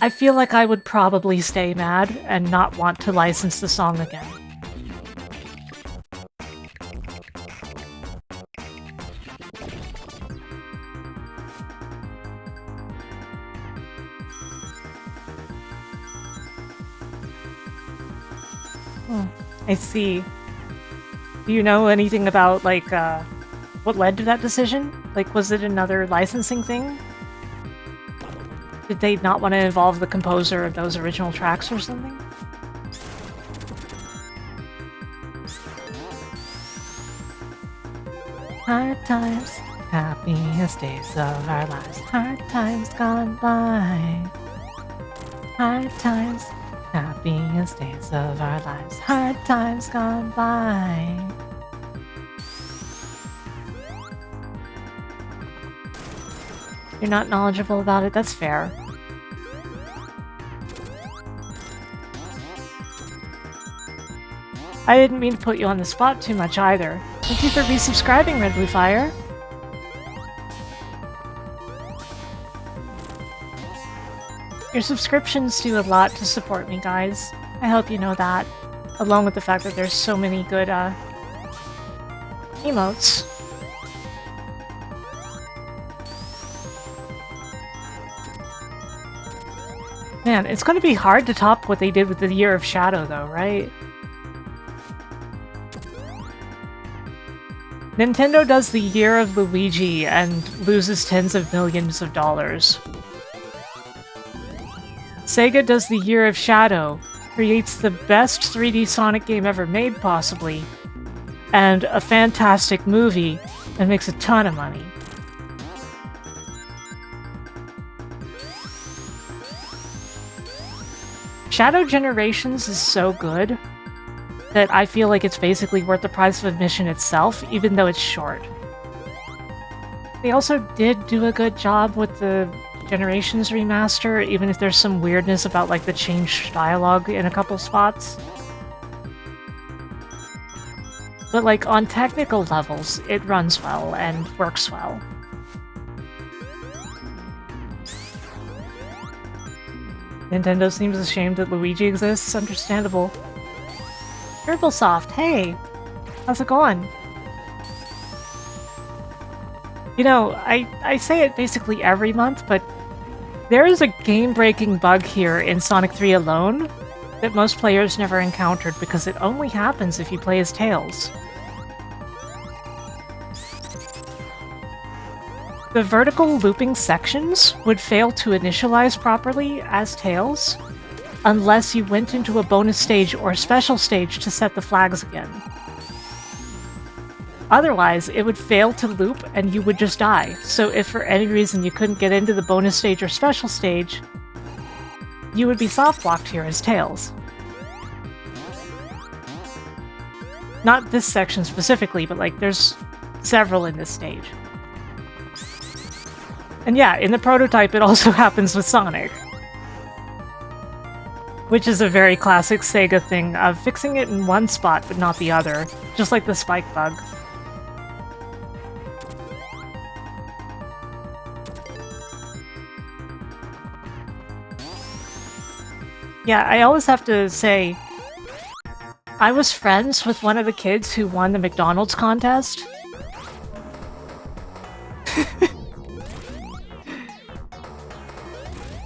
S1: I feel like I would probably stay mad and not want to license the song again. I see. Do you know anything about, like, what led to that decision? Like, was it another licensing thing? Did they not want to involve the composer of those original tracks or something? Hard times, happiest days of our lives. Hard times gone by. Hard times, happiest days of our lives. Hard times gone by. You're not knowledgeable about it? That's fair. I didn't mean to put you on the spot too much either. Thank you for resubscribing, Red Blue Fire. Your subscriptions do a lot to support me, guys. I hope you know that. Along with the fact that there's so many good, emotes. Man, it's gonna be hard to top what they did with the Year of Shadow, though, right? Nintendo does the Year of Luigi and loses tens of millions of dollars. Sega does the Year of Shadow, creates the best 3D Sonic game ever made, possibly, and a fantastic movie, and makes a ton of money. Shadow Generations is so good that I feel like it's basically worth the price of admission itself, even though it's short. They also did do a good job with the Generations remaster, even if there's some weirdness about like the changed dialogue in a couple spots. But like on technical levels, it runs well and works well. Nintendo seems ashamed that Luigi exists, understandable. Turtlesoft, hey! How's it going? You know, I say it basically every month, but there is a game-breaking bug here in Sonic 3 alone that most players never encountered because it only happens if you play as Tails. The vertical looping sections would fail to initialize properly as Tails unless you went into a bonus stage or special stage to set the flags again. Otherwise, it would fail to loop and you would just die. So if for any reason you couldn't get into the bonus stage or special stage, you would be soft-blocked here as Tails. Not this section specifically, but like there's several in this stage. And yeah, in the prototype it also happens with Sonic. Which is a very classic Sega thing of fixing it in one spot but not the other, just like the spike bug. Yeah, I always have to say, I was friends with one of the kids who won the McDonald's contest.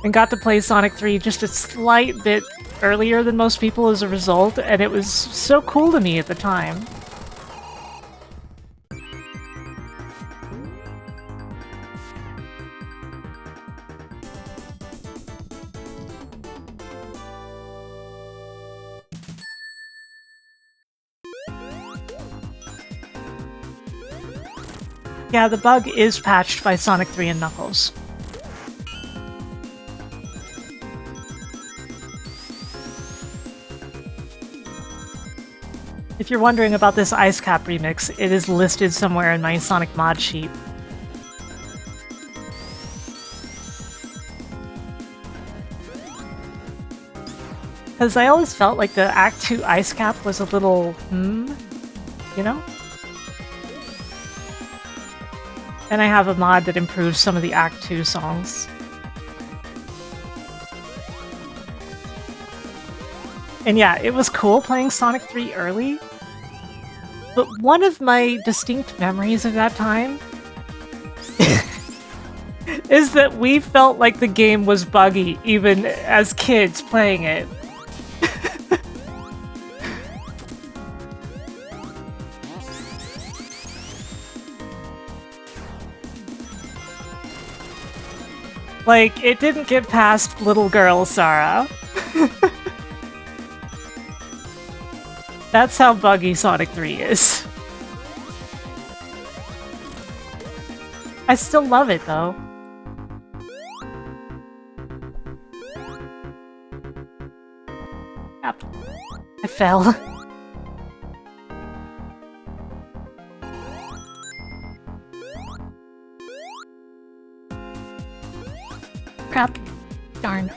S1: And got to play Sonic 3 just a slight bit earlier than most people as a result, and it was so cool to me at the time. Yeah, the bug is patched by Sonic 3 and Knuckles. If you're wondering about this Ice Cap remix, it is listed somewhere in my Sonic mod sheet. Because I always felt like the Act 2 Ice Cap was a little, you know? And I have a mod that improves some of the Act 2 songs. And yeah, it was cool playing Sonic 3 early, but one of my distinct memories of that time is that we felt like the game was buggy, even as kids playing it. Like, it didn't get past little girl Sarah. That's how buggy Sonic 3 is. I still love it, though. Yep. I fell. Crap. Darn.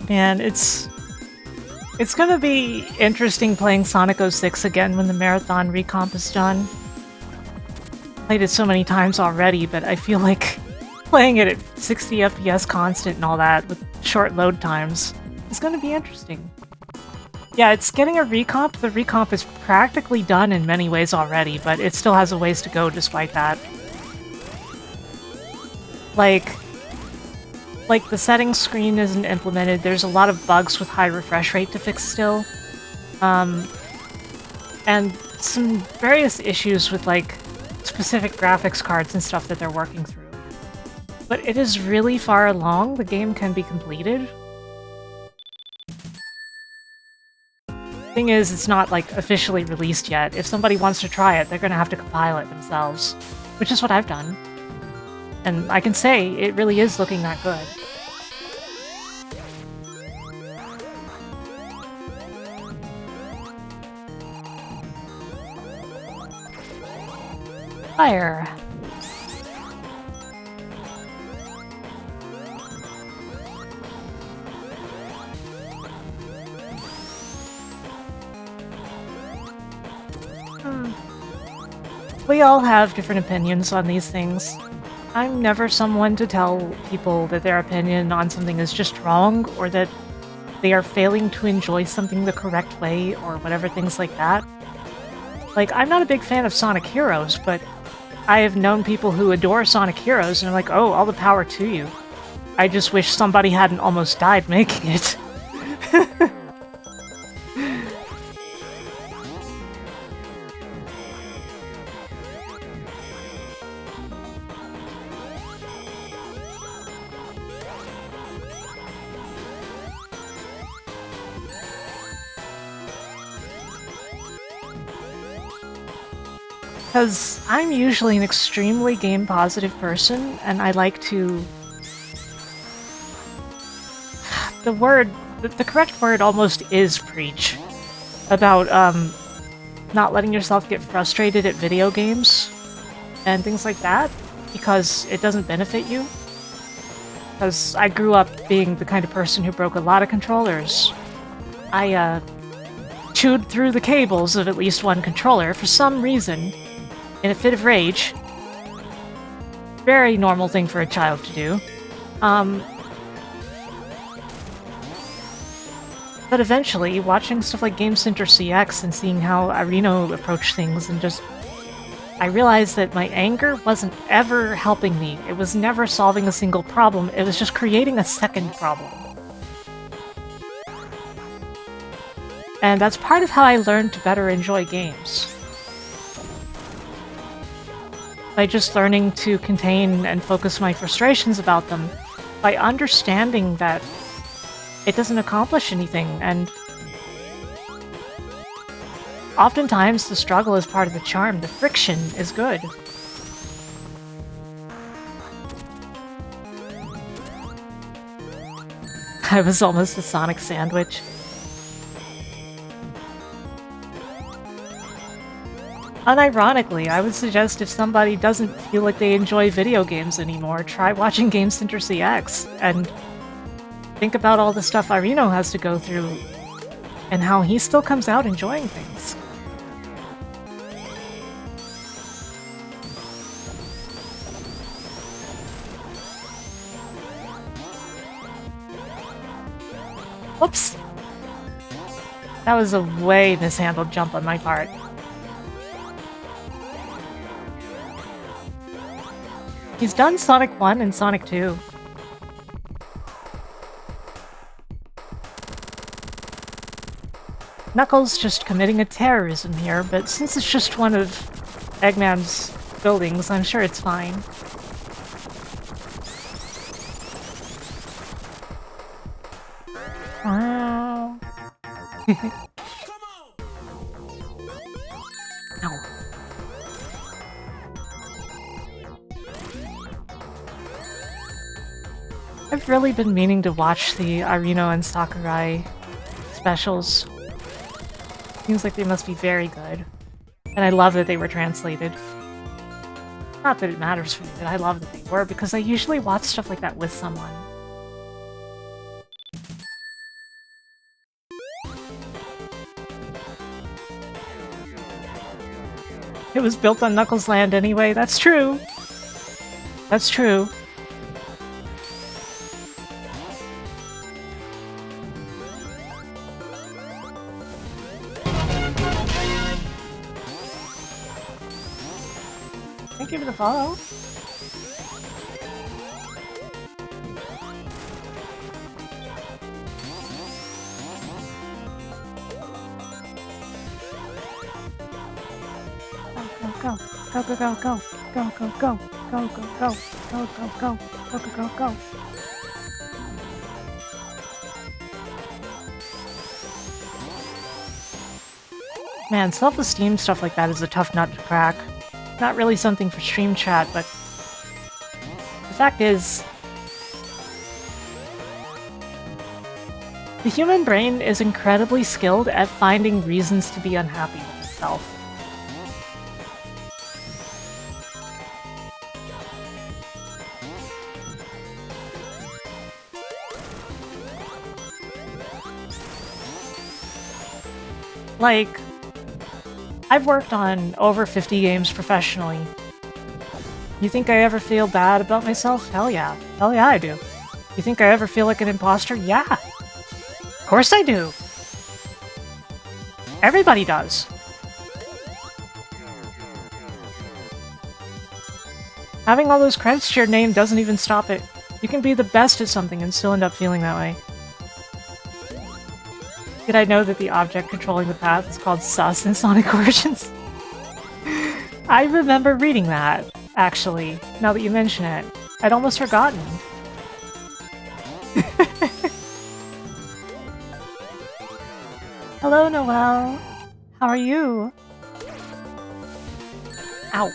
S1: Man, it's gonna be interesting playing Sonic 06 again when the marathon recomp is done. Played it so many times already, but I feel like playing it at 60 FPS constant and all that with short load times is gonna be interesting. Yeah, it's getting a recomp. The recomp is practically done in many ways already, but it still has a ways to go despite that. Like the settings screen isn't implemented. There's a lot of bugs with high refresh rate to fix still. And some various issues with like specific graphics cards and stuff that they're working through. But it is really far along. The game can be completed. Thing is, it's not like officially released yet. If somebody wants to try it, they're gonna have to compile it themselves, which is what I've done. And I can say it really is looking that good. Fire. We all have different opinions on these things. I'm never someone to tell people that their opinion on something is just wrong, or that they are failing to enjoy something the correct way, or whatever, things like that. Like, I'm not a big fan of Sonic Heroes, but I have known people who adore Sonic Heroes and are like, oh, all the power to you. I just wish somebody hadn't almost died making it. Because I'm usually an extremely game-positive person, and I like to... The correct word almost is preach. About, not letting yourself get frustrated at video games and things like that, because it doesn't benefit you. Because I grew up being the kind of person who broke a lot of controllers. I, chewed through the cables of at least one controller for some reason, in a fit of rage. Very normal thing for a child to do. But eventually, watching stuff like Game Center CX and seeing how Arino approached things, and just... I realized that my anger wasn't ever helping me. It was never solving a single problem, it was just creating a second problem. And that's part of how I learned to better enjoy games. By just learning to contain and focus my frustrations about them, by understanding that it doesn't accomplish anything, and Oftentimes, the struggle is part of the charm. The friction is good. I was almost a Sonic sandwich. Unironically, I would suggest if somebody doesn't feel like they enjoy video games anymore, try watching Game Center CX and think about all the stuff Irino has to go through and how he still comes out enjoying things. Whoops! That was a way mishandled jump on my part. He's done Sonic 1 and Sonic 2. Knuckles just committing a terrorism here, but since it's just one of Eggman's buildings, I'm sure it's fine. No. I've really been meaning to watch the Irino and Sakurai specials. Seems like they must be very good. And I love that they were translated. Not that it matters for me, but I love that they were, because I usually watch stuff like that with someone. It was built on Knuckles Land anyway, that's true! That's true. Thank you for the follow. Go, go, go, go, go, go, go, go, go, go, go, go, go, go, go, go, go, go. Man, self-esteem stuff like that is a tough nut to crack. Not really something for stream chat, but the fact is, the human brain is incredibly skilled at finding reasons to be unhappy with itself. Like, I've worked on over 50 games professionally. You think I ever feel bad about myself? Hell yeah. Hell yeah, I do. You think I ever feel like an imposter? Yeah. Of course I do. Everybody does. Having all those credits to your name doesn't even stop it. You can be the best at something and still end up feeling that way. Did I know that the object controlling the path is called sus in Sonic Origins? I remember reading that, actually, now that you mention it. I'd almost forgotten. Hello, Noelle. How are you? Ow.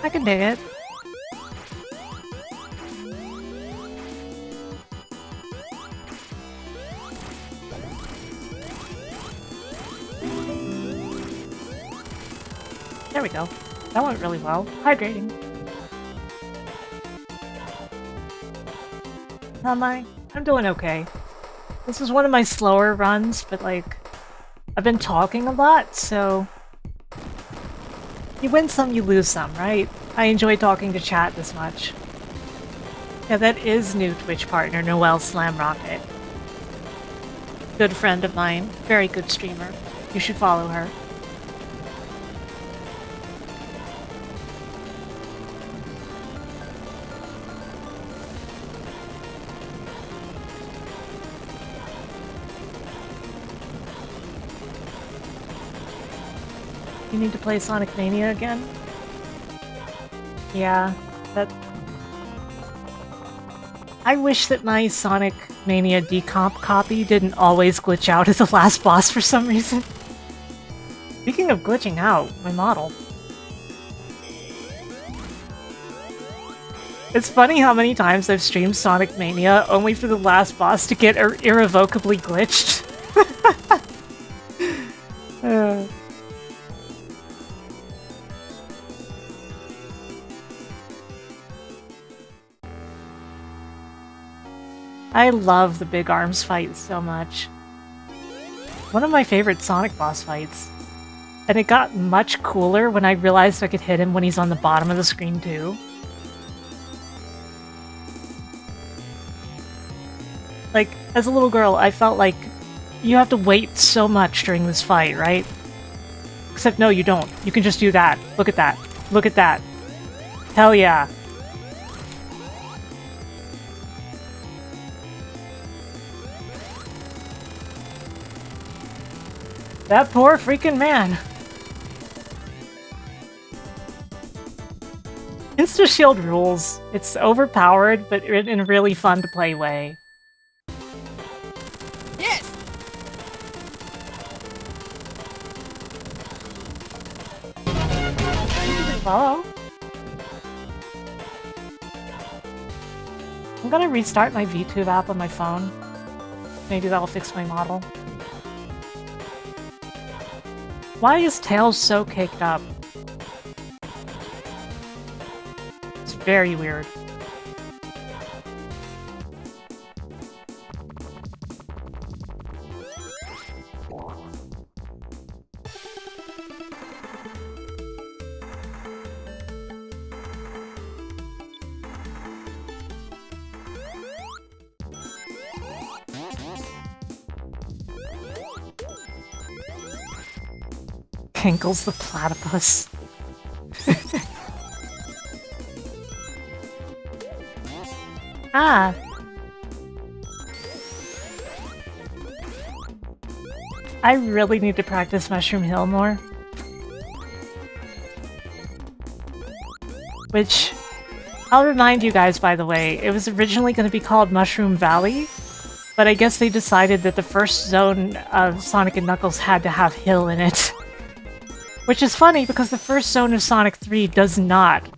S1: I can dig it. There we go. That went really well. Hydrating. How am I? I'm doing okay. This is one of my slower runs, but like, I've been talking a lot, so you win some, you lose some, right? I enjoy talking to chat this much. Yeah, that is new Twitch partner, Noelle Slamrocket. Good friend of mine. Very good streamer. You should follow her. You need to play Sonic Mania again? Yeah, that... I wish that my Sonic Mania decomp copy didn't always glitch out as the last boss for some reason. Speaking of glitching out, my model. It's funny how many times I've streamed Sonic Mania only for the last boss to get irrevocably glitched. I love the big arms fight so much. One of my favorite Sonic boss fights. And it got much cooler when I realized I could hit him when he's on the bottom of the screen too. Like, as a little girl, I felt like you have to wait so much during this fight, right? Except no, you don't. You can just do that. Look at that. Look at that. Hell yeah. That poor freaking man. Insta-shield rules. It's overpowered, but in a really fun to play way.
S3: Yes!
S1: Follow. I'm gonna restart my VTube app on my phone. Maybe that'll fix my model. Why is Tails so caked up? It's very weird. Kinkles the platypus. Ah. I really need to practice Mushroom Hill more. Which, I'll remind you guys, by the way, it was originally going to be called Mushroom Valley, but I guess they decided that the first zone of Sonic and Knuckles had to have hill in it. Which is funny, because the first zone of Sonic 3 does not.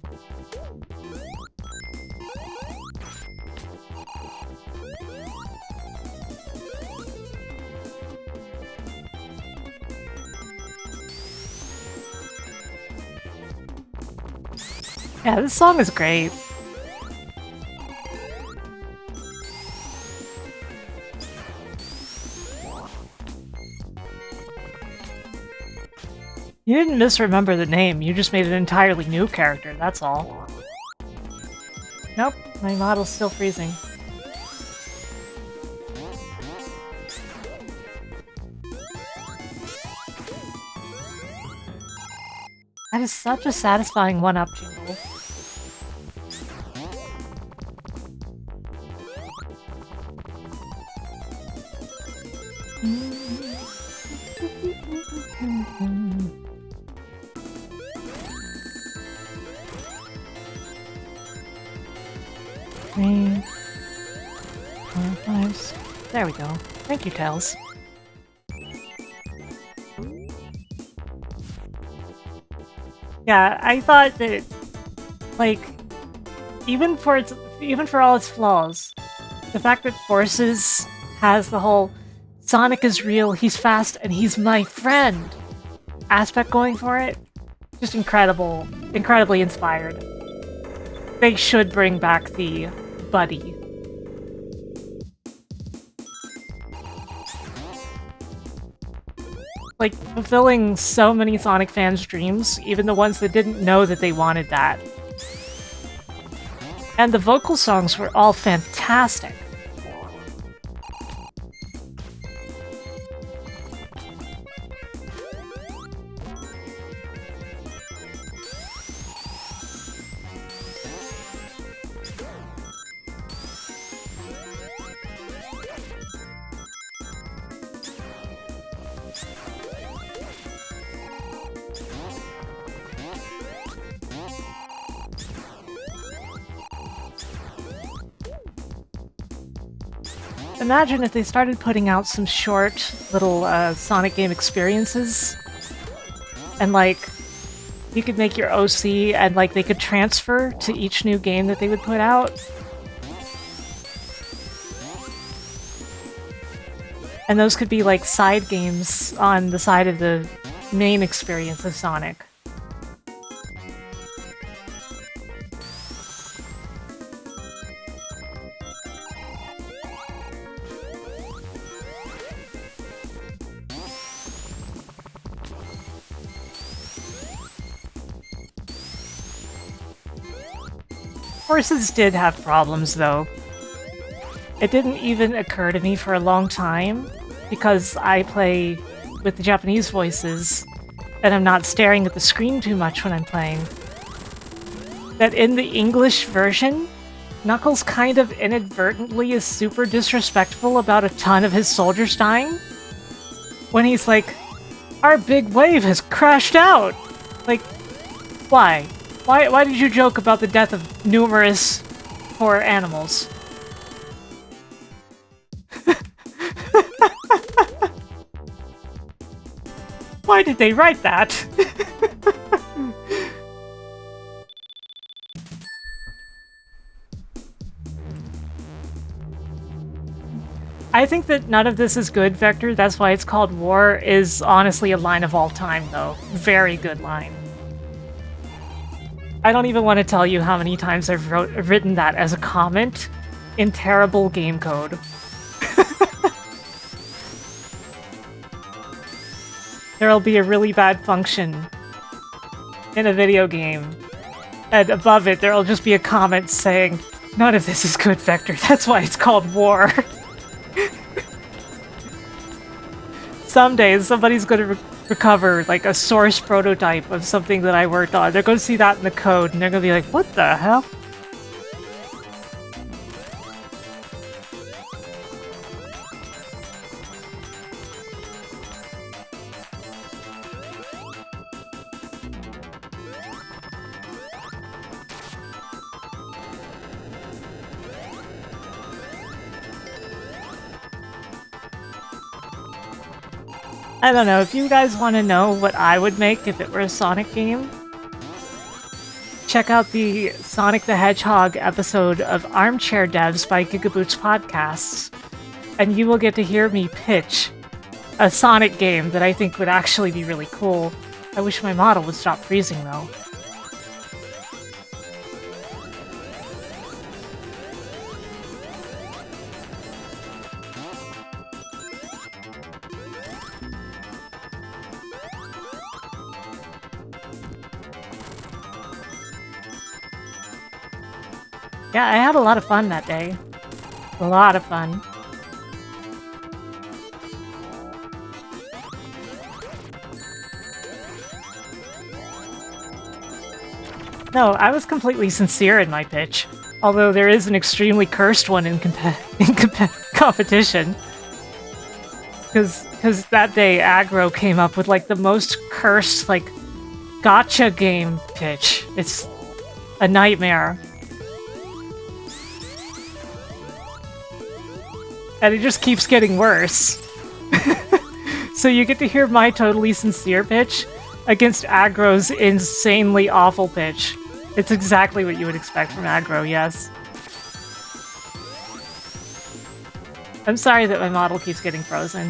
S1: Yeah, this song is great. You didn't misremember the name, you just made an entirely new character, that's all. Nope, my model's still freezing. That is such a satisfying one-up jingle. Three, 4, 5, 6. There we go. Thank you, Tails. Yeah, I thought that, like, even for all its flaws, the fact that Forces has the whole Sonic is real, he's fast, and he's my friend aspect going for it, just incredible, incredibly inspired. They should bring back the buddy. Like, fulfilling so many Sonic fans' dreams, even the ones that didn't know that they wanted that. And the vocal songs were all fantastic. imagine if they started putting out some short little Sonic game experiences, and like you could make your OC and like they could transfer to each new game that they would put out. And those could be like side games on the side of the main experience of Sonic. Horses did have problems, though. It didn't even occur to me for a long time, because I play with the Japanese voices, and I'm not staring at the screen too much when I'm playing, that in the English version, Knuckles kind of inadvertently is super disrespectful about a ton of his soldiers dying. When he's like, our big wave has crashed out! Like, why? Why did you joke about the death of numerous poor animals? Why did they write that? I think that none of this is good, Vector. That's why it's called War, is honestly a line of all time, though. Very good line. I don't even want to tell you how many times I've written that as a comment in terrible game code. There'll be a really bad function in a video game, and above it there'll just be a comment saying, none of this is good, Vector, that's why it's called War. Someday somebody's gonna recover like a source prototype of something that I worked on. They're gonna see that in the code and they're gonna be like, what the hell? I don't know, if you guys want to know what I would make if it were a Sonic game, check out the Sonic the Hedgehog episode of Armchair Devs by Gigaboots Podcasts, and you will get to hear me pitch a Sonic game that I think would actually be really cool. I wish my model would stop freezing, though. Yeah, I had a lot of fun that day. A lot of fun. No, I was completely sincere in my pitch. Although there is an extremely cursed one in competition. Because that day, Aggro came up with like the most cursed, like, gotcha game pitch. It's a nightmare. And it just keeps getting worse. So you get to hear my totally sincere pitch against Aggro's insanely awful pitch. It's exactly what you would expect from Aggro, yes. I'm sorry that my model keeps getting frozen.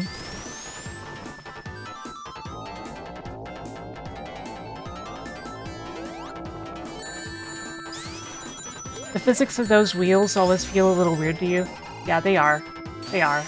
S1: The physics of those wheels always feel a little weird to you. Yeah, they are. They are.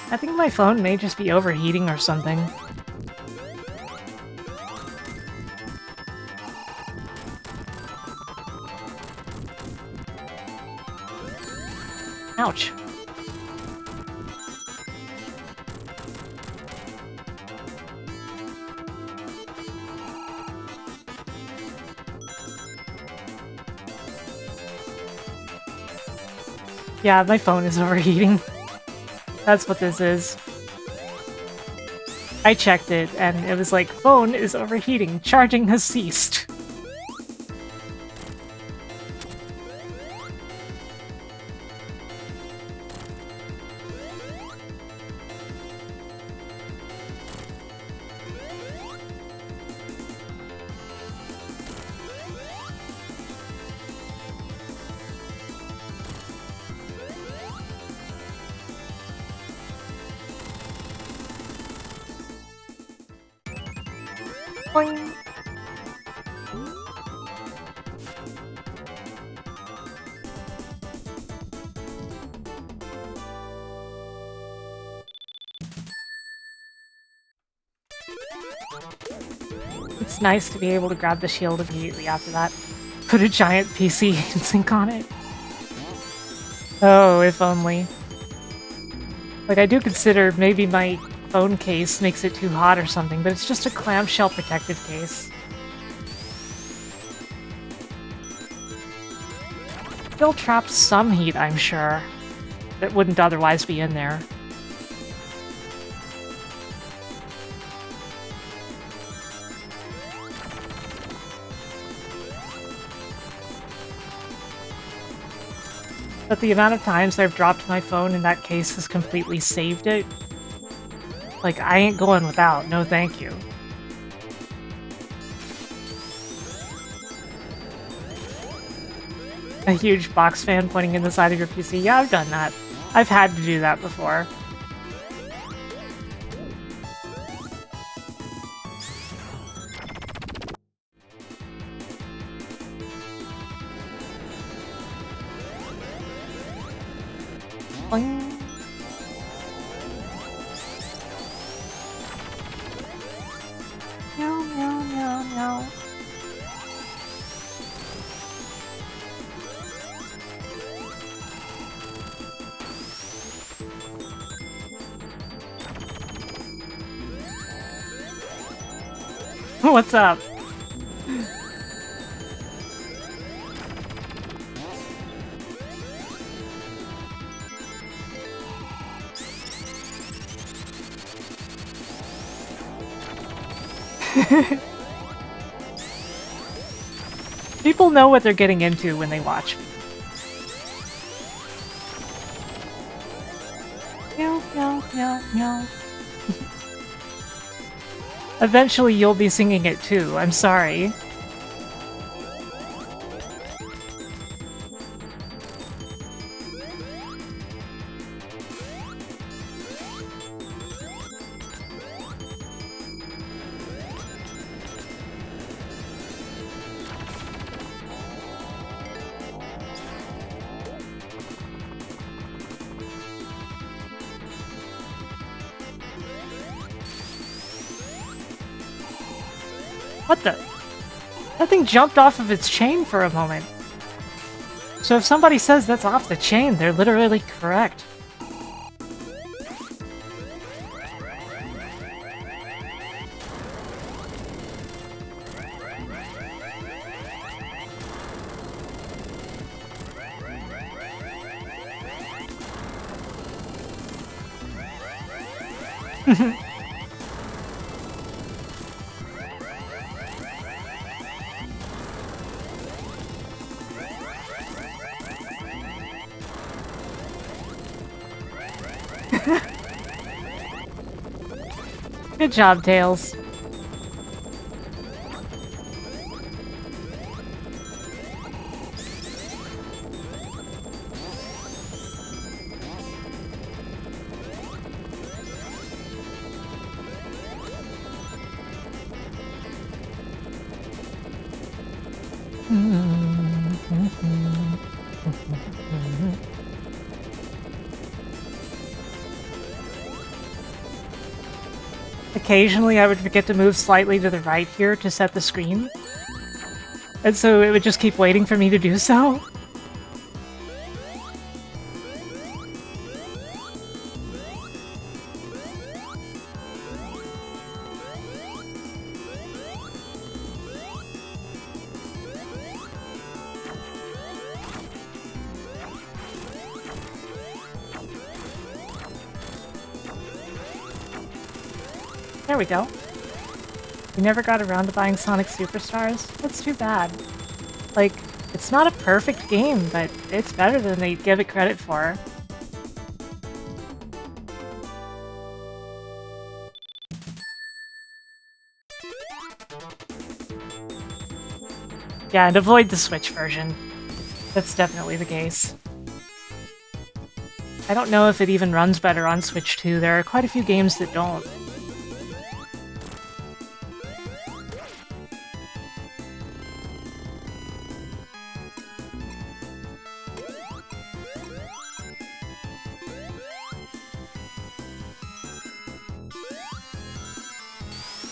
S1: I think my phone may just be overheating or something. Ouch. Yeah, my phone is overheating. That's what this is. I checked it, and it was like, phone is overheating. Charging has ceased. Boing. It's nice to be able to grab the shield immediately after that. Put a giant PC and sync on it. Oh, if only. Like, I do consider maybe my phone case makes it too hot or something, but it's just a clamshell protective case. Still traps some heat, I'm sure, that wouldn't otherwise be in there. But the amount of times I've dropped my phone and that case has completely saved it, like, I ain't going without. No thank you. A huge box fan pointing in the side of your PC. Yeah, I've done that. I've had to do that before. Boing. Meow, meow, meow, meow. What's up? People know what they're getting into when they watch. Meow, meow, meow, meow. Eventually you'll be singing it too, I'm sorry. What the? That thing jumped off of its chain for a moment. So if somebody says that's off the chain, they're literally correct. Good job, Tails. Occasionally I would forget to move slightly to the right here to set the screen. And so it would just keep waiting for me to do so. There we go. You never got around to buying Sonic Superstars? That's too bad. Like, it's not a perfect game, but it's better than they give it credit for. Yeah, and avoid the Switch version. That's definitely the case. I don't know if it even runs better on Switch 2. There are quite a few games that don't.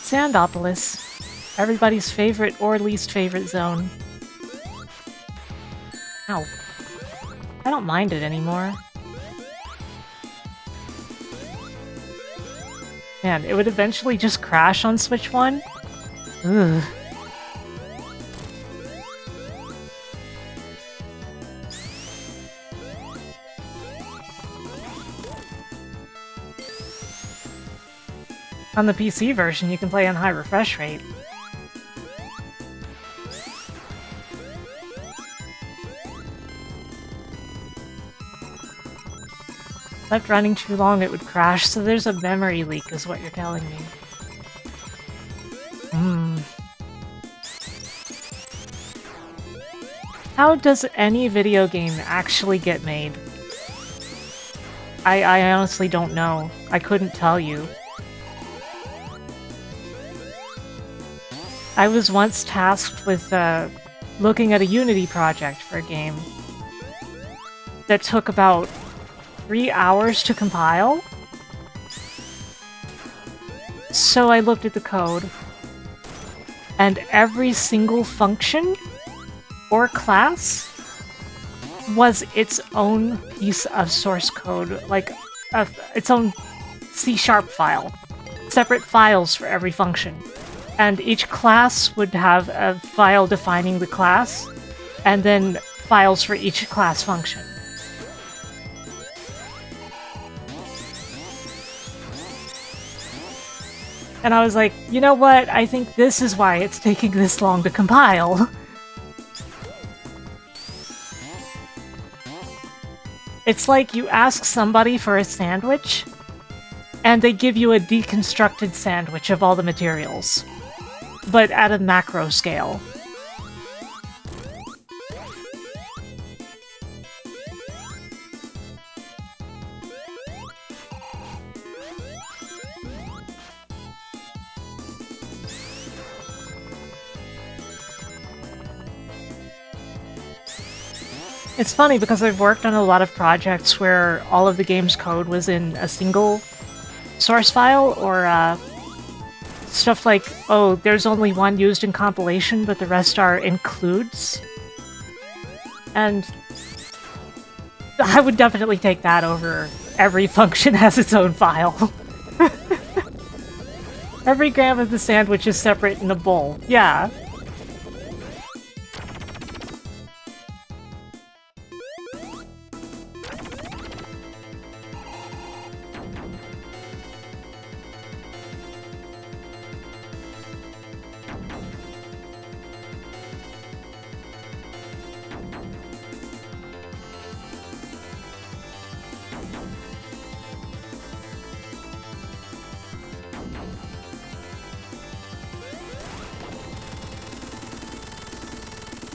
S1: Sandopolis. Everybody's favorite or least favorite zone. Ow. I don't mind it anymore. Man, it would eventually just crash on Switch 1? Ugh. On the PC version, you can play on high refresh rate. Left running too long, it would crash, so there's a memory leak, is what you're telling me. How does any video game actually get made? I honestly don't know. I couldn't tell you. I was once tasked with looking at a Unity project for a game that took about 3 hours to compile. So I looked at the code, and every single function or class was its own piece of source code, like its own C# file. Separate files for every function. And each class would have a file defining the class, and then files for each class function. And I was like, you know what? I think this is why it's taking this long to compile. It's like you ask somebody for a sandwich, and they give you a deconstructed sandwich of all the materials, but at a macro scale. It's funny because I've worked on a lot of projects where all of the game's code was in a single source file, or stuff like, oh, there's only one used in compilation, but the rest are includes. And I would definitely take that over every function has its own file. Every gram of the sandwich is separate in a bowl. Yeah.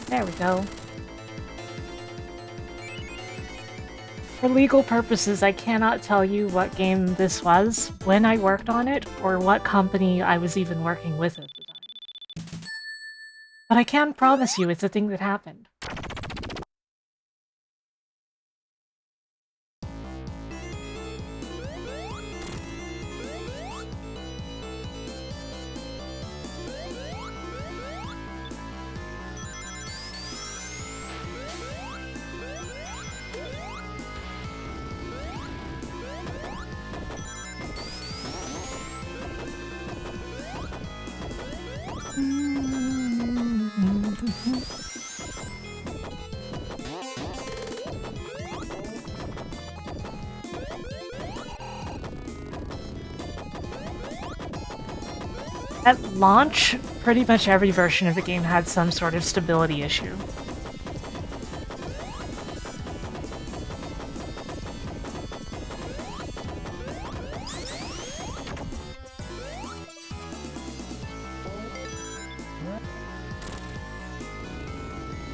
S1: There we go. For legal purposes, I cannot tell you what game this was, when I worked on it, or what company I was even working with at the time. But I can promise you it's a thing that happened. At launch, pretty much every version of the game had some sort of stability issue.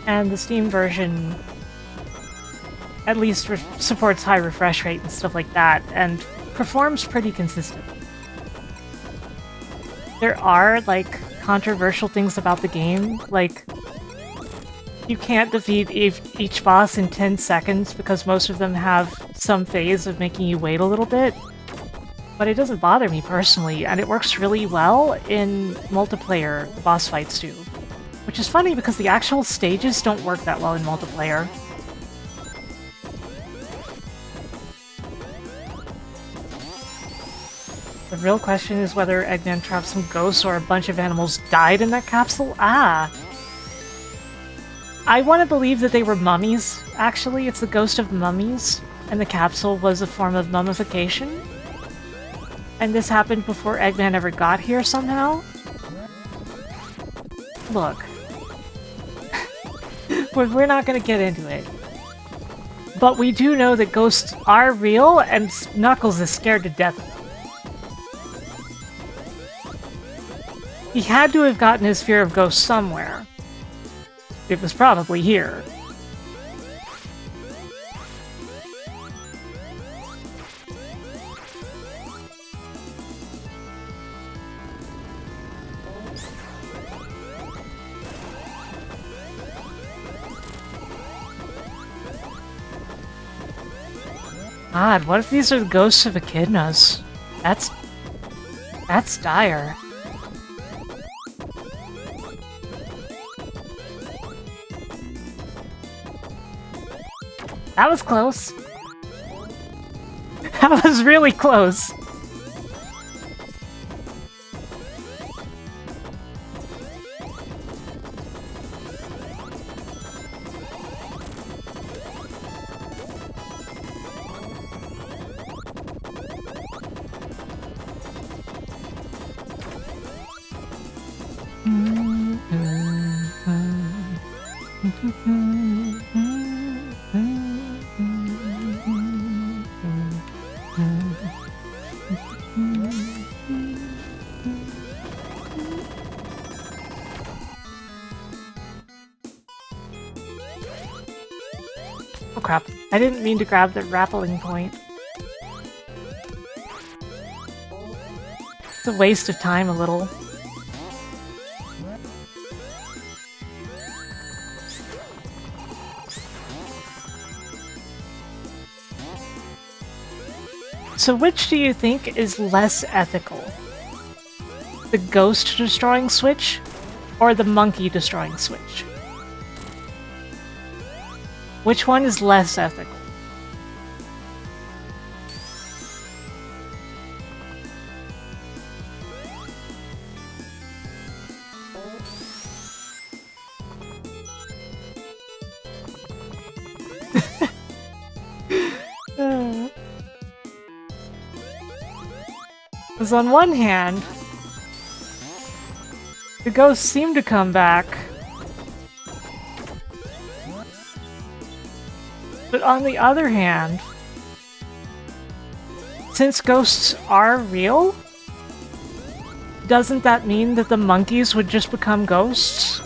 S1: And the Steam version at least supports high refresh rate and stuff like that, and performs pretty consistently. There are, like, controversial things about the game, like, you can't defeat each boss in 10 seconds because most of them have some phase of making you wait a little bit, but it doesn't bother me personally, and it works really well in multiplayer, the boss fights do. Which is funny because the actual stages don't work that well in multiplayer. The real question is whether Eggman trapped some ghosts or a bunch of animals died in that capsule? Ah! I want to believe that they were mummies, actually. It's the ghost of mummies, and the capsule was a form of mummification. And this happened before Eggman ever got here somehow? Look. We're not gonna get into it. But we do know that ghosts are real, and Knuckles is scared to death of them. He had to have gotten his fear of ghosts somewhere. It was probably here. God, what if these are the ghosts of echidnas? That's dire. That was close. That was really close. Oh crap, I didn't mean to grab the grappling point. It's a waste of time a little. So which do you think is less ethical? The ghost destroying Switch or the monkey destroying Switch? Which one is less ethical? Because on one hand, the ghosts seem to come back, but on the other hand, since ghosts are real, doesn't that mean that the monkeys would just become ghosts?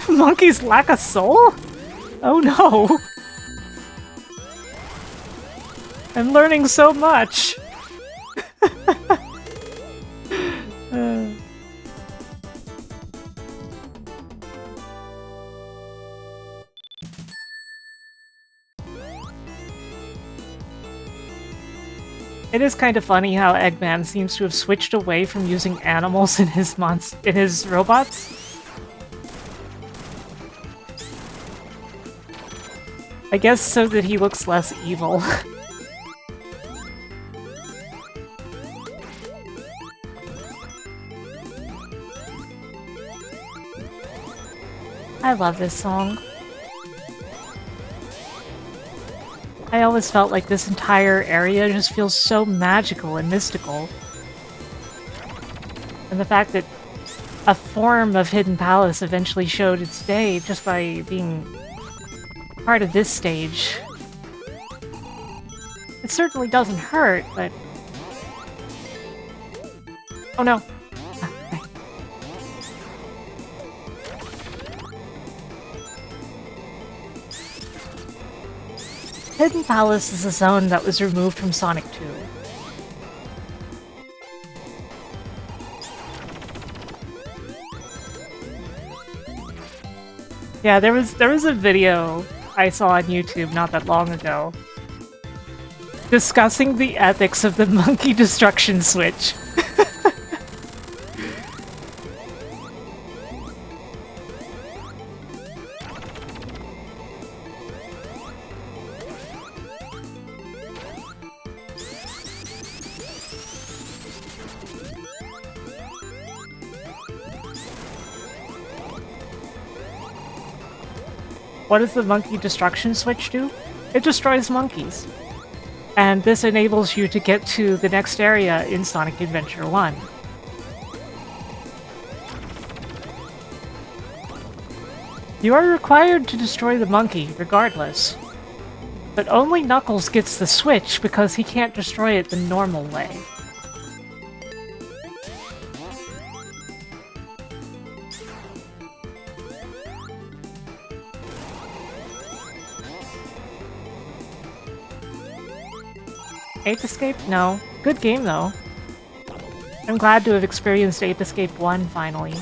S1: Monkeys lack a soul? Oh no! I'm learning so much! It is kind of funny how Eggman seems to have switched away from using animals in his robots. I guess so that he looks less evil. I love this song. I always felt like this entire area just feels so magical and mystical. And the fact that a form of Hidden Palace eventually showed its day just by being part of this stage. It certainly doesn't hurt, but... Oh no! Ah, okay. Hidden Palace is a zone that was removed from Sonic 2. Yeah, there was a video I saw on YouTube not that long ago discussing the ethics of the monkey destruction switch. What does the monkey destruction switch do? It destroys monkeys. And this enables you to get to the next area in Sonic Adventure 1. You are required to destroy the monkey, regardless. But only Knuckles gets the switch because he can't destroy it the normal way. Ape Escape? No. Good game, though. I'm glad to have experienced Ape Escape 1, finally.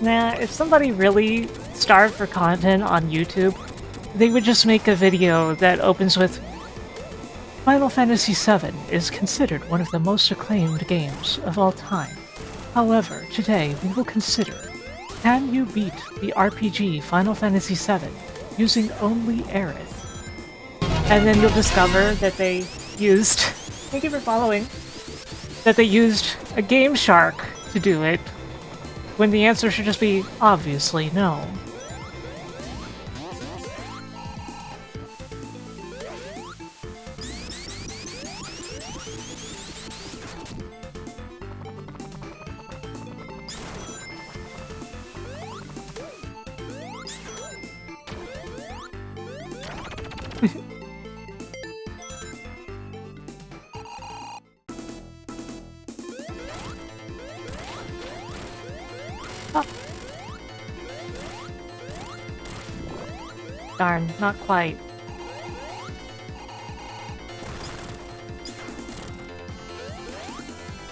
S1: Nah, if somebody really starved for content on YouTube, they would just make a video that opens with Final Fantasy VII is considered one of the most acclaimed games of all time. However, today we will consider, can you beat the RPG Final Fantasy VII using only Aerith? And then you'll discover that they used, thank you for following, that they used a Game Shark to do it, when the answer should just be, obviously, no. Oh. Darn, not quite.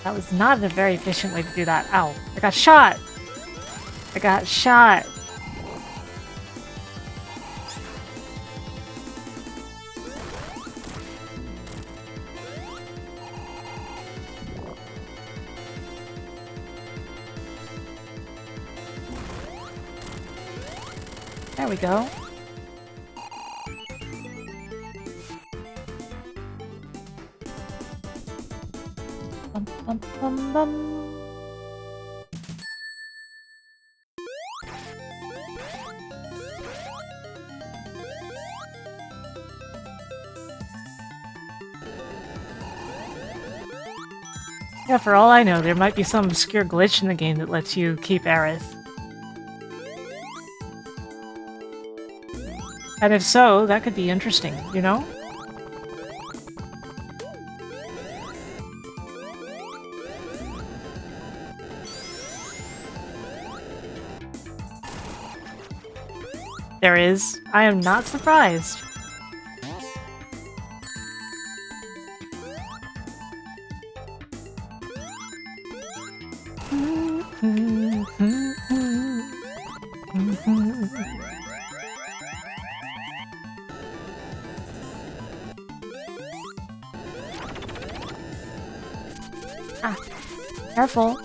S1: That was not a very efficient way to do that. Ow. I got shot! I got shot! There we go. Bum, bum, bum, bum. Yeah, for all I know, there might be some obscure glitch in the game that lets you keep Aerith. And if so, that could be interesting, you know? There is. I am not surprised. Ah, careful.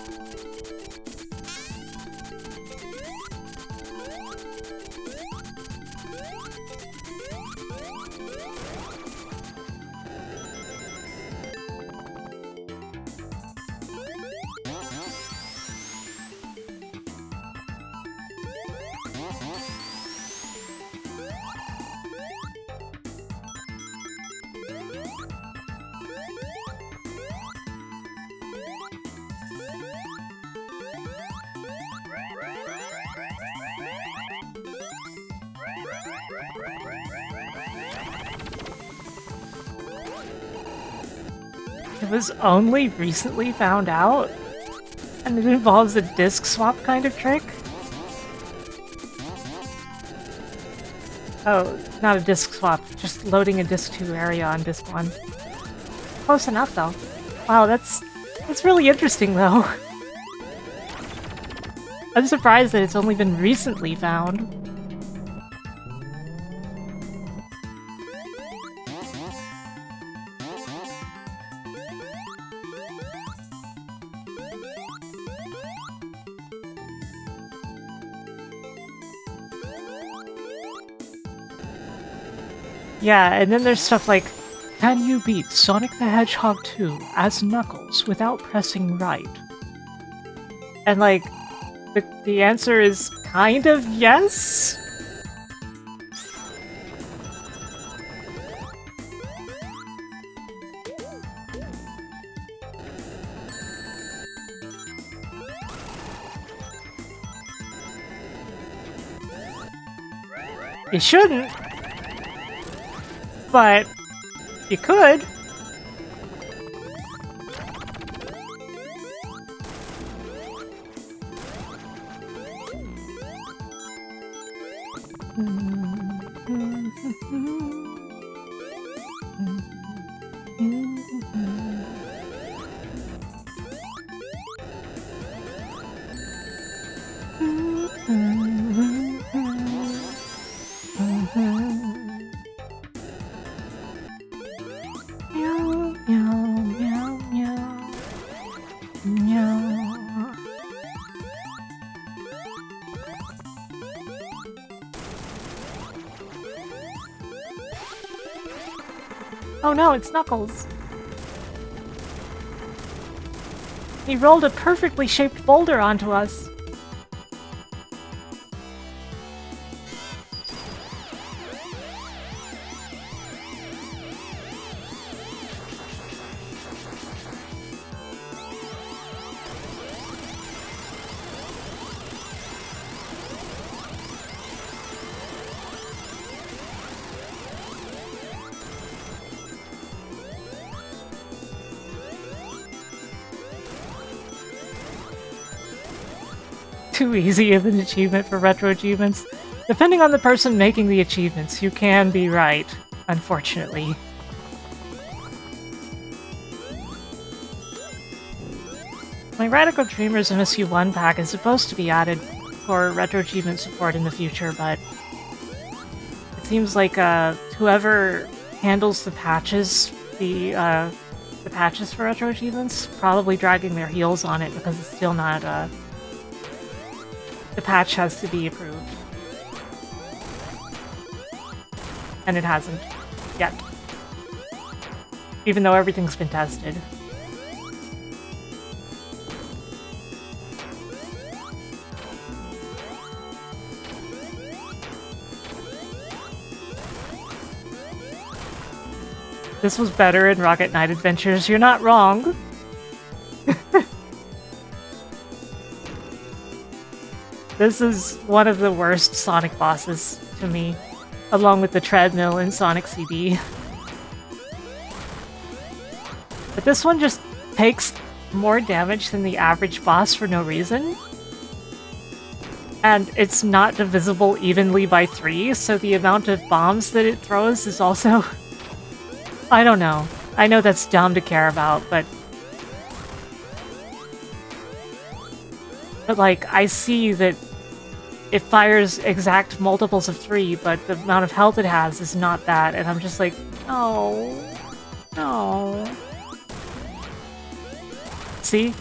S1: It was only recently found out, and it involves a disc swap kind of trick. Oh, not a disc swap, just loading a disc 2 area on disc 1. Close enough, though. Wow, that's really interesting, though. I'm surprised that it's only been recently found. Yeah, and then there's stuff like, can you beat Sonic the Hedgehog 2 as Knuckles without pressing right? And like, the answer is kind of yes? You shouldn't, but you could. Oh no, it's Knuckles. He rolled a perfectly shaped boulder onto us. Too easy of an achievement for retro achievements. Depending on the person making the achievements, you can be right, unfortunately. My Radical Dreamers MSU1 pack is supposed to be added for retro achievement support in the future, but it seems like whoever handles the patches, the patches for retro achievements, probably dragging their heels on it because it's still not the patch has to be approved. And it hasn't. Yet. Even though everything's been tested. This was better in Rocket Knight Adventures, you're not wrong. This is one of the worst Sonic bosses to me, along with the treadmill in Sonic CD. But this one just takes more damage than the average boss for no reason. And it's not divisible evenly by 3, so the amount of bombs that it throws is also... I don't know. I know that's dumb to care about, but like, I see that it fires exact multiples of 3, but the amount of health it has is not that, and I'm just like, oh, no. See?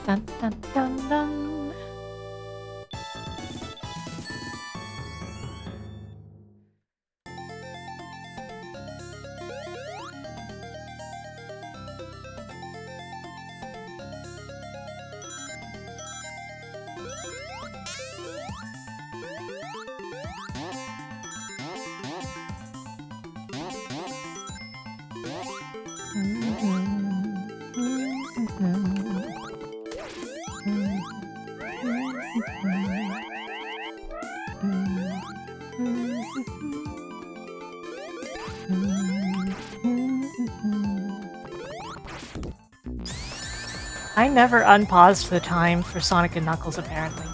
S1: Dun dun dun dun. I never unpaused the time for Sonic and Knuckles, apparently.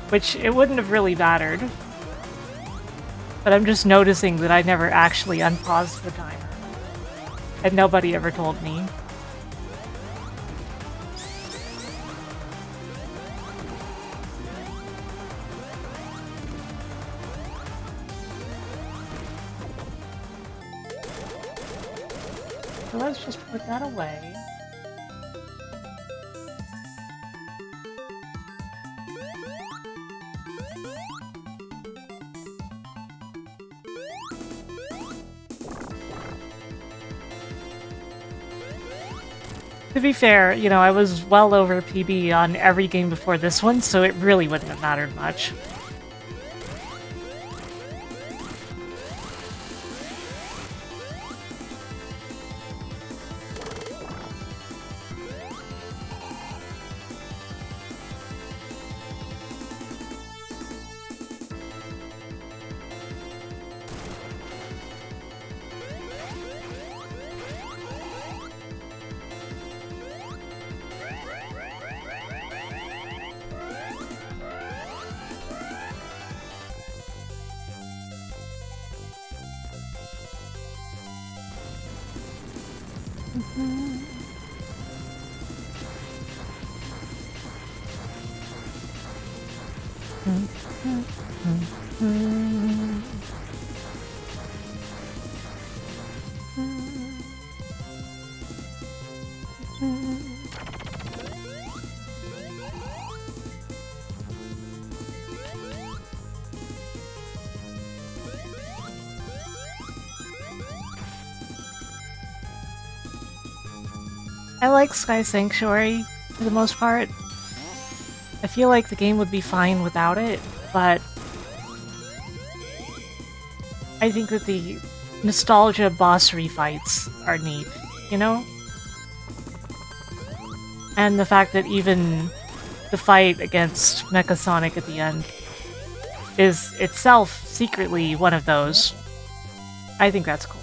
S1: Which, it wouldn't have really mattered. But I'm just noticing that I never actually unpaused the timer. And nobody ever told me. So let's just put that away. To be fair, you know, I was well over PB on every game before this one, so it really wouldn't have mattered much. I like Sky Sanctuary for the most part. I feel like the game would be fine without it, but I think that the nostalgia boss refights are neat, you know? And the fact that even the fight against Mecha Sonic at the end is itself secretly one of those. I think that's cool.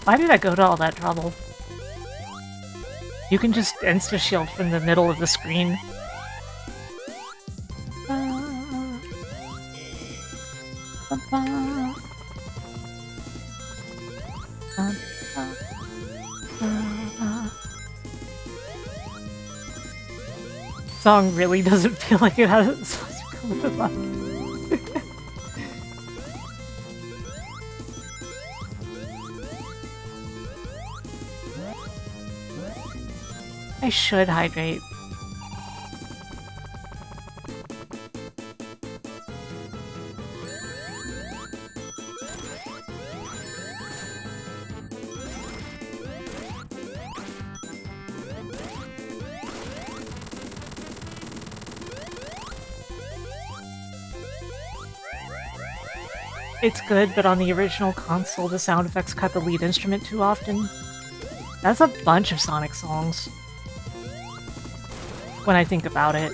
S1: Why did I go to all that trouble? You can just insta-shield from the middle of the screen. Song really doesn't feel like it has it's supposed to come with luck. I should hydrate. It's good, but on the original console, the sound effects cut the lead instrument too often. That's a bunch of Sonic songs. When I think about it.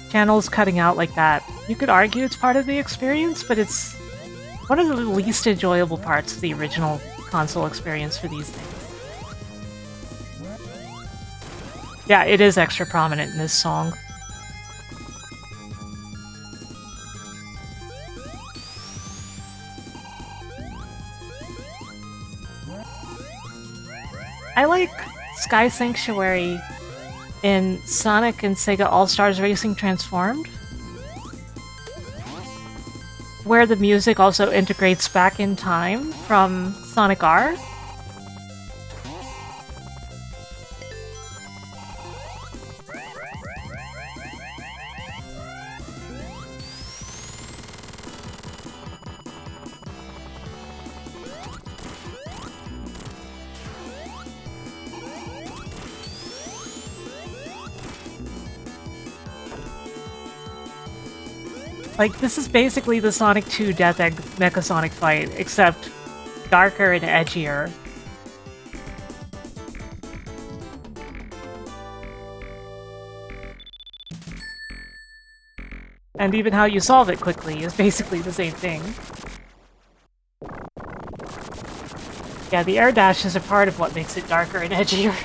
S1: Channels cutting out like that. You could argue it's part of the experience, but it's one of the least enjoyable parts of the original console experience for these things. Yeah, it is extra prominent in this song. I like Sky Sanctuary in Sonic and Sega All-Stars Racing Transformed, where the music also integrates back in time from Sonic R. Like, this is basically the Sonic 2 Death Egg Mecha Sonic fight, except darker and edgier. And even how you solve it quickly is basically the same thing. Yeah, the air dash is a part of what makes it darker and edgier.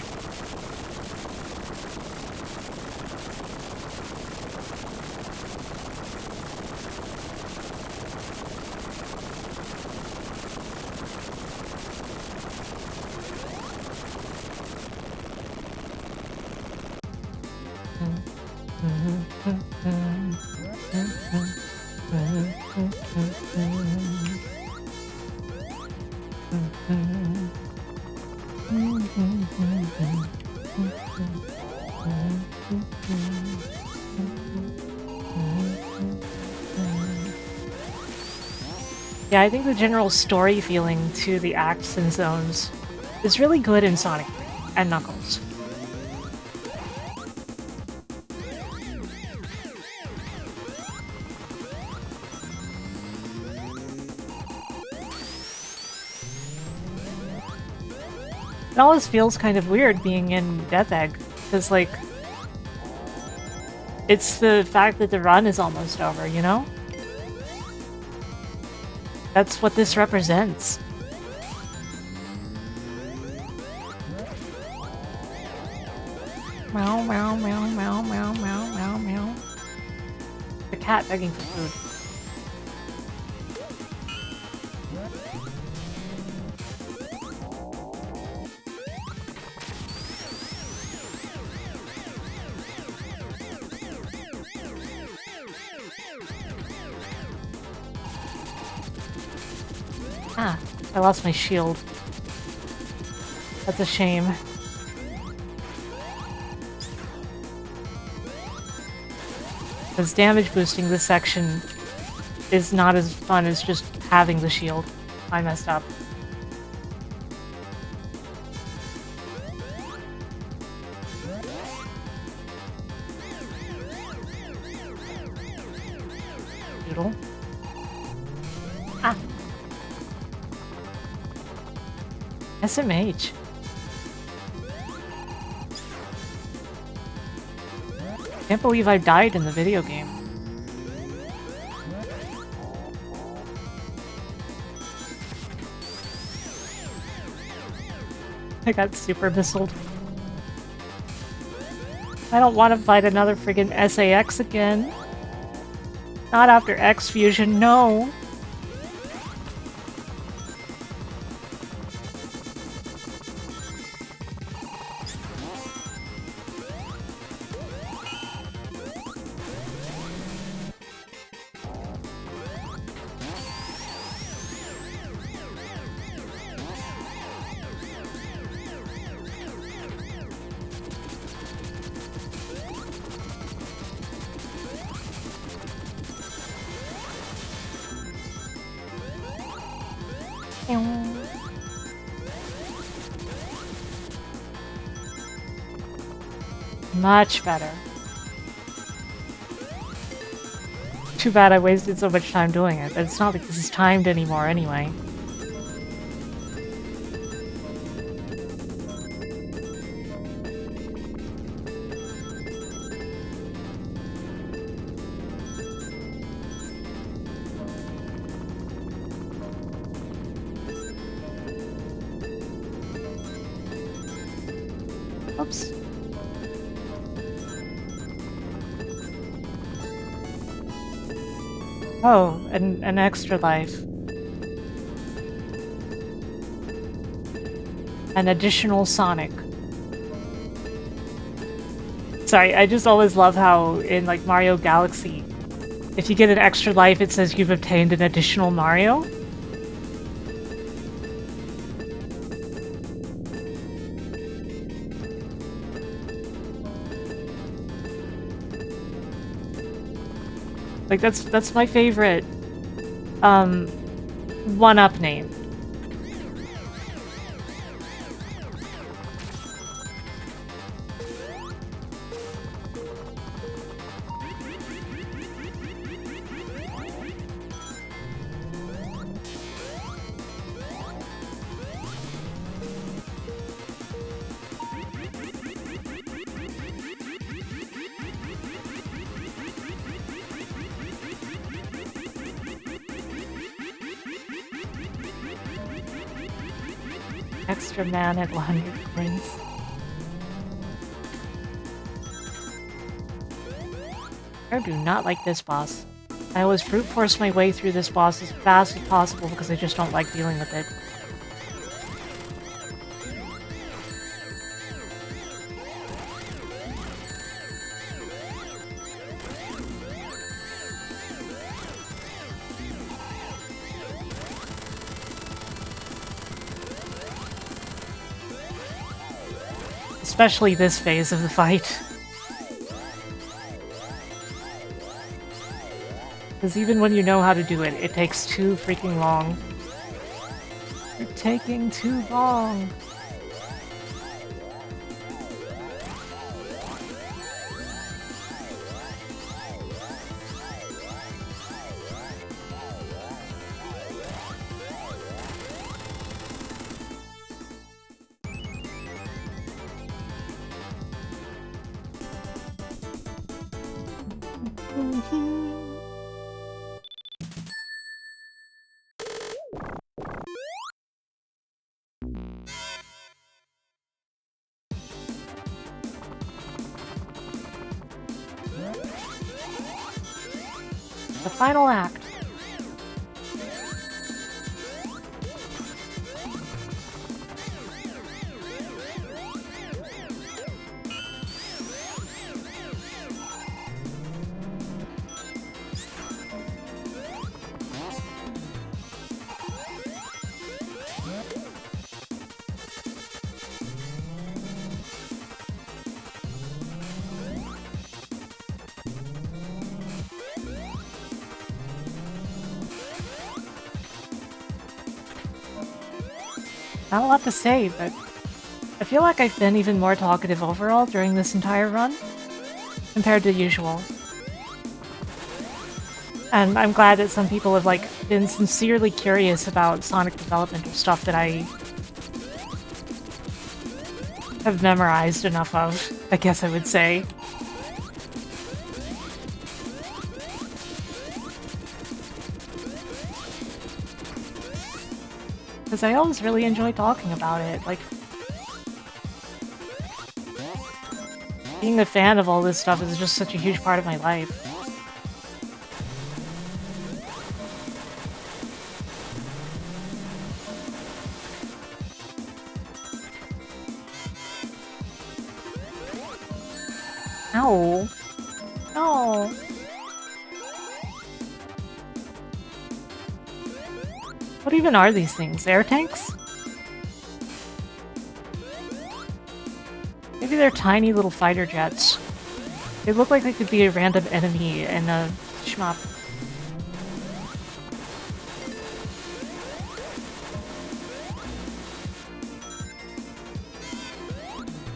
S1: Yeah, I think the general story feeling to the acts and zones is really good in Sonic 3 and Knuckles. It always feels kind of weird being in Death Egg, because, like, it's the fact that the run is almost over, you know? That's what this represents. Meow, meow, meow, meow, meow, meow, meow, meow. The cat begging for food. Ah, I lost my shield. That's a shame. Because damage boosting this section is not as fun as just having the shield. I messed up. Doodle. Ah! SMH. Can't believe I died in the video game. I got super missiled. I don't want to fight another friggin' SAX again. Not after X Fusion, no! Much better. Too bad I wasted so much time doing it, but it's not like this is timed anymore anyway. Oops. Oh, an extra life. An additional Sonic. Sorry, I just always love how in, like, Mario Galaxy, if you get an extra life, it says you've obtained an additional Mario. Like, that's my favorite, one-up name. Extra man at 100 coins. I do not like this boss. I always brute force my way through this boss as fast as possible because I just don't like dealing with it. Especially this phase of the fight. Because even when you know how to do it, it takes too freaking long. You're taking too long. The final act. Not a lot to say, but I feel like I've been even more talkative overall during this entire run compared to usual. And I'm glad that some people have been sincerely curious about Sonic development or stuff that I have memorized enough of, I guess I would say. Because I always really enjoy talking about it, being a fan of all this stuff is just such a huge part of my life. Ow. No. What even are these things? Air tanks? Maybe they're tiny little fighter jets. They look like they could be a random enemy in a shmup.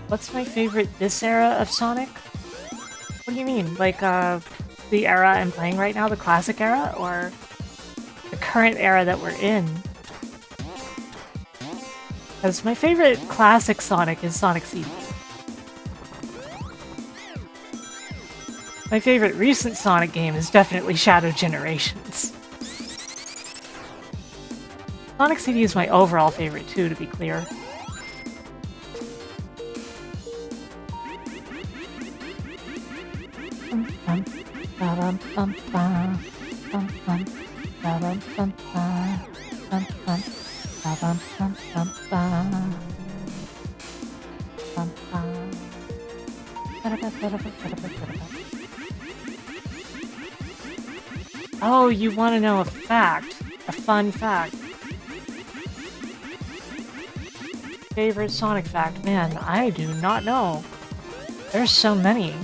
S1: What's my favorite this era of Sonic? What do you mean? The era I'm playing right now, the classic era, or the current era that we're in? Because my favorite classic Sonic is Sonic CD. My favorite recent Sonic game is definitely Shadow Generations. Sonic CD is my overall favorite too, to be clear. Oh, you want to know a fact? A fun fact. Favorite Sonic fact? Man, I do not know. There's so many.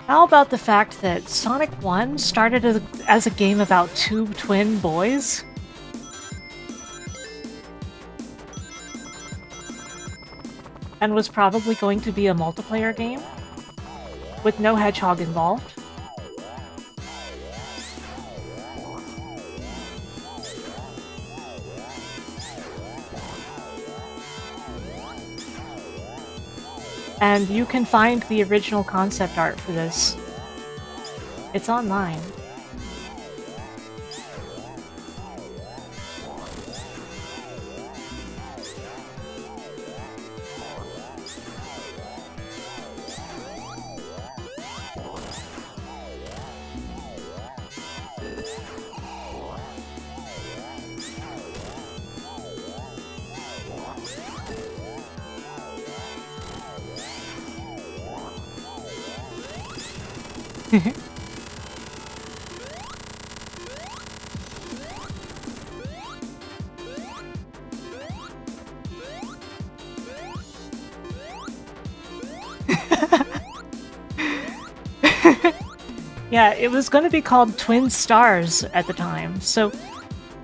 S1: How about the fact that Sonic 1 started as a game about two twin boys? And was probably going to be a multiplayer game? With no Hedgehog involved? And you can find the original concept art for this It's online. Yeah, it was going to be called Twin Stars at the time, so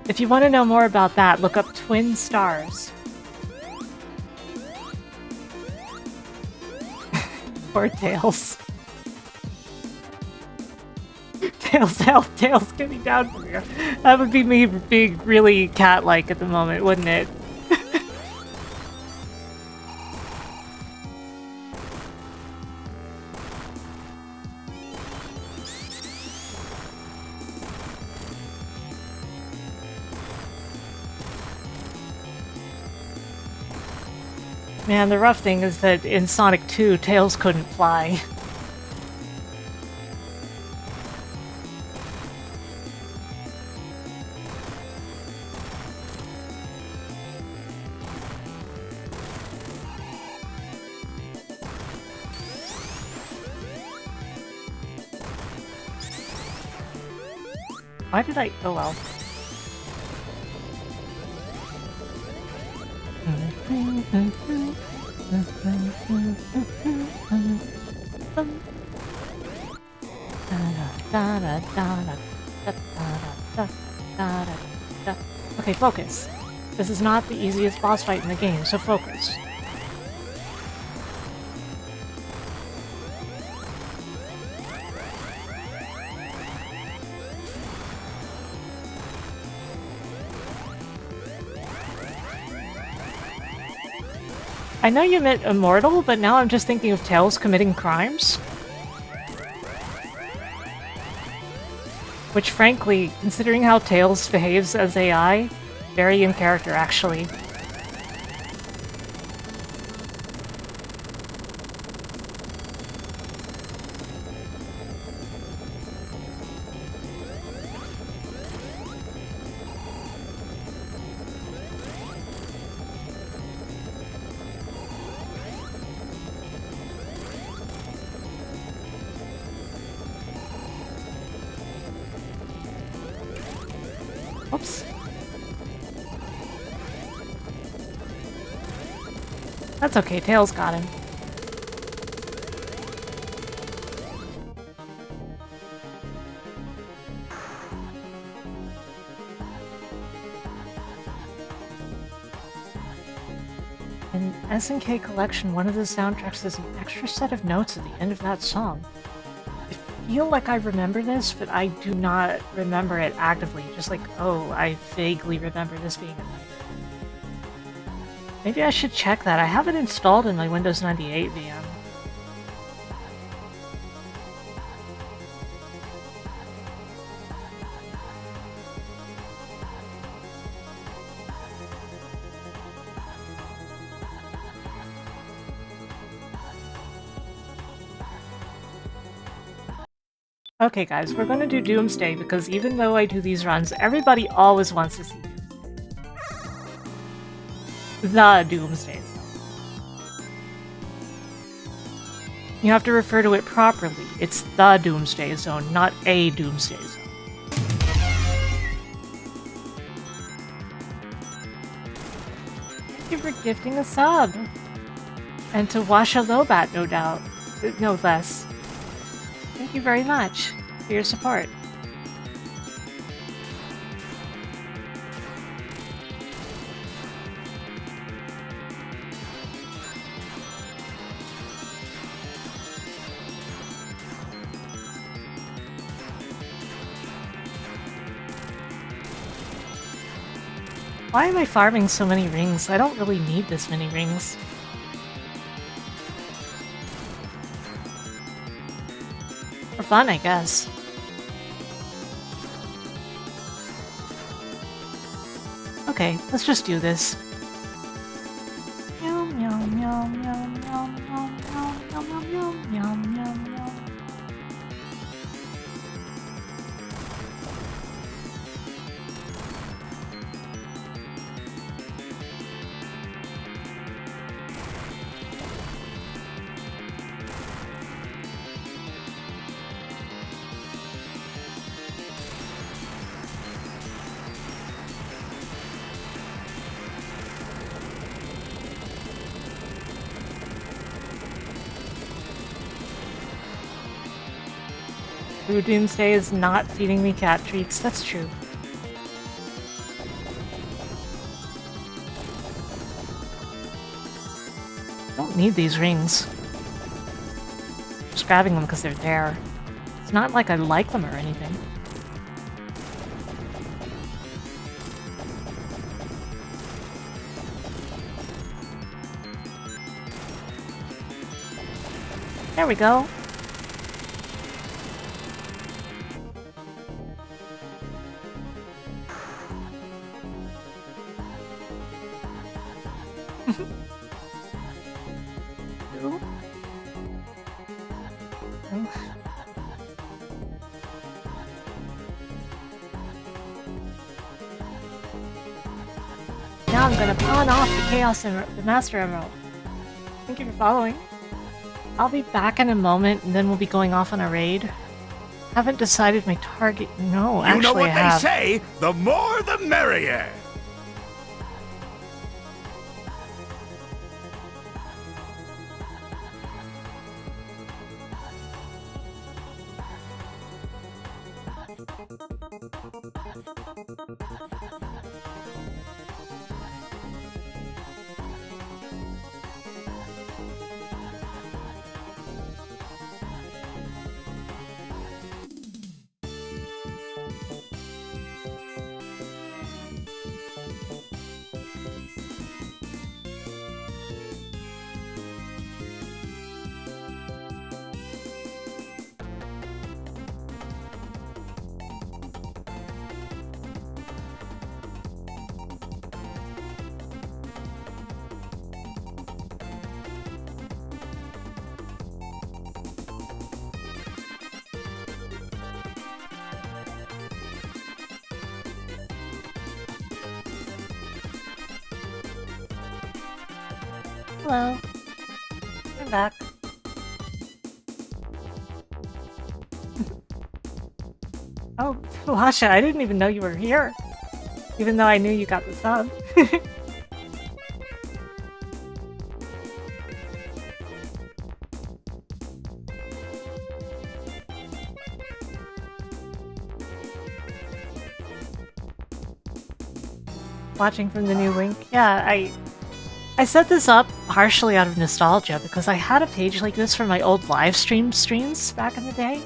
S1: if you want to know more about that, look up Twin Stars. Or Tails. Tails, help! Tails, get me down from here. That would be me being really cat-like at the moment, wouldn't it? Man, the rough thing is that in Sonic 2, Tails couldn't fly. Why did I... oh well. Okay, focus. This is not the easiest boss fight in the game, so focus. I know you meant immortal, but now I'm just thinking of Tails committing crimes. Which, frankly, considering how Tails behaves as AI, very in character, actually. Oops. That's okay, Tails got him. In SNK Collection, one of the soundtracks has an extra set of notes at the end of that song. I feel like I remember this, but I do not remember it actively. Just like, oh, I vaguely remember this being a thing. Maybe I should check that. I have it installed in my Windows 98 VM. Okay guys, we're gonna do Doomsday because even though I do these runs, everybody always wants to see the Doomsday Zone. You have to refer to it properly. It's the Doomsday Zone, not a Doomsday Zone. Thank you for gifting a sub! And to Washa Lobat, no doubt. No less. Thank you very much for your support. Why am I farming so many rings? I don't really need this many rings. For fun, I guess. Okay, let's just do this. Meow, meow, meow, meow, meow, meow, meow, meow, meow, meow, meow, meow. Blue Doomsday is not feeding me cat treats, that's true. Don't need these rings. Just grabbing them because they're there. It's not like I like them or anything. There we go. Now I'm gonna pawn off the Chaos Emerald, the Master Emerald. Thank you for following. I'll be back in a moment, and then we'll be going off on a raid. Haven't decided my target. No, actually,
S2: You know what
S1: I have.
S2: they say, the more the merrier.
S1: Hello. I'm back. Oh, Lasha, I didn't even know you were here. Even though I knew you got the sub. Watching from the new link. Yeah, I set this up partially out of nostalgia because I had a page like this for my old live streams back in the day.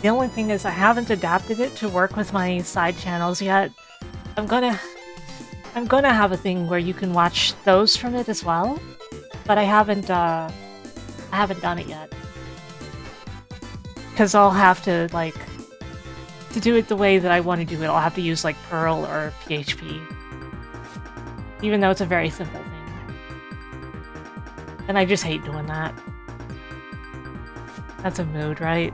S1: The only thing is I haven't adapted it to work with my side channels yet. I'm gonna have a thing where you can watch those from it as well, but I haven't done it yet. Because I'll have to, like, to do it the way that I want to do it, I'll have to use, like, Perl or PHP. Even though it's a very simple thing. And I just hate doing that. That's a mood, right?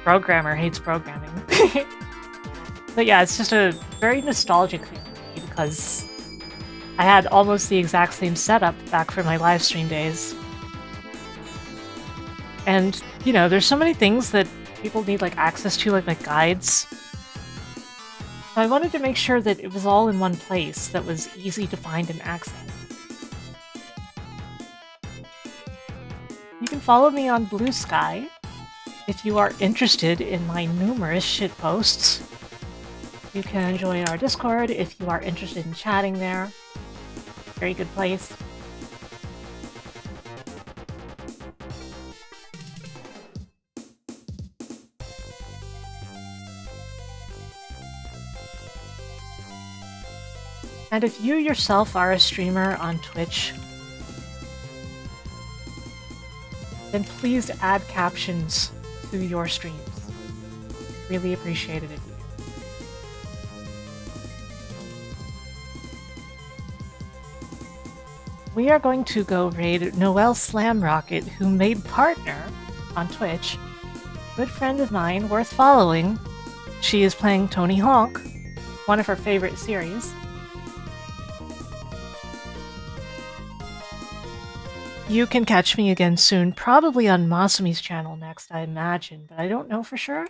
S1: Programmer hates programming. But yeah, it's just a very nostalgic thing to me because I had almost the exact same setup back for my live stream days. And, you know, there's so many things that people need, like, access to, like guides. So I wanted to make sure that it was all in one place that was easy to find and access. You can follow me on Blue Sky if you are interested in my numerous shitposts. You can join our Discord if you are interested in chatting there. Very good place. And if you yourself are a streamer on Twitch, then please add captions to your streams. Really appreciate it if you do. we are going to go raid Noelle Slamrocket, who made Partner on Twitch. Good friend of mine, worth following. She is playing Tony Hawk, one of her favorite series. You can catch me again soon, probably on Masumi's channel next, I imagine, but I don't know for sure.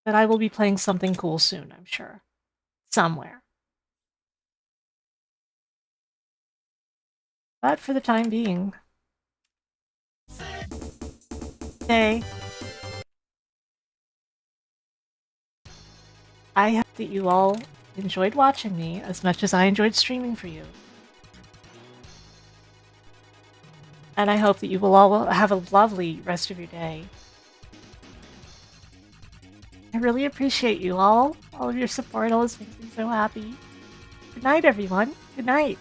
S1: But I will be playing something cool soon, I'm sure. Somewhere. But for the time being... Hey. I hope that you all enjoyed watching me as much as I enjoyed streaming for you. And I hope that you will all have a lovely rest of your day. I really appreciate you all of your support always makes me so happy. Good night, everyone. Good night.